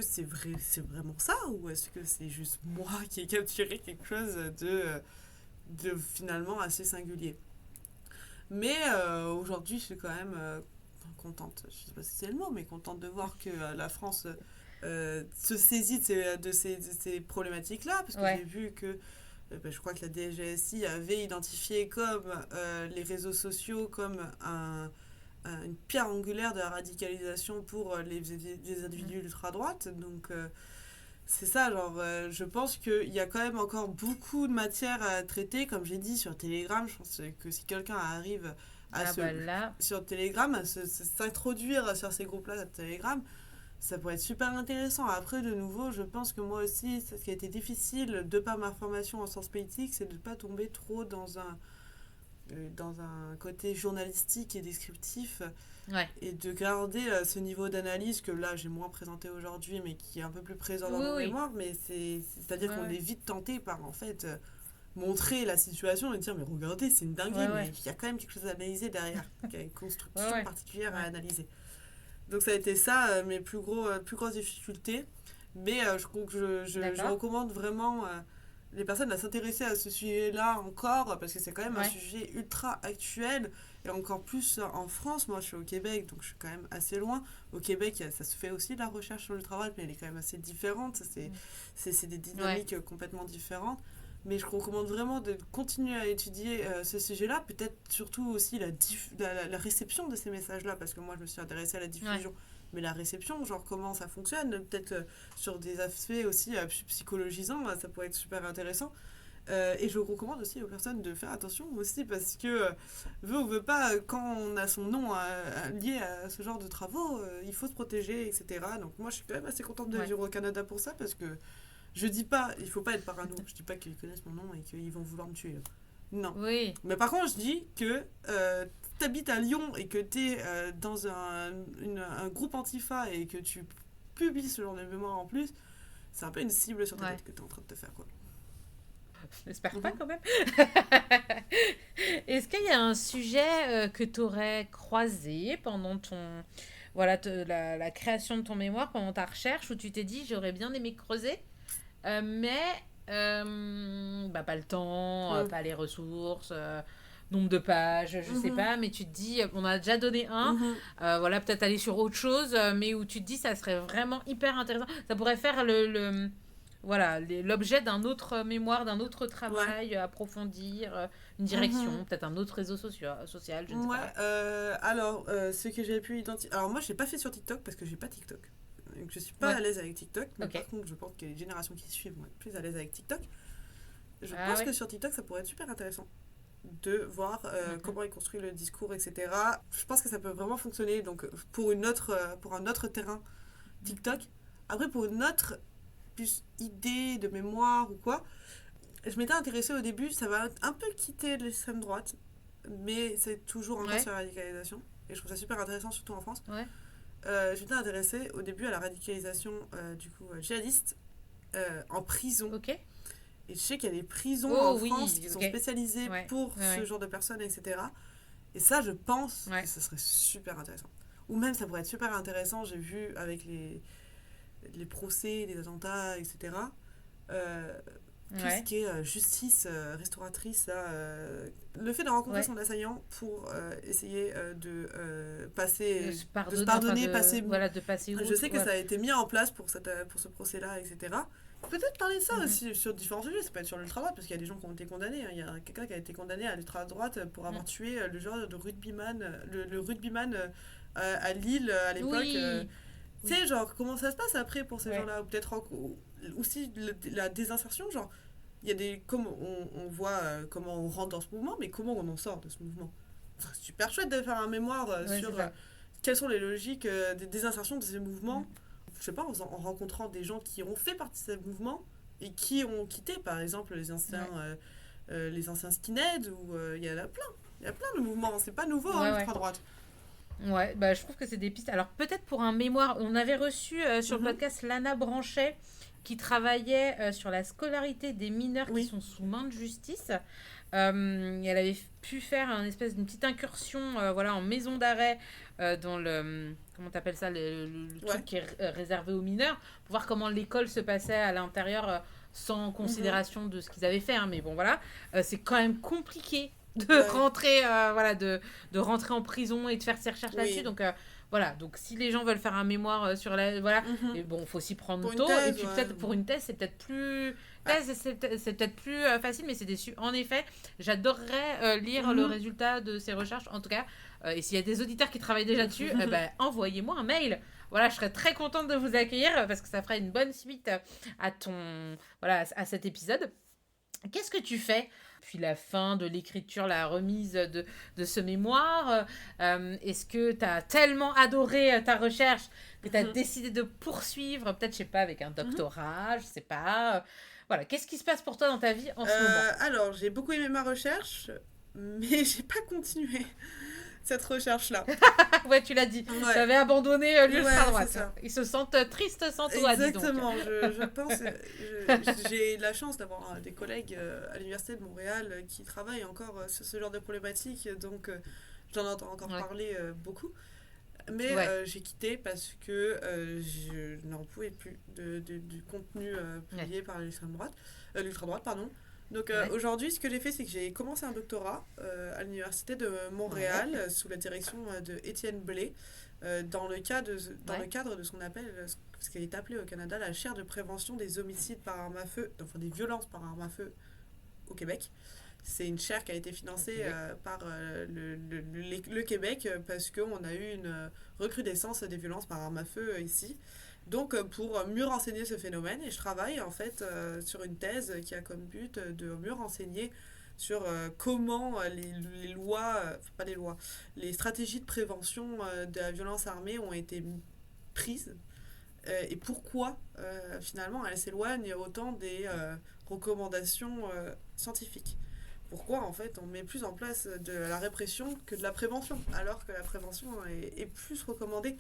c'est vraiment ça, ou est-ce que c'est juste moi qui ai capturé quelque chose de finalement assez singulier. Mais aujourd'hui, je suis quand même contente, je sais pas si c'est le mot, mais contente de voir que la France se saisit de ces problématiques-là, parce que j'ai vu que je crois que la DGSI avait identifié comme les réseaux sociaux comme une pierre angulaire de la radicalisation pour les individus ultra-droite. Donc c'est ça, genre, je pense qu'il y a quand même encore beaucoup de matière à traiter, comme j'ai dit, sur Telegram. Je pense que si quelqu'un arrive sur Telegram, à s'introduire sur ces groupes-là de Telegram, ça pourrait être super intéressant. Après, de nouveau, je pense que moi aussi, ce qui a été difficile, de par ma formation en sciences politiques, c'est de ne pas tomber trop dans un côté journalistique et descriptif, et de garder ce niveau d'analyse que là j'ai moins présenté aujourd'hui, mais qui est un peu plus présent dans mon mémoire. Mais c'est-à-dire qu'on est vite tenté par en fait montrer la situation et dire mais regardez, c'est une dinguerie, mais il y a quand même quelque chose à analyser derrière, il y a une construction particulière à analyser. Donc ça a été ça mes plus grosses difficultés. Mais je recommande vraiment les personnes à s'intéresser à ce sujet-là encore, parce que c'est quand même un sujet ultra actuel, et encore plus en France. Moi, je suis au Québec, donc je suis quand même assez loin. Au Québec, ça se fait aussi de la recherche sur l'ultra-droite, mais elle est quand même assez différente. C'est des dynamiques complètement différentes. Mais je recommande vraiment de continuer à étudier ce sujet-là, peut-être surtout aussi la réception de ces messages-là, parce que moi, je me suis intéressée à la diffusion. Mais la réception, genre comment ça fonctionne, peut-être sur des aspects aussi psychologisants, ça pourrait être super intéressant. Et je recommande aussi aux personnes de faire attention aussi, parce que veut ou veut pas, quand on a son nom lié à ce genre de travaux, il faut se protéger, etc. Donc moi je suis quand même assez contente de vivre au Canada pour ça, parce que je dis pas, il faut pas être parano, je dis pas qu'ils connaissent mon nom et qu'ils vont vouloir me tuer. Non. Oui. Mais par contre, je dis que t'habites à Lyon et que t'es dans un groupe Antifa et que tu publies ce genre de mémoire en plus, c'est un peu une cible sur ta tête que t'es en train de te faire, quoi. J'espère pas quand même. Est-ce qu'il y a un sujet que tu aurais croisé pendant la création de ton mémoire, pendant ta recherche, où tu t'es dit j'aurais bien aimé creuser, mais pas le temps, pas les ressources, nombre de pages, je sais pas, mais tu te dis, on a déjà donné un, peut-être aller sur autre chose, mais où tu te dis ça serait vraiment hyper intéressant. Ça pourrait faire l'objet d'un autre mémoire, d'un autre travail, approfondir une direction, peut-être un autre réseau social, je ne sais pas. Alors, ce que j'ai pu identifier... Alors, moi, je l'ai pas fait sur TikTok parce que j'ai pas TikTok. Donc, je suis pas à l'aise avec TikTok. Mais par contre, je pense que les générations qui suivent vont être plus à l'aise avec TikTok. Je pense que sur TikTok, ça pourrait être super intéressant de voir comment il construit le discours, etc. Je pense que ça peut vraiment fonctionner donc, pour un autre terrain TikTok. Après, pour une autre plus idée de mémoire ou quoi, je m'étais intéressée au début, ça va un peu quitter l'extrême droite, mais c'est toujours encore sur la radicalisation, et je trouve ça super intéressant, surtout en France. Je m'étais intéressée au début à la radicalisation djihadiste en prison. Et je sais qu'il y a des prisons en France qui sont spécialisées pour ce genre de personnes, etc. Et ça, je pense que ce serait super intéressant. Ou même, ça pourrait être super intéressant, j'ai vu avec les procès, les attentats, etc. Tout ce qui est justice restauratrice, le fait de rencontrer son assaillant pour essayer de se pardonner, de passer je sais que ça a été mis en place pour ce procès-là, etc. Peut-être parler de ça aussi sur différents sujets, ça peut être sur l'ultra-droite, parce qu'il y a des gens qui ont été condamnés. Il y a quelqu'un qui a été condamné à l'ultra-droite pour avoir tué le genre de rugbyman, le rugbyman à Lille à l'époque. Tu sais, genre, comment ça se passe après pour ces gens-là? Ou peut-être aussi la désinsertion, genre, il y a des... Comme on voit comment on rentre dans ce mouvement, mais comment on en sort de ce mouvement? Enfin, c'est super chouette de faire un mémoire sur quelles sont les logiques des désinsertions de ces mouvements. Je sais pas, en rencontrant des gens qui ont fait partie de ce mouvement et qui ont quitté, par exemple, les anciens skinheads, ou il y en a plein. Il y a plein de mouvements, c'est pas nouveau, l'ultra-droite. Ouais, bah, je trouve que c'est des pistes. Alors, peut-être pour un mémoire, on avait reçu sur le Mhm. podcast Lana Branchet qui travaillait sur la scolarité des mineurs qui Oui. sont sous main de justice. Et elle avait pu faire une espèce d'une petite incursion voilà, en maison d'arrêt dans le. Comment t'appelles ça le truc Ouais. qui est réservé aux mineurs, pour voir comment l'école se passait à l'intérieur sans Mhm. considération de ce qu'ils avaient fait. Hein, mais bon, voilà. C'est quand même compliqué de Ouais. rentrer, voilà, de rentrer en prison et de faire ses recherches là-dessus. Oui. Donc, voilà. Donc, si les gens veulent faire un mémoire sur la. Voilà. Mhm. Et bon, faut s'y prendre Pour une tôt. Et thèse, puis, ouais. peut-être pour une thèse, c'est peut-être plus. Ah. Thèse, c'est peut-être plus facile, mais c'est déçu. En effet, j'adorerais lire le Mhm. résultat de ces recherches. En tout cas, et s'il y a des auditeurs qui travaillent déjà dessus, ben, envoyez-moi un mail. Voilà, je serais très contente de vous accueillir parce que ça fera une bonne suite à ton, voilà, à cet épisode. Qu'est-ce que tu fais puis la fin de l'écriture, la remise de ce mémoire? Est-ce que tu as tellement adoré ta recherche que tu as Mhm. décidé de poursuivre, peut-être, je sais pas, avec un Mhm. doctorat, je sais pas. Voilà, qu'est-ce qui se passe pour toi dans ta vie en ce moment? Alors, j'ai beaucoup aimé ma recherche, mais j'ai pas continué cette recherche-là. Ouais, tu l'as dit, tu Ouais, avais abandonné ouais, c'est l'ultra-droite. ça. Ils se sentent tristes sans toi, dis donc. Exactement, je pense, j'ai la chance d'avoir des collègues à l'Université de Montréal qui travaillent encore sur ce genre de problématiques, donc j'en entends encore Ouais, parler beaucoup. Mais ouais, j'ai quitté parce que je n'en pouvais plus du contenu ouais, publié par l'extrême droite, l'ultra droite, pardon. Donc ouais, aujourd'hui, ce que j'ai fait, c'est que j'ai commencé un doctorat à l'Université de ouais, Montréal sous la direction de Étienne Blais, dans le ouais. cadre de ce qu'on appelle, ce qui est appelé au Canada, la chaire de prévention des homicides par arme à feu, enfin des violences par arme à feu au Québec. C'est une chaire qui a été financée Ok. par le Québec parce qu'on a eu une recrudescence des violences par arme à feu ici. Donc pour mieux renseigner ce phénomène, et je travaille en fait sur une thèse qui a comme but de mieux renseigner sur comment les lois, pas les lois, les stratégies de prévention de la violence armée ont été prises et pourquoi finalement elles s'éloignent autant des recommandations scientifiques. Pourquoi en fait on met plus en place de la répression que de la prévention, alors que la prévention est plus recommandée.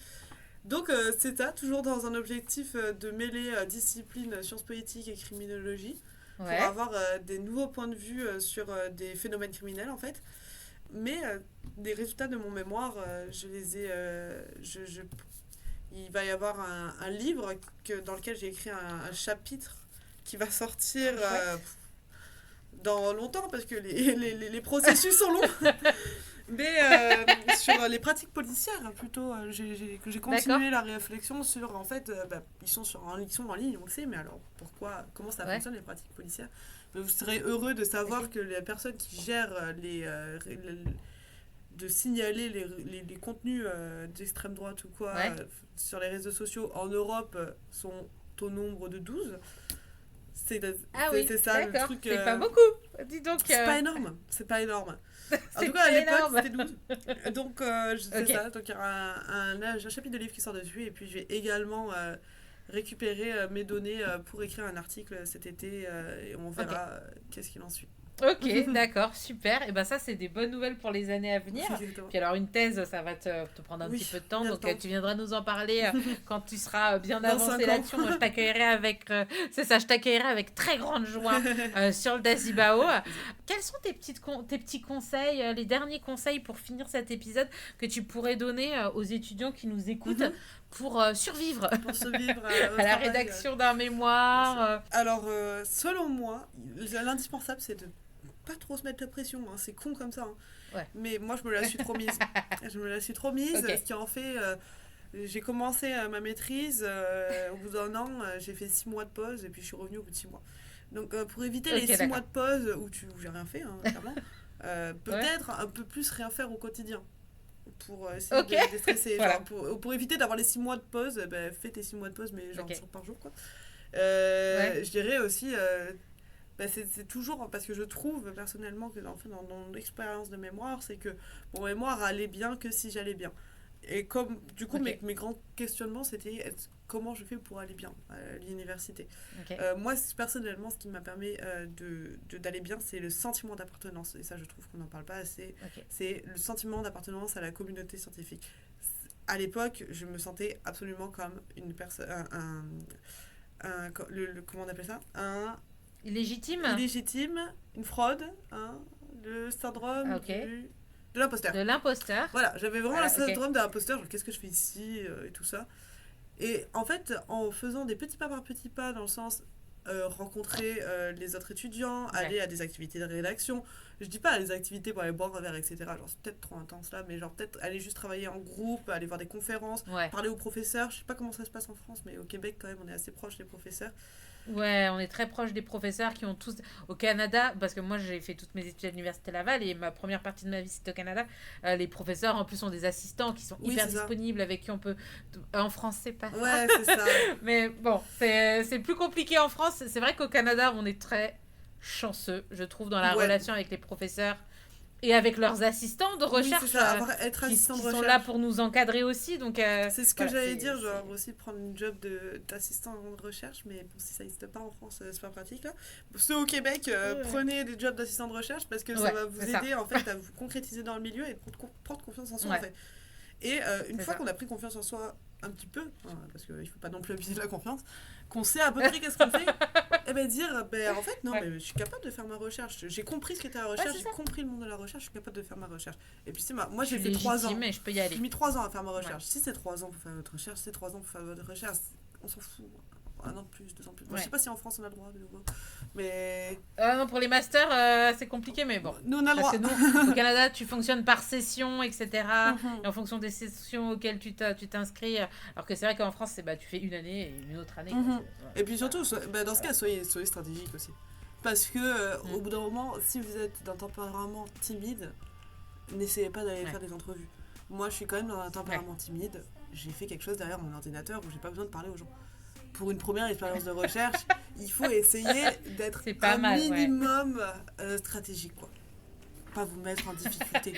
Donc c'est ça, toujours dans un objectif de mêler discipline, sciences politiques et criminologie, pour Ouais. avoir des nouveaux points de vue sur des phénomènes criminels en fait. Mais les résultats de mon mémoire, je les ai, il va y avoir un livre dans lequel j'ai écrit un chapitre qui va sortir Trop chouette. dans longtemps parce que les processus sont longs. Mais sur les pratiques policières, plutôt, j'ai D'accord. continué la réflexion sur, en fait, ils sont en ligne, on le sait, mais alors pourquoi, comment ça Ouais. fonctionne les pratiques policières? Vous serez heureux de savoir Ok. que les personnes qui gèrent de signaler les contenus d'extrême droite ou quoi Ouais. sur les réseaux sociaux en Europe sont au nombre de 12. C'est Ah oui, c'est ça le d'accord. truc. C'est pas beaucoup. Dis donc. C'est pas énorme. C'est pas énorme. En tout C'est cas, à pas l'époque, énorme. c'était 12. Donc, c'est Ok. ça. Donc, il y aura un chapitre de livre qui sort dessus. Et puis, je vais également récupérer mes données pour écrire un article cet été. Et on Ok. verra qu'est-ce qu'il en suit. Ok, d'accord, super. Et ben ça, c'est des bonnes nouvelles pour les années à venir. Exactement. Puis alors, une thèse, ça va te prendre un petit Oui, peu de temps. il y a le Donc, temps. tu viendras nous en parler quand tu seras bien Dans avancé 5 ans. là-dessus. Moi, je t'accueillerai avec... c'est ça, je t'accueillerai avec très grande joie sur le Dazibao. Avec plaisir. Quels sont tes petits conseils, les derniers conseils pour finir cet épisode que tu pourrais donner aux étudiants qui nous écoutent Mhm. pour survivre Pour survivre au à la travail. rédaction d'un Bien sûr. mémoire Alors, selon moi, l'indispensable, c'est de pas trop se mettre la pression. Hein. C'est con comme ça. Hein. Ouais. Mais moi, je me la suis trop mise. Je me la suis trop mise, Ok, ce qui en fait... j'ai commencé ma maîtrise, au bout d'un an, j'ai fait 6 mois de pause, et puis je suis revenue au bout de 6 mois. Donc, pour éviter les ok, 6 mois d'accord. de pause où j'ai rien fait, hein, clairement, Ouais, peut-être un peu plus rien faire au quotidien pour essayer ok, de déstresser. voilà. Genre, pour éviter d'avoir les 6 mois de pause, fais tes 6 mois de pause, mais genre Ok, 5 par jour, quoi. ouais, Je dirais aussi, c'est toujours parce que je trouve personnellement que dans mon expérience de mémoire, c'est que mon mémoire allait bien que si j'allais bien. Et comme, du coup, ok. mes grands questionnements, c'était comment je fais pour aller bien à l'université. Ok. Moi, personnellement, ce qui m'a permis d'aller bien, c'est le sentiment d'appartenance. Et ça, je trouve qu'on n'en parle pas assez. Ok. C'est le sentiment d'appartenance à la communauté scientifique. À l'époque, je me sentais absolument comme une personne... comment on appelle ça Illégitime. Une fraude, le syndrome de l'imposteur. De l'imposteur. Voilà, j'avais vraiment le syndrome ok. de l'imposteur, genre qu'est-ce que je fais ici et tout ça. Et en fait, en faisant des petits pas par petits pas, dans le sens rencontrer les autres étudiants, aller à des activités de rédaction, je dis pas les activités pour aller boire un verre, etc. Genre c'est peut-être trop intense là, mais genre peut-être aller juste travailler en groupe, aller voir des conférences, parler aux professeurs. Je sais pas comment ça se passe en France, mais au Québec quand même on est assez proche des professeurs. Ouais, on est très proche des professeurs qui ont tous... Au Canada, parce que moi j'ai fait toutes mes études à l'Université Laval et ma première partie de ma vie c'était au Canada, les professeurs en plus ont des assistants qui sont hyper disponibles, avec qui on peut... En France c'est pas ça. Ouais, c'est ça. Mais bon, c'est plus compliqué en France. C'est vrai qu'au Canada on est très chanceux, je trouve, dans la relation avec les professeurs et avec leurs assistants de recherche, c'est ça, être assistant de recherche. Sont là pour nous encadrer aussi. Donc, c'est ce que j'allais dire, genre aussi prendre une job d'assistant de recherche, mais bon, si ça n'existe pas en France, c'est pas pratique. Hein. Ceux au Québec, prenez des jobs d'assistant de recherche parce que ça va vous aider en fait, à vous concrétiser dans le milieu et prendre confiance en soi. En fait. Et une fois qu'on a pris confiance en soi un petit peu, parce qu'il ne faut pas non plus abuser de la confiance, qu'on sait à peu près qu'est-ce qu'on fait, et ben dire, en fait, non, mais je suis capable de faire ma recherche. J'ai compris ce qu'était la recherche, j'ai compris le monde de la recherche, je suis capable de faire ma recherche. Et puis, moi, j'ai fait 3 ans. Mais je peux y aller. J'ai mis 3 ans à faire ma recherche. Si c'est 3 ans pour faire votre recherche, c'est 3 ans pour faire votre recherche. On s'en fout. 1 an de plus, 2 ans de plus. Moi, je sais pas si en France on a le droit de nouveau. Mais. Non, pour les masters, c'est compliqué, mais bon. Nous, on a le droit. Parce que nous, au Canada, tu fonctionnes par session, etc. Et en fonction des sessions auxquelles tu t'inscris. Alors que c'est vrai qu'en France, tu fais une année et une autre année. Et puis surtout, dans ce cas, soyez stratégique aussi. Parce que au bout d'un moment, si vous êtes d'un tempérament timide, n'essayez pas d'aller faire des entrevues. Moi, je suis quand même dans un tempérament timide. J'ai fait quelque chose derrière mon ordinateur où j'ai pas besoin de parler aux gens. Pour une première expérience de recherche, il faut essayer d'être minimum stratégique, quoi. Pas vous mettre en difficulté.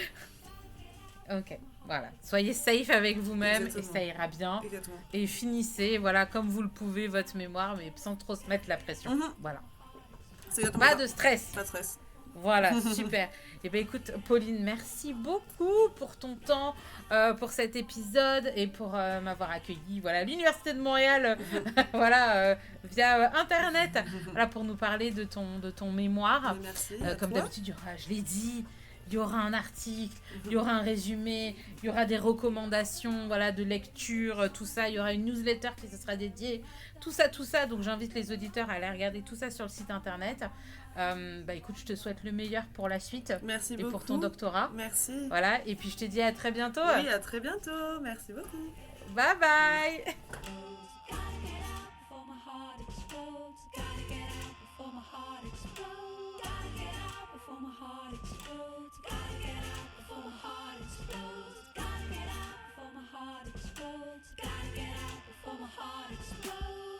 Ok, voilà. Soyez safe avec vous-même. Exactement. Et ça ira bien. Exactement. Et finissez, voilà, comme vous le pouvez, votre mémoire, mais sans trop se mettre la pression. Voilà. Pas de stress. Pas de stress. Voilà, super. Et bien écoute, Pauline, merci beaucoup pour ton temps, pour cet épisode et pour m'avoir accueilli, voilà, à l'Université de Montréal, voilà, via Internet, voilà, pour nous parler de ton mémoire. Merci. Comme d'habitude, je l'ai dit, il y aura un article, il y aura un résumé, il y aura des recommandations, voilà, de lecture, tout ça. Il y aura une newsletter qui se sera dédiée, tout ça. Donc j'invite les auditeurs à aller regarder tout ça sur le site internet. Écoute, je te souhaite le meilleur pour la suite. Merci beaucoup. Et pour ton doctorat. Merci. Voilà, et puis je te dis à très bientôt. Oui, à très bientôt. Merci beaucoup. Bye bye. Gotta get out before my heart explodes.